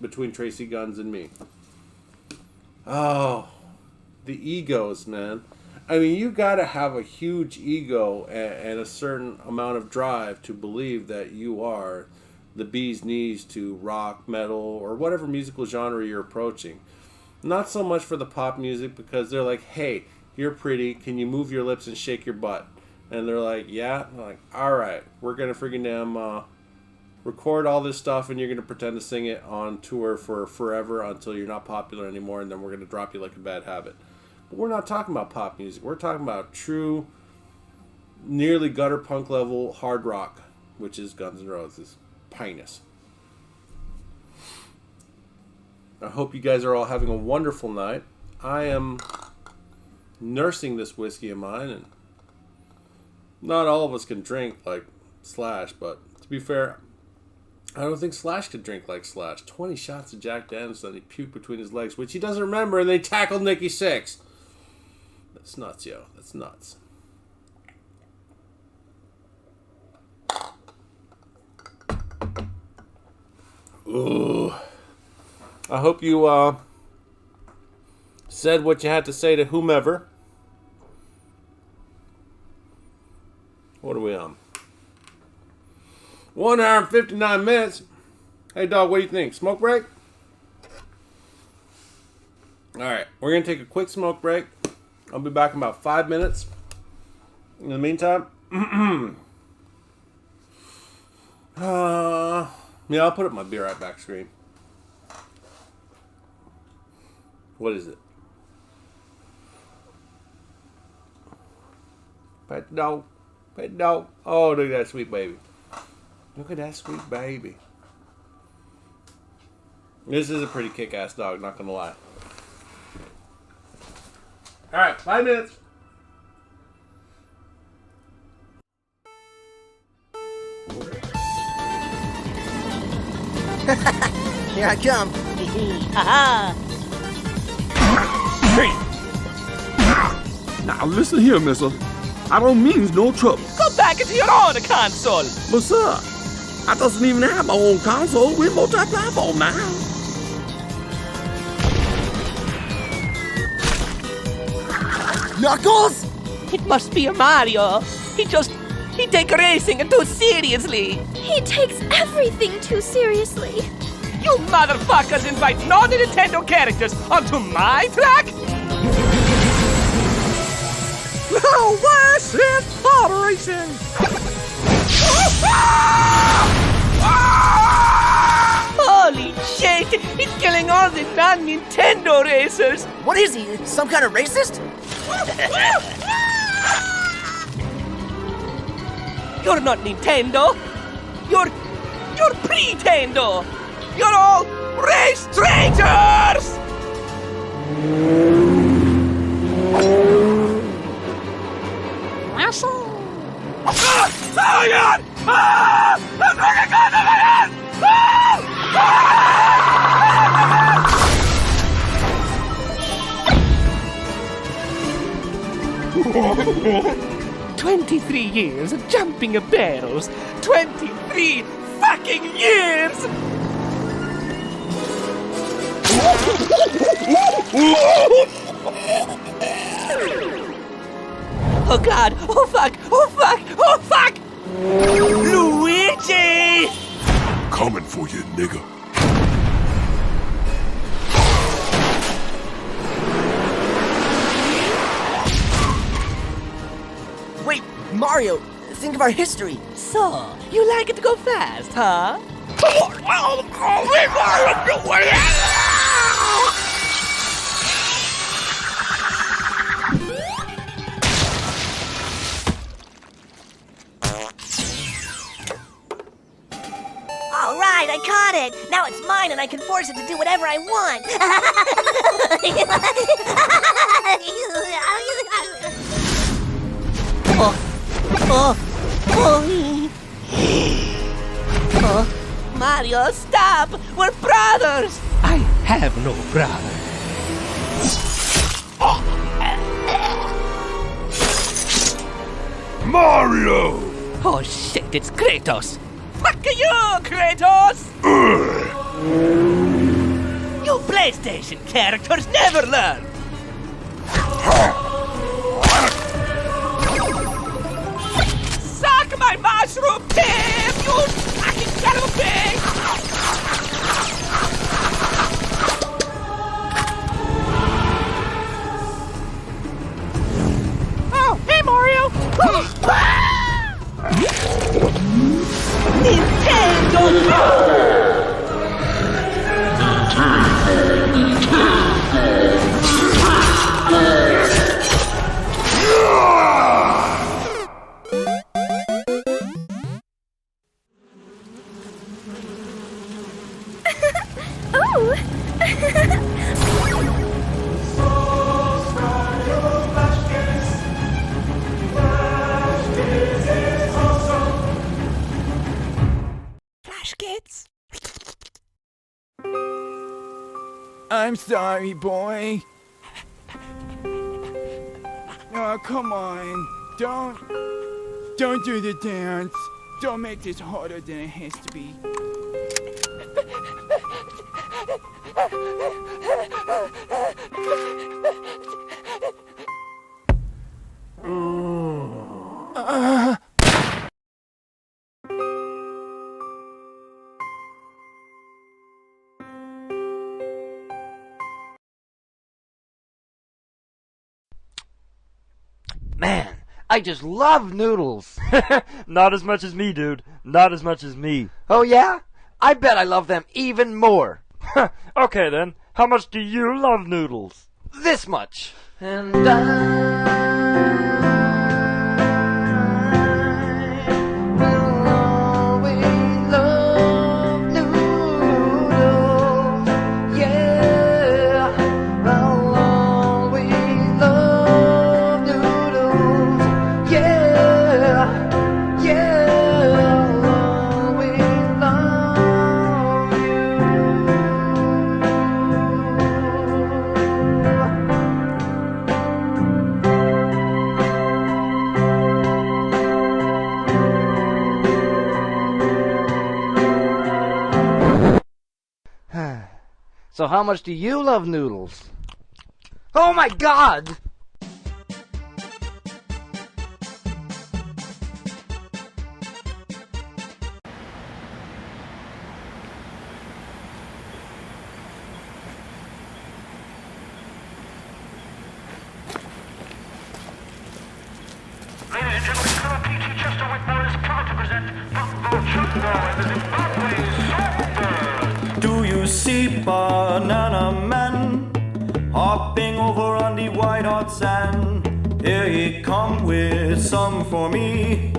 Speaker 1: between Tracy Guns and me. Oh, the egos, man. I mean, you gotta have a huge ego and a certain amount of drive to believe that you are the bee's knees to rock, metal, or whatever musical genre you're approaching. Not so much for the pop music, because they're like, hey, you're pretty, can you move your lips and shake your butt? And they're like, yeah. I'm like, alright, we're gonna freaking damn record all this stuff and you're gonna pretend to sing it on tour for forever until you're not popular anymore, and then we're gonna drop you like a bad habit. But we're not talking about pop music. We're talking about true, nearly gutter punk level hard rock, which is Guns N' Roses. Pinus. I hope you guys are all having a wonderful night. I am nursing this whiskey of mine, and not all of us can drink like Slash, but to be fair, I don't think Slash could drink like Slash. 20 shots of Jack Daniels that he puked between his legs, which he doesn't remember, and they tackled Nikki Sixx. That's nuts, yo. That's nuts. Ooh. I hope you said what you had to say to whomever. What are we on? 1 hour and 59 minutes. Hey, dog, what do you think? Smoke break? Alright, we're going to take a quick smoke break. I'll be back in about 5 minutes. In the meantime, yeah, I'll put up my Be Right Back screen. What is it? Pet dog. Pet dog. Oh, look at that sweet baby. Look at that sweet baby. This is a pretty kick-ass dog, not gonna lie. Alright, 5 minutes.
Speaker 2: Here I come. Ha
Speaker 4: Now listen here, mister. I don't mean no trouble.
Speaker 5: Go back into your own console.
Speaker 4: But sir, I doesn't even have my own console. We're multi-platform now.
Speaker 5: Knuckles? It must be a Mario. He takes racing too seriously.
Speaker 6: He takes everything too seriously.
Speaker 5: You motherfuckers invite non-Nintendo characters onto my track?
Speaker 4: Oh, why shit for racing?
Speaker 5: Holy shit! He's killing all the non-Nintendo racers.
Speaker 2: What is he? Some kind of racist?
Speaker 5: You're not Nintendo. You're Pretendo. You're all race traitors!
Speaker 3: castle.
Speaker 4: Oh my God! Ah! That's fucking going to my head!
Speaker 5: Ah! 23 years of jumping of barrels. 23 fucking years! Oh God! Oh fuck! Oh fuck! Oh fuck! Luigi!
Speaker 7: Coming for you, nigga.
Speaker 2: Wait, Mario, think of our history.
Speaker 5: So, you like it to go fast, huh?
Speaker 6: All right, I caught it. Now it's mine, and I can force it to do whatever I want.
Speaker 5: Mario, stop! We're brothers! I have no brother.
Speaker 7: Mario!
Speaker 5: Oh shit, it's Kratos! Fuck you, Kratos! You PlayStation characters never learn! Suck my mushroom tip, you fucking son of a pig! Oh, hey Mario! Nintendo! Flash kids.
Speaker 8: I'm sorry, boy. Oh, come on. Don't do the dance. Don't make this harder than it has to be.
Speaker 9: Man, I just love noodles.
Speaker 10: Not as much as me, dude. Not as much as me.
Speaker 9: Oh yeah? I bet I love them even more.
Speaker 10: Okay then, how much do you love noodles?
Speaker 9: This much. And I will always love noodles. Yeah, I'll always love noodles. Yeah, I'll always love you. So how much do you love noodles? Oh my God!
Speaker 11: Ladies and gentlemen, Colonel P.T. Chester Whitmore is proud to present Buffalo Chungo and the Zimbabwe Songbird.
Speaker 12: Do you see Banana Man hopping over on the white hot sand? Here he come with some for me,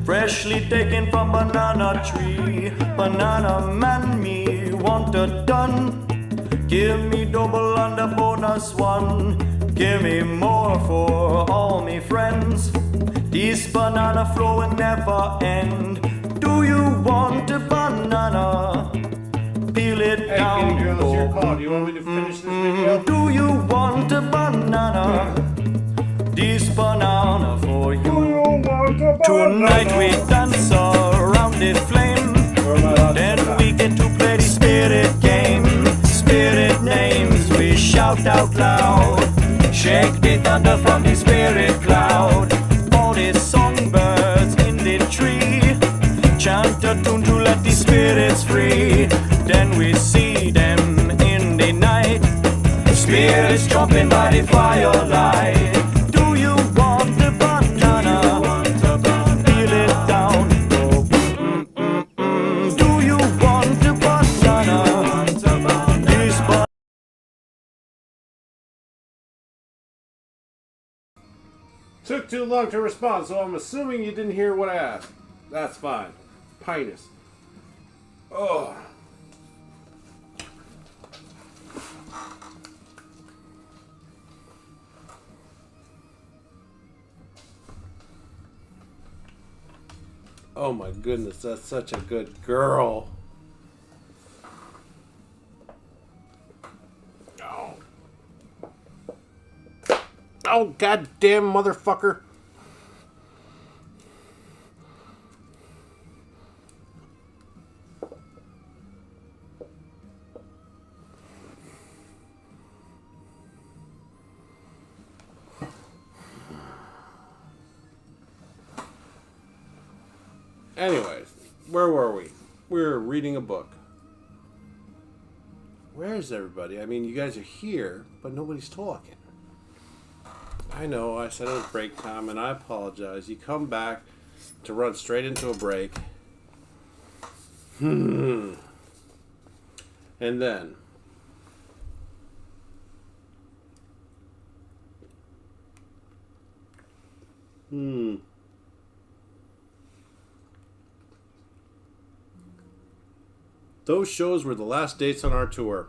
Speaker 12: freshly taken from banana tree. Banana Man, me want a done. Give me double and a bonus one. Give me more for all me friends. This banana flow will never end. Do you want a banana? Peel it down.
Speaker 1: Hey, Kitty Girl, it's your call. Do you want me to finish this video?
Speaker 12: Do you want a banana? This banana for you. Tonight we dance around the flame. Then we get to play the spirit game. Spirit names we shout out loud. Shake the thunder from the spirit cloud. All the songbirds in the tree chant a tune to let the spirits free. Then we see them in the night. Spirits jumping by the firelight. Do you want a banana? Peel it down. Do you want a banana? This
Speaker 1: Took too long to respond, so I'm assuming you didn't hear what I asked. That's fine. Pinus. Oh. Oh my goodness, that's such a good girl. Oh. Oh, goddamn motherfucker. Anyways, where were we? We were reading a book. Where is everybody? I mean, you guys are here, but nobody's talking. I know, I said it was break time, and I apologize. You come back to run straight into a break. And then... Those shows were the last dates on our tour.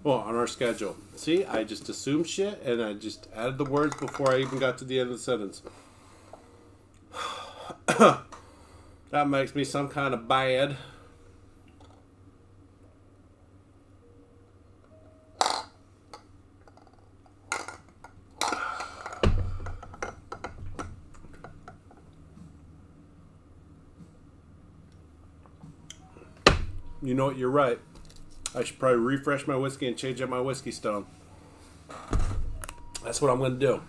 Speaker 1: Well, on our schedule. See, I just assumed shit and I just added the words before I even got to the end of the sentence. That makes me some kind of bad. You know what, you're right. I should probably refresh my whiskey and change up my whiskey stone. That's what I'm going to do.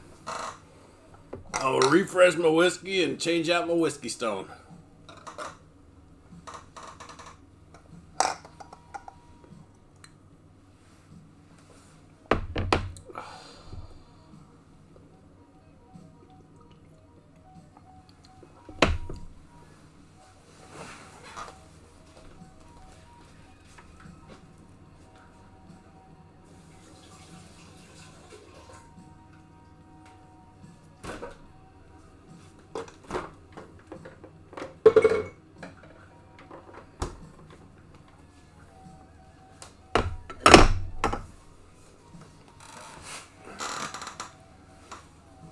Speaker 1: I'm going to refresh my whiskey and change out my whiskey stone.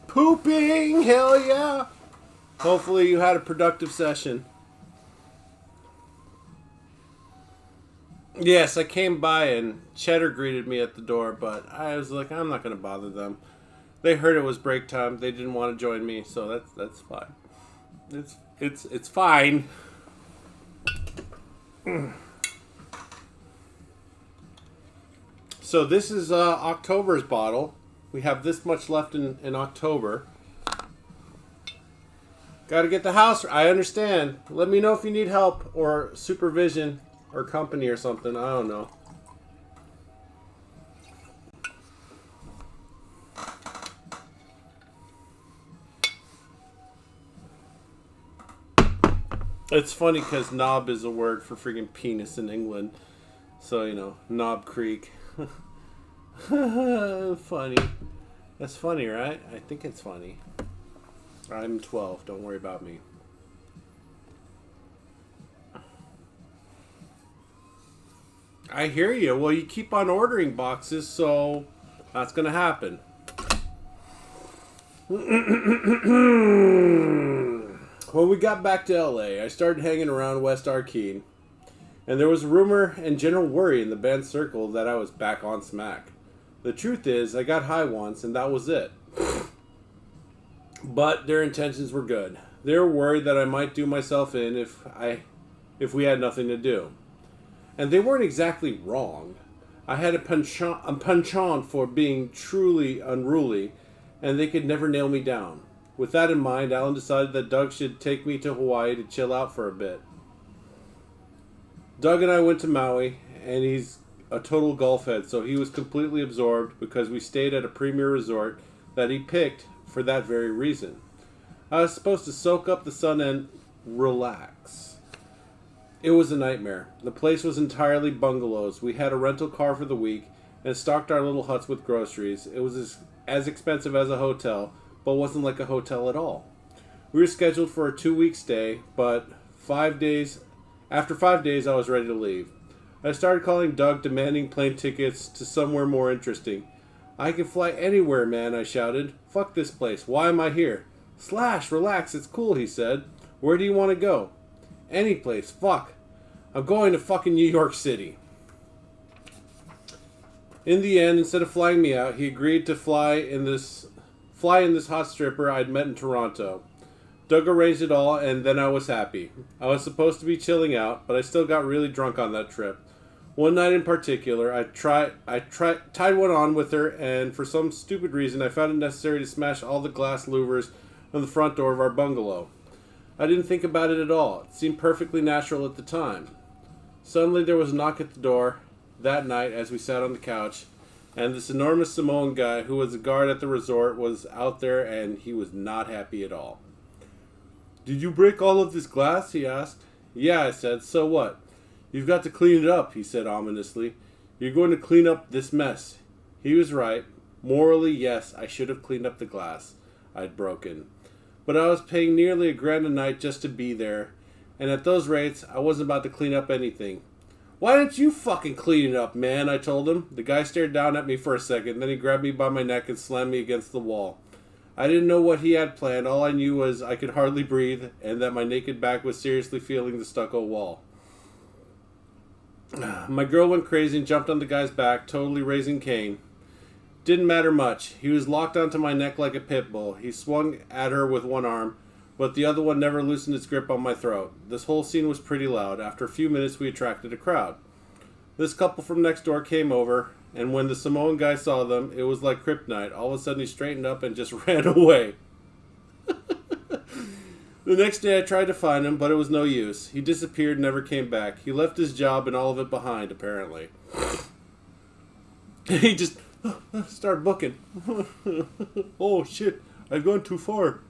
Speaker 1: Pooping! Hell yeah! Hopefully you had a productive session. Yes, I came by and Cheddar greeted me at the door, but I was like, I'm not going to bother them. They heard it was break time. They didn't want to join me, so that's fine. It's fine. So this is October's bottle. We have this much left in October. Got to get the house. I understand. Let me know if you need help or supervision or company or something. I don't know. It's funny because knob is a word for freaking penis in England. So, you know, Knob Creek. Funny. That's funny, right? I think it's funny. I'm 12. Don't worry about me. I hear you. Well, you keep on ordering boxes, so that's going to happen. When we got back to LA, I started hanging around West Arcade, and there was a rumor and general worry in the band circle that I was back on smack. The truth is, I got high once, and that was it. But their intentions were good. They were worried that I might do myself in if we had nothing to do. And they weren't exactly wrong. I had a penchant for being truly unruly, and they could never nail me down. With that in mind, Alan decided that Doug should take me to Hawaii to chill out for a bit. Doug and I went to Maui, and he's a total golf head, so he was completely absorbed because we stayed at a premier resort that he picked for that very reason. I was supposed to soak up the sun and relax. It was a nightmare. The place was entirely bungalows. We had a rental car for the week and stocked our little huts with groceries. It was as expensive as a hotel, but wasn't like a hotel at all. We were scheduled for a 2-week stay, but after 5 days I was ready to leave. I started calling Doug, demanding plane tickets to somewhere more interesting. I can fly anywhere, man, I shouted. Fuck this place. Why am I here? Slash, relax, it's cool, he said. Where do you want to go? Any place. Fuck. I'm going to fucking New York City. In the end, instead of flying me out, he agreed to fly in this hot stripper I'd met in Toronto. Doug arranged it all, and then I was happy. I was supposed to be chilling out, but I still got really drunk on that trip. One night in particular, I tied one on with her, and for some stupid reason, I found it necessary to smash all the glass louvers on the front door of our bungalow. I didn't think about it at all. It seemed perfectly natural at the time. Suddenly, there was a knock at the door that night as we sat on the couch, and this enormous Samoan guy who was a guard at the resort was out there, and he was not happy at all. "Did you break all of this glass?" he asked. "Yeah," I said. "So what?" "You've got to clean it up," he said ominously. "You're going to clean up this mess." He was right. Morally, yes, I should have cleaned up the glass I'd broken. But I was paying nearly $1,000 a night just to be there, and at those rates, I wasn't about to clean up anything. "Why don't you fucking clean it up, man?" I told him. The guy stared down at me for a second, then he grabbed me by my neck and slammed me against the wall. I didn't know what he had planned. All I knew was I could hardly breathe, and that my naked back was seriously feeling the stucco wall. My girl went crazy and jumped on the guy's back, totally raising Cain. Didn't matter much. He was locked onto my neck like a pit bull. He swung at her with one arm, but the other one never loosened its grip on my throat. This whole scene was pretty loud. After a few minutes, we attracted a crowd. This couple from next door came over, and when the Samoan guy saw them, it was like kryptonite. All of a sudden, he straightened up and just ran away. The next day, I tried to find him, but it was no use. He disappeared and never came back. He left his job and all of it behind, apparently. He just started booking. Oh, shit. I've gone too far.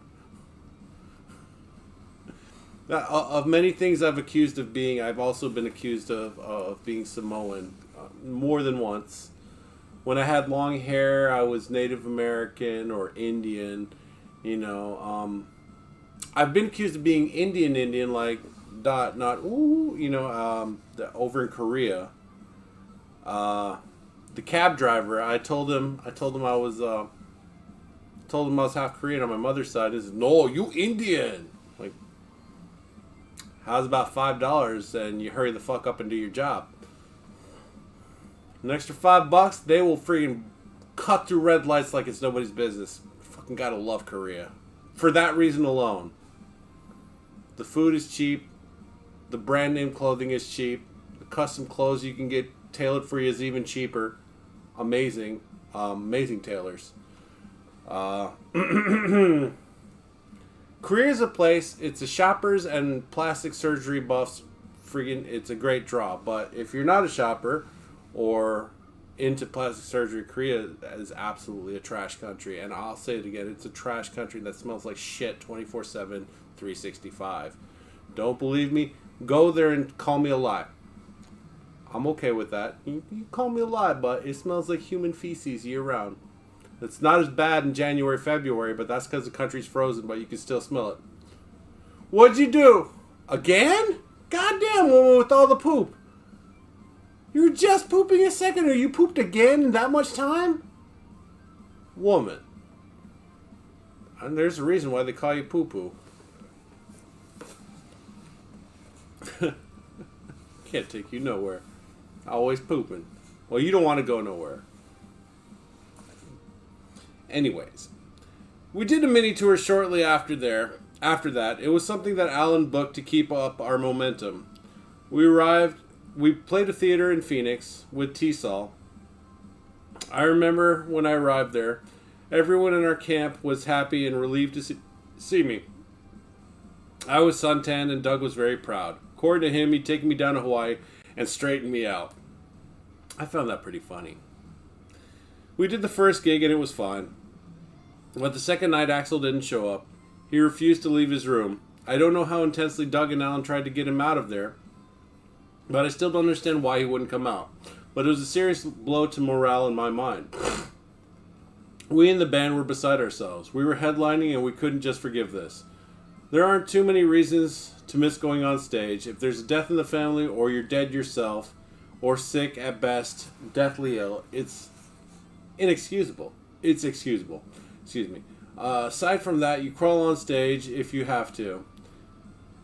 Speaker 1: Of many things I've accused of being, I've also been accused of being Samoan more than once. When I had long hair, I was Native American or Indian, I've been accused of being Indian, like over in Korea. The cab driver, I told him I was half Korean on my mother's side. He said, "No, you Indian." Like, how's about $5 and you hurry the fuck up and do your job? An extra $5, they will freaking cut through red lights like it's nobody's business. Fucking gotta love Korea. For that reason alone. The food is cheap. The brand name clothing is cheap. The custom clothes you can get tailored for you is even cheaper. Amazing. Amazing tailors. Korea is a place, it's a shoppers and plastic surgery buffs. It's a great draw. But if you're not a shopper or into plastic surgery, Korea is absolutely a trash country. And I'll say it again, it's a trash country that smells like shit 24/7, 365. Don't believe me? Go there and call me a lie. I'm okay with that. You call me a lie, but it smells like human feces year round. It's not as bad in January, February, but that's because the country's frozen, but you can still smell it. What'd you do? Again? Goddamn, woman with all the poop. You were just pooping a second ago. You pooped again in that much time? Woman. And there's a reason why they call you poo-poo. Can't take you nowhere. Always pooping. Well, you don't want to go nowhere. Anyways, we did a mini tour shortly after that. It was something that Alan booked to keep up our momentum. We played a theater in Phoenix with T-Sol. I remember when I arrived there, everyone in our camp was happy and relieved to see me. I was suntanned and Doug was very proud. According to him, he'd taken me down to Hawaii and straightened me out. I found that pretty funny. We did the first gig and it was fine. But the second night, Axel didn't show up. He refused to leave his room. I don't know how intensely Doug and Alan tried to get him out of there, but I still don't understand why he wouldn't come out. But it was a serious blow to morale in my mind. We in the band were beside ourselves. We were headlining and we couldn't just forgive this. There aren't too many reasons to miss going on stage. If there's a death in the family, or you're dead yourself, or sick at best, deathly ill, it's inexcusable. It's excusable. Excuse me. Aside from that, you crawl on stage if you have to.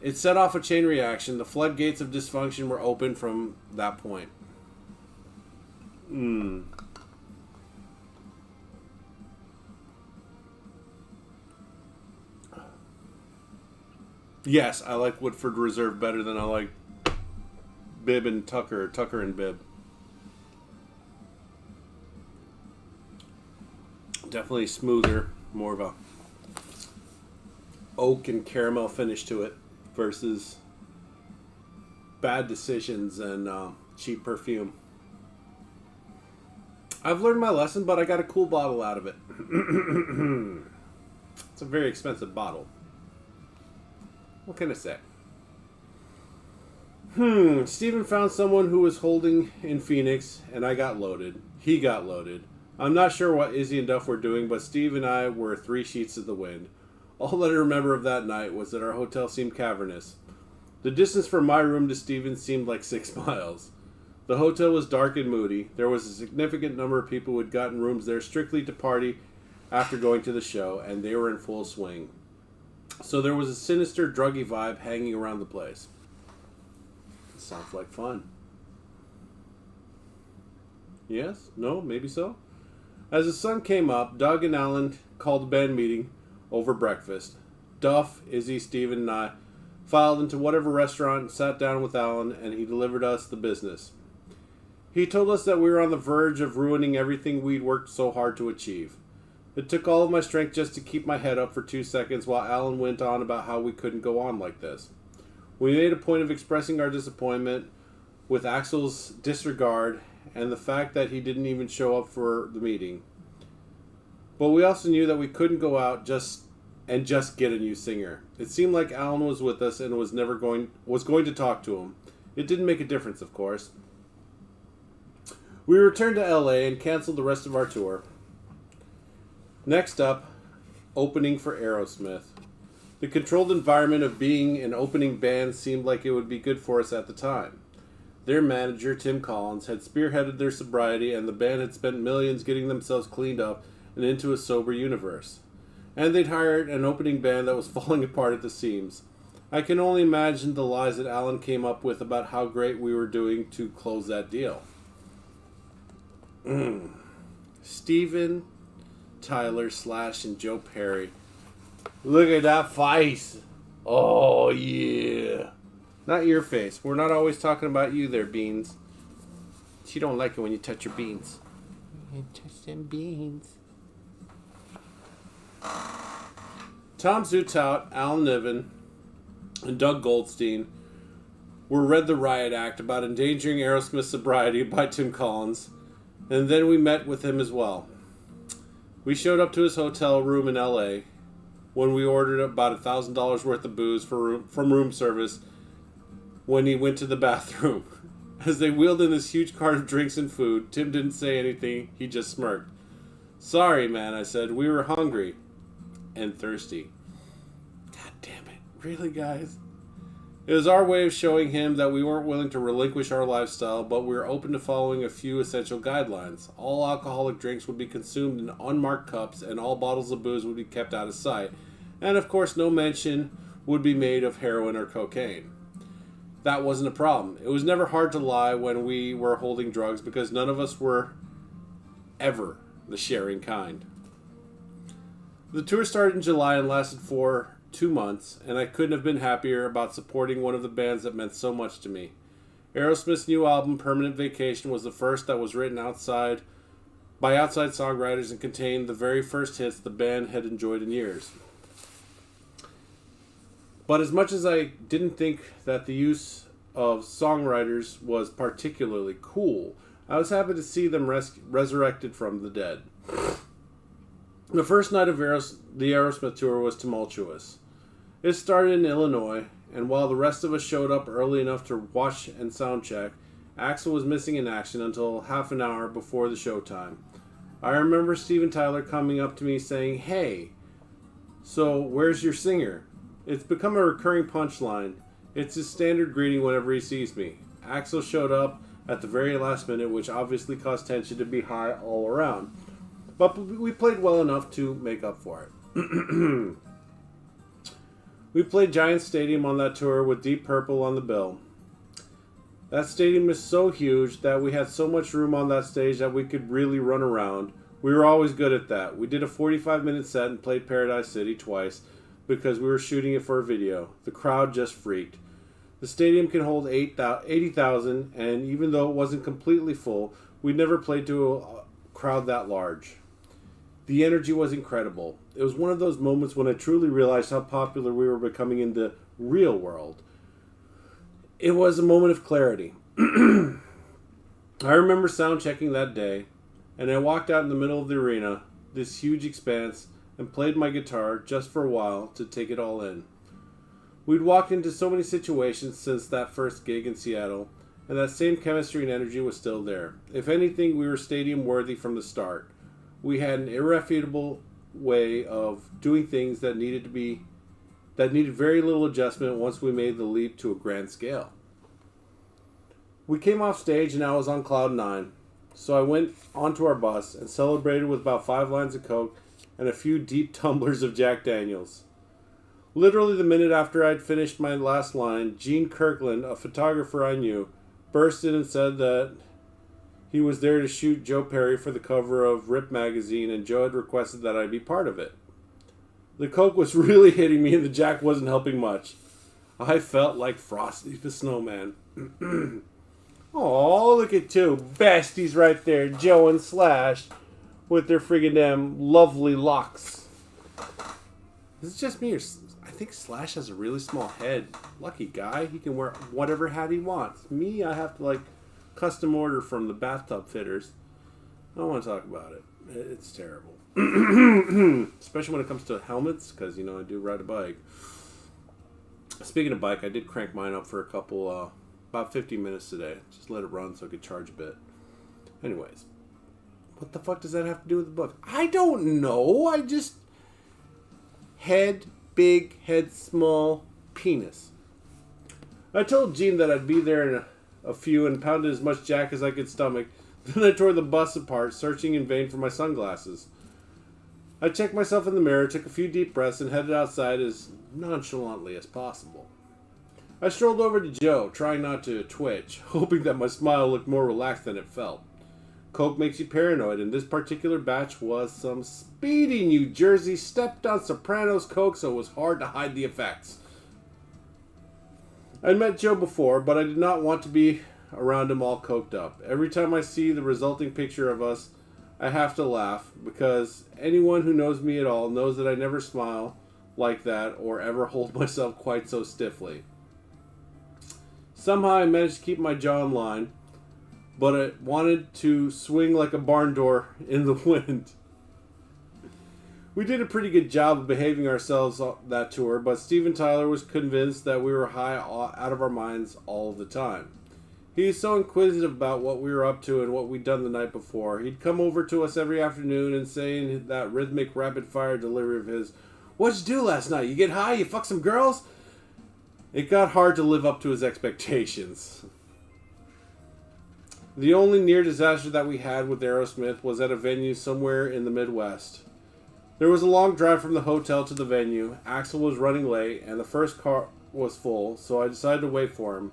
Speaker 1: It set off a chain reaction. The floodgates of dysfunction were open from that point. Yes, I like Woodford Reserve better than I like Bibb and Tucker and Bibb. Definitely smoother, more of a oak and caramel finish to it versus Bad Decisions and cheap perfume. I've learned my lesson, but I got a cool bottle out of it. It's a very expensive bottle. What can I say? Steven found someone who was holding in Phoenix, and I got loaded. He got loaded. I'm not sure what Izzy and Duff were doing, but Steve and I were 3 sheets of the wind. All that I remember of that night was that our hotel seemed cavernous. The distance from my room to Steven's seemed like 6 miles. The hotel was dark and moody. There was a significant number of people who had gotten rooms there strictly to party after going to the show, and they were in full swing. So there was a sinister, druggy vibe hanging around the place. Sounds like fun. Yes? No? Maybe so? As the sun came up, Doug and Alan called a band meeting over breakfast. Duff, Izzy, Steven, and I filed into whatever restaurant and sat down with Alan, and he delivered us the business. He told us that we were on the verge of ruining everything we'd worked so hard to achieve. It took all of my strength just to keep my head up for 2 seconds while Alan went on about how we couldn't go on like this. We made a point of expressing our disappointment with Axel's disregard and the fact that he didn't even show up for the meeting. But we also knew that we couldn't go out just get a new singer. It seemed like Alan was with us and was going to talk to him. It didn't make a difference, of course. We returned to LA and canceled the rest of our tour. Next up, opening for Aerosmith. The controlled environment of being an opening band seemed like it would be good for us at the time. Their manager, Tim Collins, had spearheaded their sobriety, and the band had spent millions getting themselves cleaned up and into a sober universe. And they'd hired an opening band that was falling apart at the seams. I can only imagine the lies that Alan came up with about how great we were doing to close that deal. Steven, Tyler, Slash, and Joe Perry. Look at that face. Oh, yeah. Not your face. We're not always talking about you there, Beans. She don't like it when you touch your beans. You touch them beans. Tom Zutaut, Al Niven, and Doug Goldstein were read the riot act about endangering Aerosmith's sobriety by Tim Collins, and then we met with him as well. We showed up to his hotel room in LA when we ordered about $1,000 worth of booze from room service when he went to the bathroom. As they wheeled in this huge cart of drinks and food, Tim didn't say anything, he just smirked. Sorry, man, I said. We were hungry and thirsty. God damn it. Really, guys? It was our way of showing him that we weren't willing to relinquish our lifestyle, but we were open to following a few essential guidelines. All alcoholic drinks would be consumed in unmarked cups, and all bottles of booze would be kept out of sight. And of course, no mention would be made of heroin or cocaine. That wasn't a problem. It was never hard to lie when we were holding drugs because none of us were ever the sharing kind. The tour started in July and lasted for 2 months, and I couldn't have been happier about supporting one of the bands that meant so much to me. Aerosmith's new album, Permanent Vacation, was the first that was written by outside songwriters and contained the very first hits the band had enjoyed in years. But as much as I didn't think that the use of songwriters was particularly cool, I was happy to see them resurrected from the dead. The first night of the Aerosmith tour was tumultuous. It started in Illinois, and while the rest of us showed up early enough to watch and soundcheck, Axl was missing in action until half an hour before the showtime. I remember Steven Tyler coming up to me saying, "Hey, so where's your singer?" It's become a recurring punchline. It's his standard greeting whenever he sees me. Axl showed up at the very last minute, which obviously caused tension to be high all around. But we played well enough to make up for it. We played Giant Stadium on that tour with Deep Purple on the bill. That stadium is so huge that we had so much room on that stage that we could really run around. We were always good at that. We did a 45-minute set and played Paradise City twice because we were shooting it for a video. The crowd just freaked. The stadium can hold 80,000, and even though it wasn't completely full, we never played to a crowd that large. The energy was incredible. It was one of those moments when I truly realized how popular we were becoming in the real world. It was a moment of clarity. I remember sound checking that day, and I walked out in the middle of the arena, this huge expanse, and played my guitar just for a while to take it all in. We'd walked into so many situations since that first gig in Seattle, and that same chemistry and energy was still there. If anything, we were stadium worthy from the start. We had an irrefutable way of doing things that needed very little adjustment once we made the leap to a grand scale. We came off stage and I was on cloud 9, so I went onto our bus and celebrated with about 5 lines of Coke and a few deep tumblers of Jack Daniels. Literally the minute after I'd finished my last line, Gene Kirkland, a photographer I knew, burst in and said that he was there to shoot Joe Perry for the cover of Rip magazine, and Joe had requested that I be part of it. The Coke was really hitting me, and the Jack wasn't helping much. I felt like Frosty the Snowman. Oh, look at two besties right there, Joe and Slash, with their friggin' damn lovely locks. Is it just me, or I think Slash has a really small head. Lucky guy, he can wear whatever hat he wants. Me, I have to custom order from the bathtub fitters. I don't want to talk about it. It's terrible. Especially when it comes to helmets, because, I do ride a bike. Speaking of bike, I did crank mine up for a couple, about 50 minutes today. Just let it run so I could charge a bit. Anyways, what the fuck does that have to do with the book? I don't know. I just... Head big, head small, penis. I told Gene that I'd be there in a few and pounded as much Jack as I could stomach. Then I tore the bus apart, searching in vain for my sunglasses. I checked myself in the mirror, took a few deep breaths, and headed outside as nonchalantly as possible. I strolled over to Joe, trying not to twitch, hoping that my smile looked more relaxed than it felt. Coke makes you paranoid, and this particular batch was some speedy New Jersey stepped-on Sopranos Coke, so it was hard to hide the effects. I'd met Joe before, but I did not want to be around him all coked up. Every time I see the resulting picture of us, I have to laugh, because anyone who knows me at all knows that I never smile like that or ever hold myself quite so stiffly. Somehow I managed to keep my jaw in line, but I wanted to swing like a barn door in the wind. We did a pretty good job of behaving ourselves that tour, but Steven Tyler was convinced that we were high out of our minds all the time. He is so inquisitive about what we were up to and what we'd done the night before. He'd come over to us every afternoon and say in that rhythmic rapid-fire delivery of his, "What'd you do last night? You get high? You fuck some girls?" It got hard to live up to his expectations. The only near disaster that we had with Aerosmith was at a venue somewhere in the Midwest. There was a long drive from the hotel to the venue. Axl was running late, and the first car was full, so I decided to wait for him.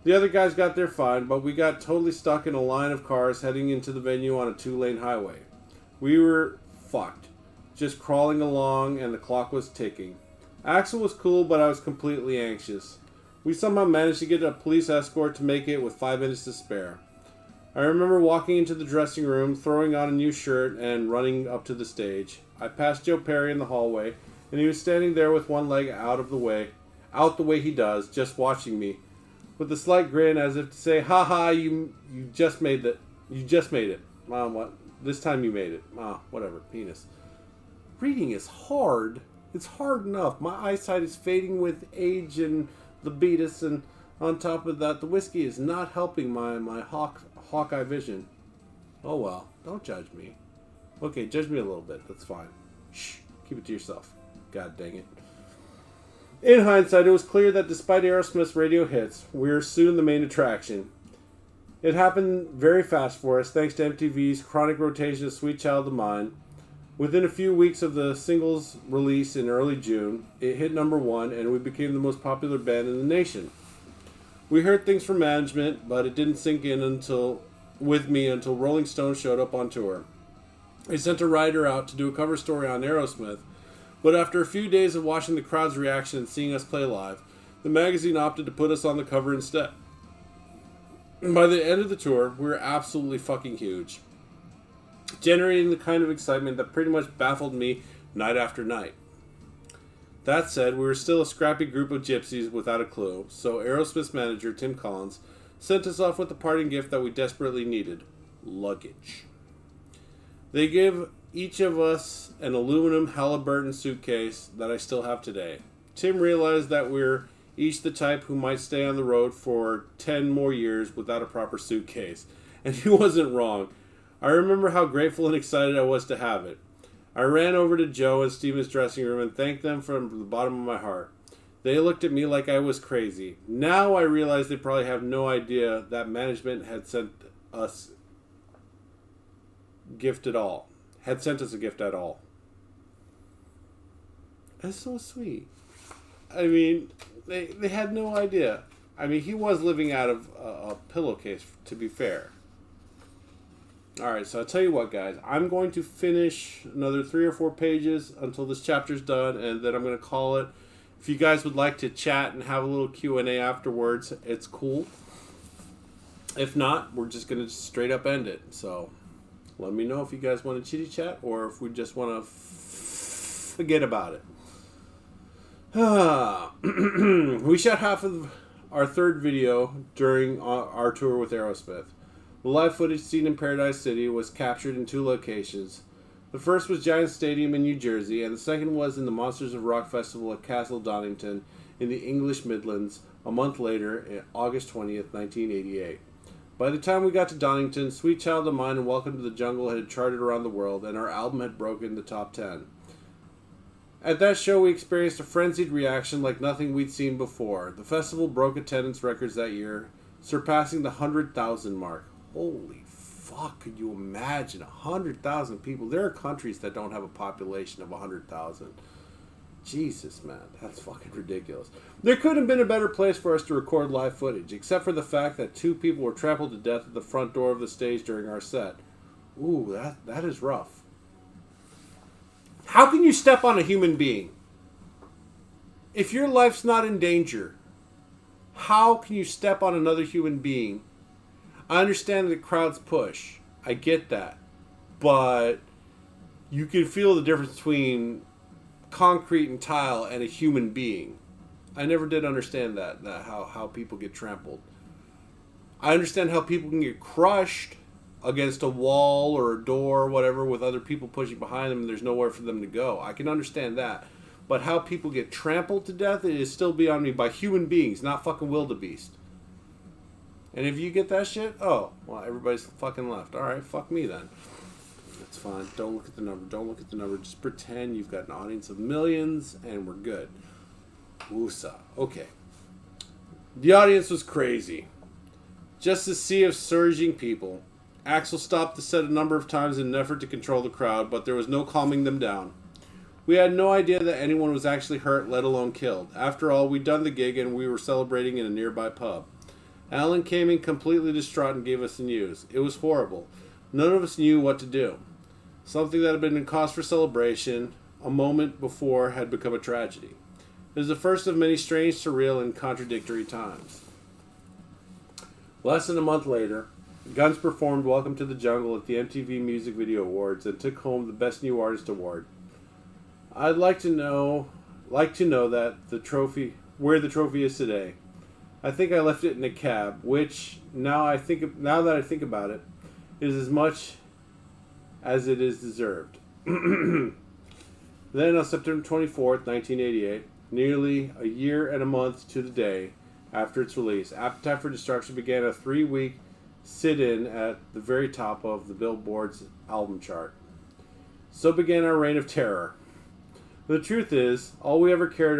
Speaker 1: The other guys got there fine, but we got totally stuck in a line of cars heading into the venue on a 2-lane highway. We were fucked, just crawling along, and the clock was ticking. Axl was cool, but I was completely anxious. We somehow managed to get a police escort to make it with 5 minutes to spare. I remember walking into the dressing room, throwing on a new shirt, and running up to the stage. I passed Joe Perry in the hallway, and he was standing there with one leg out the way he does, just watching me, with a slight grin as if to say, "Ha ha, you just made it. You just made it. What? This time you made it. Whatever, penis." Reading is hard. It's hard enough. My eyesight is fading with age and the beatus, and on top of that, the whiskey is not helping my Hawkeye vision. Oh well, don't judge me. Okay, judge me a little bit. That's fine. Shh, keep it to yourself. God dang it. In hindsight, it was clear that despite Aerosmith's radio hits, we were soon the main attraction. It happened very fast for us, thanks to MTV's chronic rotation of Sweet Child of Mine. Within a few weeks of the single's release in early June, it hit #1, and we became the most popular band in the nation. We heard things from management, but it didn't sink in until Rolling Stone showed up on tour. They sent a writer out to do a cover story on Aerosmith, but after a few days of watching the crowd's reaction and seeing us play live, the magazine opted to put us on the cover instead. And by the end of the tour, we were absolutely fucking huge, generating the kind of excitement that pretty much baffled me night after night. That said, we were still a scrappy group of gypsies without a clue, so Aerosmith's manager, Tim Collins, sent us off with the parting gift that we desperately needed: luggage. They gave each of us an aluminum Halliburton suitcase that I still have today. Tim realized that we're each the type who might stay on the road for 10 more years without a proper suitcase, and he wasn't wrong. I remember how grateful and excited I was to have it. I ran over to Joe and Steven's dressing room and thanked them from the bottom of my heart. They looked at me like I was crazy. Now I realize they probably have no idea that management had sent us a gift at all. That's so sweet. I mean, they had no idea. I mean, he was living out of a pillowcase, to be fair. Alright, so I'll tell you what, guys. I'm going to finish another 3 or 4 pages until this chapter's done, and then I'm going to call it. If you guys would like to chat and have a little Q&A afterwards, it's cool. If not, we're just going to straight up end it. So let me know if you guys want to chitty chat or if we just want to forget about it. We shot half of our third video during our tour with Aerosmith. The live footage seen in Paradise City was captured in 2 locations. The first was Giant Stadium in New Jersey, and the second was in the Monsters of Rock Festival at Castle Donington in the English Midlands a month later, August 20th, 1988. By the time we got to Donington, Sweet Child of Mine and Welcome to the Jungle had charted around the world, and our album had broken the top 10. At that show, we experienced a frenzied reaction like nothing we'd seen before. The festival broke attendance records that year, surpassing the 100,000 mark. Holy fuck, could you imagine 100,000 people? There are countries that don't have a population of 100,000. Jesus, man, that's fucking ridiculous. There couldn't have been a better place for us to record live footage, except for the fact that 2 people were trampled to death at the front door of the stage during our set. Ooh, that is rough. How can you step on a human being? If your life's not in danger, how can you step on another human being? I understand the crowd's push. I get that. But you can feel the difference between concrete and tile and a human being. I never did understand that how people get trampled. I understand how people can get crushed against a wall or a door or whatever with other people pushing behind them and there's nowhere for them to go. I can understand that. But how people get trampled to death, it is still beyond me, by human beings, not fucking wildebeest. And if you get that shit, oh, well, everybody's fucking left. Alright, fuck me then. That's fine. Don't look at the number. Don't look at the number. Just pretend you've got an audience of millions and we're good. Woosa. Okay. The audience was crazy. Just a sea of surging people. Axl stopped the set a number of times in an effort to control the crowd, but there was no calming them down. We had no idea that anyone was actually hurt, let alone killed. After all, we'd done the gig and we were celebrating in a nearby pub. Alan came in completely distraught and gave us the news. It was horrible. None of us knew what to do. Something that had been a cause for celebration a moment before had become a tragedy. It was the first of many strange, surreal, and contradictory times. Less than a month later, Guns performed Welcome to the Jungle at the MTV Music Video Awards and took home the Best New Artist award. I'd like to know that where the trophy is today. I think I left it in a cab, which now that I think about it, is as much as it is deserved. Then on September 24th, 1988, nearly a year and a month to the day after its release, Appetite for Destruction began a 3-week sit-in at the very top of the Billboard's album chart. So began our reign of terror. The truth is, all we ever cared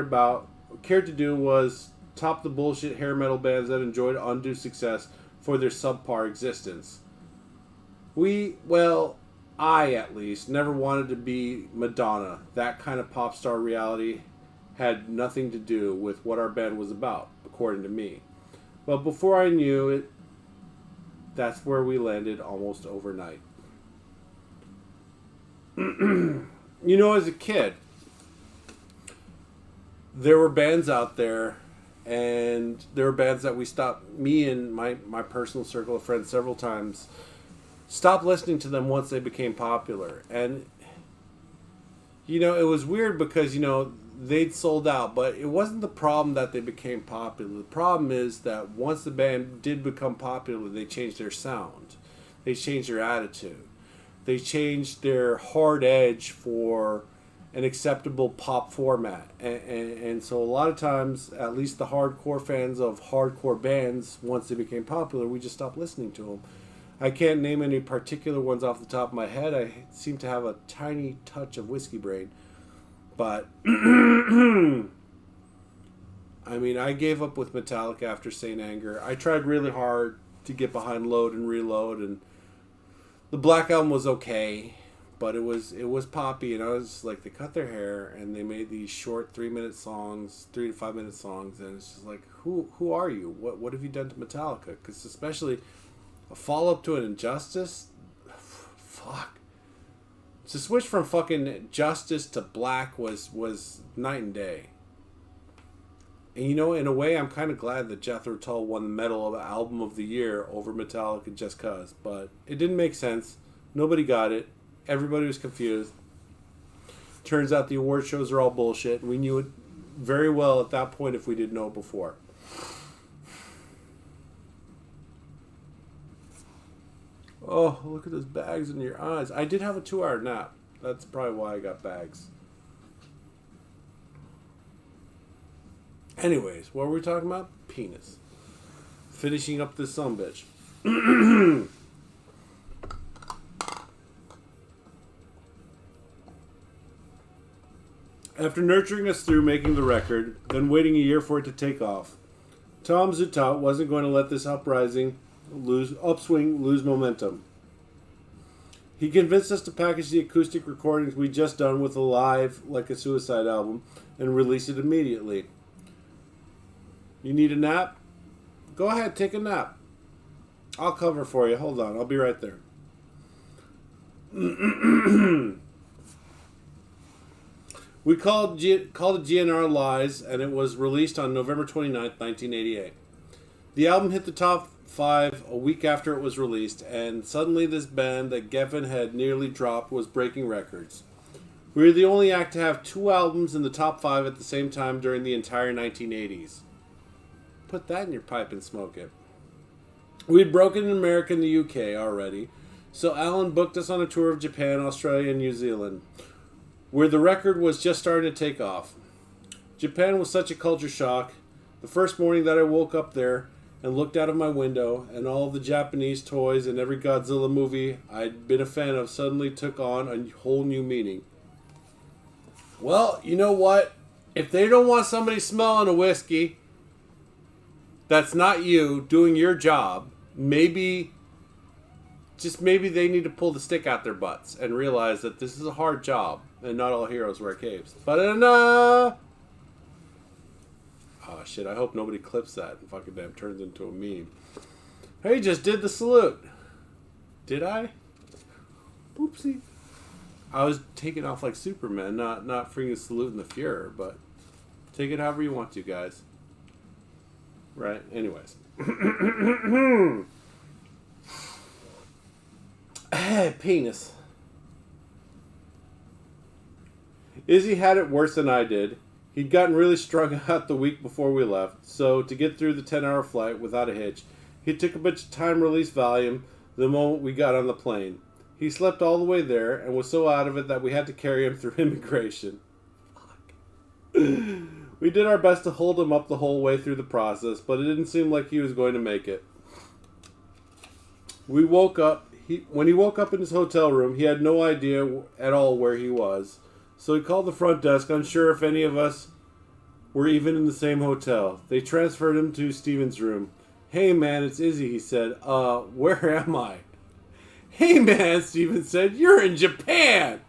Speaker 1: to do was top the bullshit hair metal bands that enjoyed undue success for their subpar existence. I at least, never wanted to be Madonna. That kind of pop star reality had nothing to do with what our band was about, according to me. But before I knew it, that's where we landed almost overnight. As a kid, there were bands out there, and there were bands that me and my personal circle of friends several times, stopped listening to them once they became popular. And, it was weird because, they'd sold out, but it wasn't the problem that they became popular. The problem is that once the band did become popular, they changed their sound. They changed their attitude. They changed their hard edge for an acceptable pop format. And so a lot of times, at least the hardcore fans of hardcore bands, once they became popular, we just stopped listening to them. I can't name any particular ones off the top of my head. I seem to have a tiny touch of whiskey brain. But, I gave up with Metallica after Saint Anger. I tried really hard to get behind Load and Reload, and the Black Album was okay, but it was poppy, and I was like, they cut their hair, and they made these short 3 to 5 minute songs, and it's just like, who are you? What have you done to Metallica? Because especially a follow-up to an Injustice, fuck. To switch from fucking Justice to Black was night and day. And in a way, I'm kind of glad that Jethro Tull won the Metal of Album of the Year over Metallica just cause. But it didn't make sense. Nobody got it. Everybody was confused. Turns out the award shows are all bullshit. And we knew it very well at that point if we didn't know it before. Oh, look at those bags in your eyes. I did have a 2-hour nap. That's probably why I got bags. Anyways, what were we talking about? Penis. Finishing up this sumbitch. After nurturing us through making the record, then waiting a year for it to take off, Tom Zutaut wasn't going to let this upswing lose momentum. He convinced us to package the acoustic recordings we'd just done with a live Like a Suicide album and release it immediately. You need a nap? Go ahead, take a nap. I'll cover for you. Hold on, I'll be right there. We called it GNR Lies, and it was released on November 29th, 1988. The album hit the top 5 a week after it was released, and suddenly this band that Geffen had nearly dropped was breaking records. We were the only act to have 2 albums in the top 5 at the same time during the entire 1980s. Put that in your pipe and smoke it. We'd broken in America and the UK already, so Alan booked us on a tour of Japan, Australia, and New Zealand, where the record was just starting to take off. Japan was such a culture shock. The first morning that I woke up there and looked out of my window, and all the Japanese toys and every Godzilla movie I'd been a fan of suddenly took on a whole new meaning. Well, you know what? If they don't want somebody smelling a whiskey, that's not you doing your job, maybe they need to pull the stick out their butts and realize that this is a hard job and not all heroes wear capes. But oh shit, I hope nobody clips that and fucking damn turns into a meme. Hey, just did the salute. Did I? Oopsie. I was taking off like Superman, not freaking saluting the Fuhrer, but take it however you want to, guys. Right? Anyways. Penis. Izzy had it worse than I did. He'd gotten really strung out the week before we left, so to get through the 10-hour flight without a hitch, he took a bunch of time-release Valium the moment we got on the plane. He slept all the way there and was so out of it that we had to carry him through immigration. Fuck. We did our best to hold him up the whole way through the process, but it didn't seem like he was going to make it. When he woke up in his hotel room, he had no idea at all where he was. So he called the front desk, unsure if any of us were even in the same hotel. They transferred him to Steven's room. Hey man, it's Izzy, he said. Where am I? Hey man, Steven said, you're in Japan!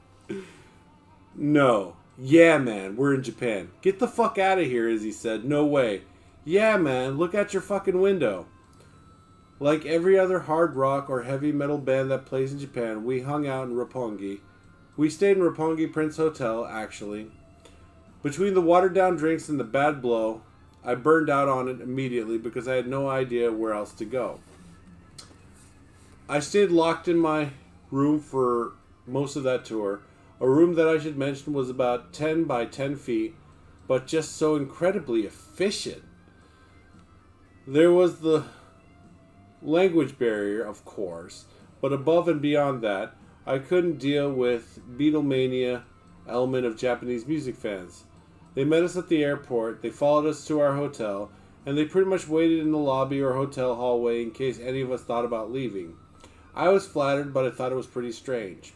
Speaker 1: No. Yeah man, we're in Japan. Get the fuck out of here, Izzy said. No way. Yeah man, look out your fucking window. Like every other hard rock or heavy metal band that plays in Japan, we hung out in Roppongi. We stayed in Roppongi Prince Hotel, actually. Between the watered-down drinks and the bad blow, I burned out on it immediately because I had no idea where else to go. I stayed locked in my room for most of that tour. A room that I should mention was about 10 by 10 feet, but just so incredibly efficient. There was the language barrier, of course, but above and beyond that, I couldn't deal with Beatlemania element of Japanese music fans. They met us at the airport, they followed us to our hotel, and they pretty much waited in the lobby or hotel hallway in case any of us thought about leaving. I was flattered, but I thought it was pretty strange.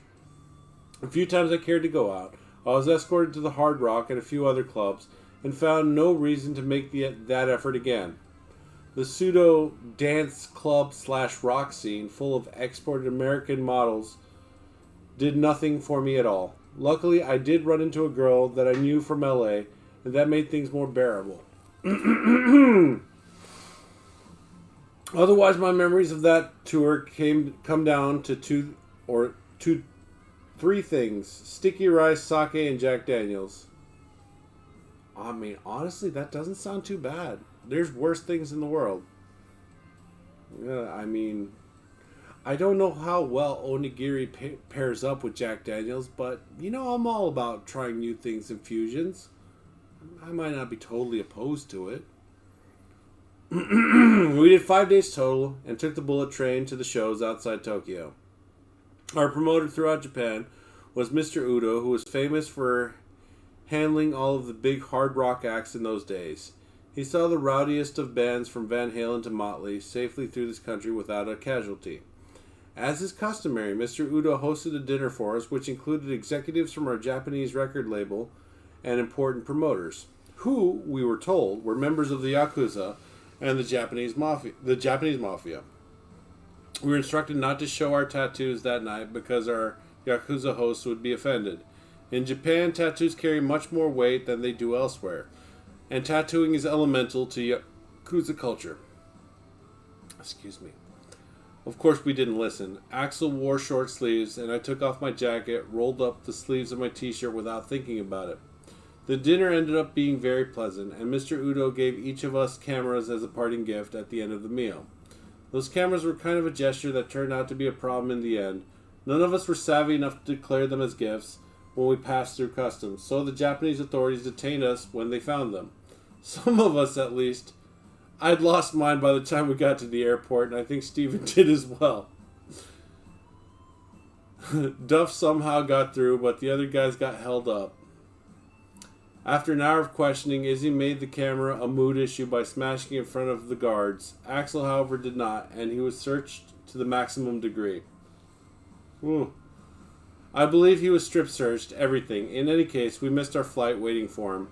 Speaker 1: A few times I cared to go out. I was escorted to the Hard Rock and a few other clubs, and found no reason to make that effort again. The pseudo dance club / rock scene, full of exported American models, did nothing for me at all. Luckily, I did run into a girl that I knew from LA, and that made things more bearable. Otherwise, my memories of that tour come down to three things: sticky rice, sake, and Jack Daniels. I mean, honestly, that doesn't sound too bad. There's worse things in the world. Yeah, I mean, I don't know how well onigiri pairs up with Jack Daniels, but, you know, I'm all about trying new things and fusions. I might not be totally opposed to it. We did 5 days total and took the bullet train to the shows outside Tokyo. Our promoter throughout Japan was Mr. Udo, who was famous for handling all of the big hard rock acts in those days. He saw the rowdiest of bands from Van Halen to Motley safely through this country without a casualty. As is customary, Mr. Udo hosted a dinner for us, which included executives from our Japanese record label and important promoters, who, we were told, were members of the Yakuza and the Japanese Mafia. We were instructed not to show our tattoos that night because our Yakuza hosts would be offended. In Japan, tattoos carry much more weight than they do elsewhere, and tattooing is elemental to Yakuza culture. Excuse me. Of course, we didn't listen. Axel wore short sleeves, and I took off my jacket, rolled up the sleeves of my t-shirt without thinking about it. The dinner ended up being very pleasant, and Mr. Udo gave each of us cameras as a parting gift at the end of the meal. Those cameras were kind of a gesture that turned out to be a problem in the end. None of us were savvy enough to declare them as gifts when we passed through customs, so the Japanese authorities detained us when they found them. Some of us, at least. I'd lost mine by the time we got to the airport, and I think Steven did as well. Duff somehow got through, but the other guys got held up. After an hour of questioning, Izzy made the camera a mood issue by smashing in front of the guards. Axel, however, did not, and he was searched to the maximum degree. Ooh. I believe he was strip searched, everything. In any case, we missed our flight waiting for him.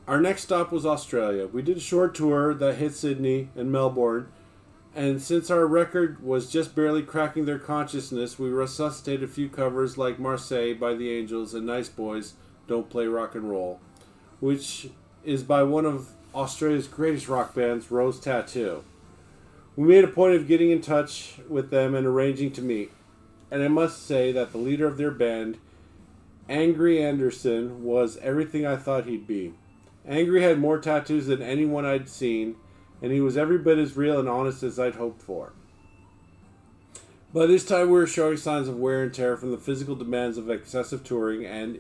Speaker 1: Our next stop was Australia. We did a short tour that hit Sydney and Melbourne, and since our record was just barely cracking their consciousness, we resuscitated a few covers like Marseille by the Angels and Nice Boys Don't Play Rock and Roll, which is by one of Australia's greatest rock bands, Rose Tattoo. We made a point of getting in touch with them and arranging to meet, and I must say that the leader of their band, Angry Anderson, was everything I thought he'd be. Angry had more tattoos than anyone I'd seen, and he was every bit as real and honest as I'd hoped for. By this time, we were showing signs of wear and tear from the physical demands of excessive touring, and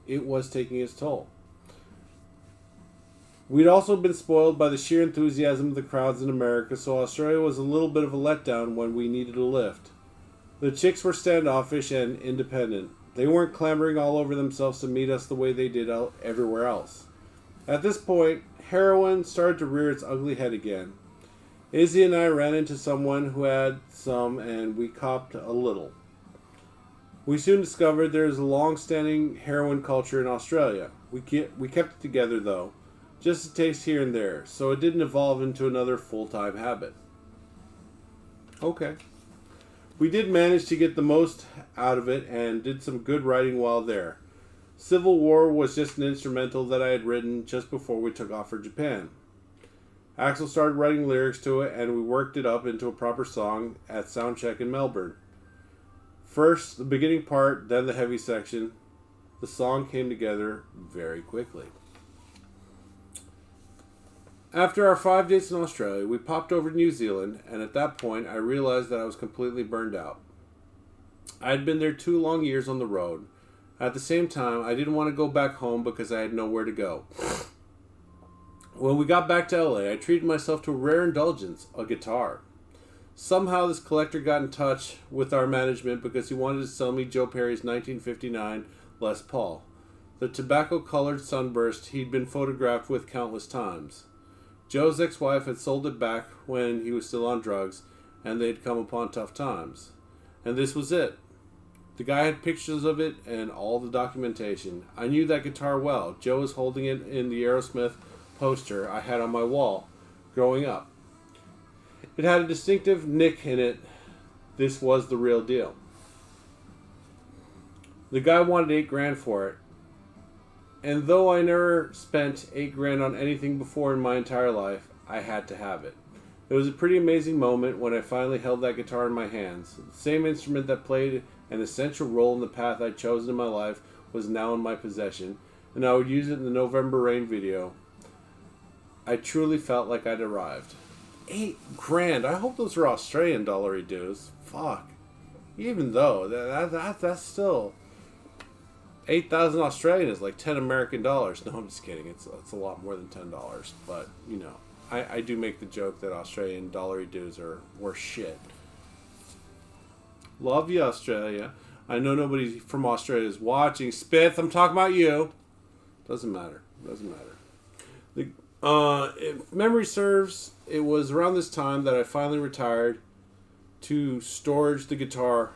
Speaker 1: it was taking its toll. We'd also been spoiled by the sheer enthusiasm of the crowds in America, so Australia was a little bit of a letdown when we needed a lift. The chicks were standoffish and independent. They weren't clamoring all over themselves to meet us the way they did everywhere else. At this point, heroin started to rear its ugly head again. Izzy and I ran into someone who had some, and we copped a little. We soon discovered there is a long-standing heroin culture in Australia. We kept it together, though, just a taste here and there, so it didn't evolve into another full-time habit. Okay. We did manage to get the most out of it and did some good writing while there. Civil War was just an instrumental that I had written just before we took off for Japan. Axel started writing lyrics to it, and we worked it up into a proper song at soundcheck in Melbourne. First, the beginning part, then the heavy section. The song came together very quickly. After our 5 days in Australia, we popped over to New Zealand, and at that point, I realized that I was completely burned out. I had been there 2 long years on the road. At the same time, I didn't want to go back home because I had nowhere to go. When we got back to LA, I treated myself to a rare indulgence, a guitar. Somehow this collector got in touch with our management because he wanted to sell me Joe Perry's 1959 Les Paul, the tobacco-colored sunburst he'd been photographed with countless times. Joe's ex-wife had sold it back when he was still on drugs, and they'd come upon tough times. And this was it. The guy had pictures of it and all the documentation. I knew that guitar well. Joe was holding it in the Aerosmith poster I had on my wall growing up. It had a distinctive nick in it. This was the real deal. The guy wanted $8,000 for it. And though I never spent $8,000 on anything before in my entire life, I had to have it. It was a pretty amazing moment when I finally held that guitar in my hands. The same instrument that played an essential role in the path I'd chosen in my life was now in my possession, and I would use it in the November Rain video. I truly felt like I'd arrived. $8,000. I hope those are Australian dollary dues. Fuck. Even though that's still 8,000 Australian is like 10 American dollars. No, I'm just kidding. It's a lot more than $10. But you know, I do make the joke that Australian dollary dues are worth shit. Love you, Australia. I know nobody from Australia is watching. Spith, I'm talking about you. Doesn't matter. If memory serves, it was around this time that I finally retired to storage the guitar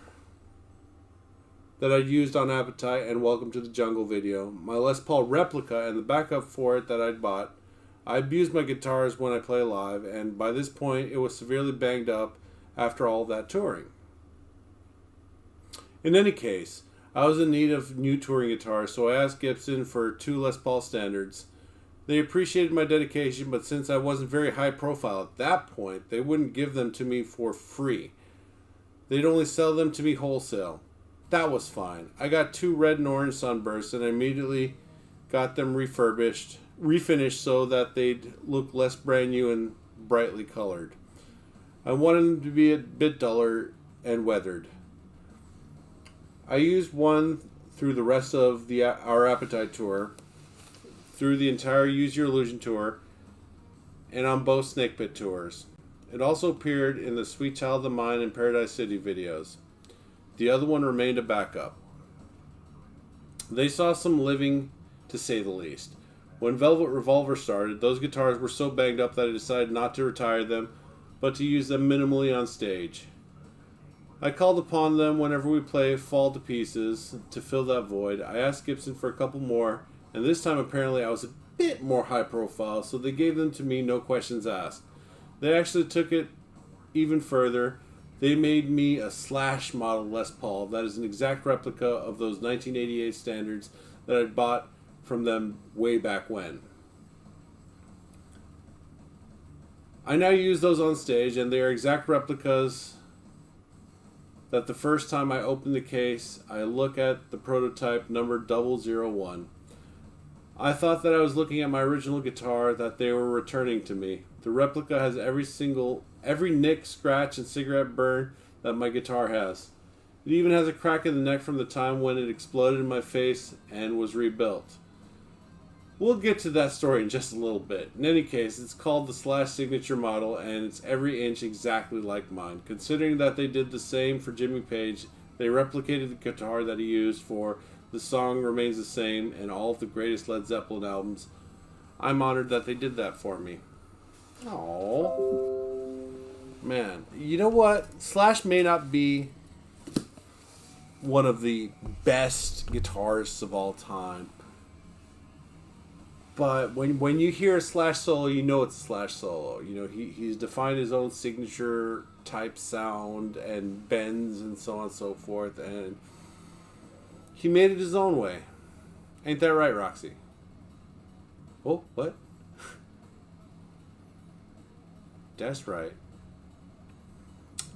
Speaker 1: that I used on Appetite and Welcome to the Jungle video, my Les Paul replica and the backup for it that I'd bought. I abused my guitars when I play live, and by this point it was severely banged up after all that touring. In any case, I was in need of new touring guitars, so I asked Gibson for 2 Les Paul standards. They appreciated my dedication, but since I wasn't very high profile at that point, they wouldn't give them to me for free. They'd only sell them to me wholesale. That was fine. I got 2 red and orange sunbursts, and I immediately got them refinished so that they'd look less brand new and brightly colored. I wanted them to be a bit duller and weathered. I used one through the rest of our Appetite tour, through the entire Use Your Illusion tour, and on both Snake Pit tours. It also appeared in the Sweet Child of Mine and Paradise City videos. The other one remained a backup. They saw some living, to say the least. When Velvet Revolver started, those guitars were so banged up that I decided not to retire them, but to use them minimally on stage. I called upon them whenever we play Fall to Pieces to fill that void. I asked Gibson for a couple more, and this time apparently I was bit more high profile, so they gave them to me, no questions asked. They actually took it even further. They made me a Slash model Les Paul that is an exact replica of those 1988 standards that I bought from them way back when. I now use those on stage, and they are exact replicas that the first time I open the case, I look at the prototype number 001. I thought that I was looking at my original guitar that they were returning to me. The replica has every nick, scratch, and cigarette burn that my guitar has. It even has a crack in the neck from the time when it exploded in my face and was rebuilt. We'll get to that story in just a little bit. In any case, it's called the Slash Signature Model, and it's every inch exactly like mine. Considering that they did the same for Jimmy Page, they replicated the guitar that he used for The Song Remains the Same and all of the greatest Led Zeppelin albums. I'm honored that they did that for me. Oh, man. You know what? Slash may not be one of the best guitarists of all time, but when you hear a Slash solo, you know it's a Slash solo. You know, he's defined his own signature type sound and bends and so on and so forth, and he made it his own way. Ain't that right, Roxy? Oh, what? That's right.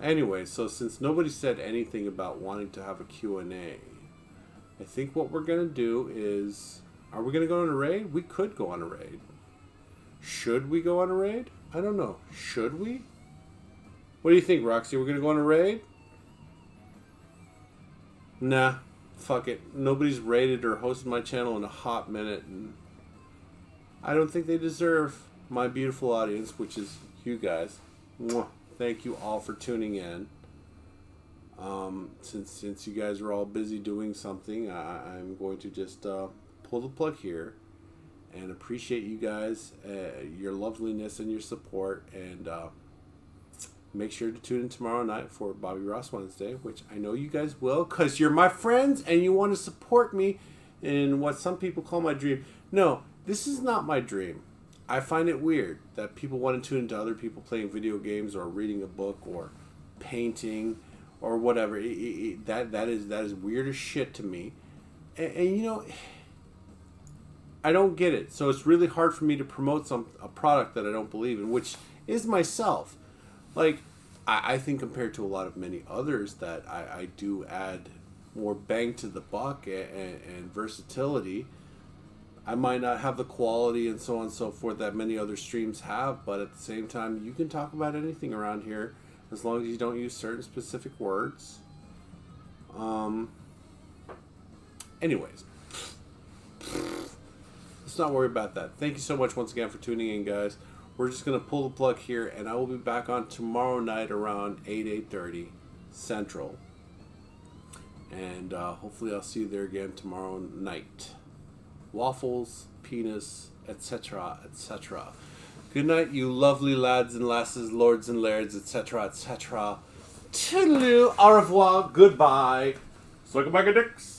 Speaker 1: Anyway, so since nobody said anything about wanting to have a Q&A, I think what we're going to do is... Are we going to go on a raid? We could go on a raid. Should we go on a raid? I don't know. Should we? What do you think, Roxy? We're going to go on a raid? Nah. Fuck it. Nobody's raided or hosted my channel in a hot minute, and I don't think they deserve my beautiful audience, which is you guys. Mwah. Thank you all for tuning in. Since you guys are all busy doing something, I'm going to just pull the plug here and appreciate you guys, your loveliness and your support, and make sure to tune in tomorrow night for Bobby Ross Wednesday, which I know you guys will, because you're my friends and you want to support me in what some people call my dream. No, this is not my dream. I find it weird that people want to tune into other people playing video games or reading a book or painting or whatever. That is weird as shit to me. And you know, I don't get it. So it's really hard for me to promote a product that I don't believe in, which is myself. Like, I think compared to a lot of many others that I do add more bang to the buck and versatility. I might not have the quality and so on and so forth that many other streams have, but at the same time, you can talk about anything around here as long as you don't use certain specific words. Anyways, let's not worry about that. Thank you so much once again for tuning in, guys. We're just going to pull the plug here, and I will be back on tomorrow night around 8:30 Central. And hopefully I'll see you there again tomorrow night. Waffles, penis, etc., etc. Good night, you lovely lads and lasses, lords and lairds, etc., etc. Toodaloo, au revoir, goodbye. Suck a bag of dicks.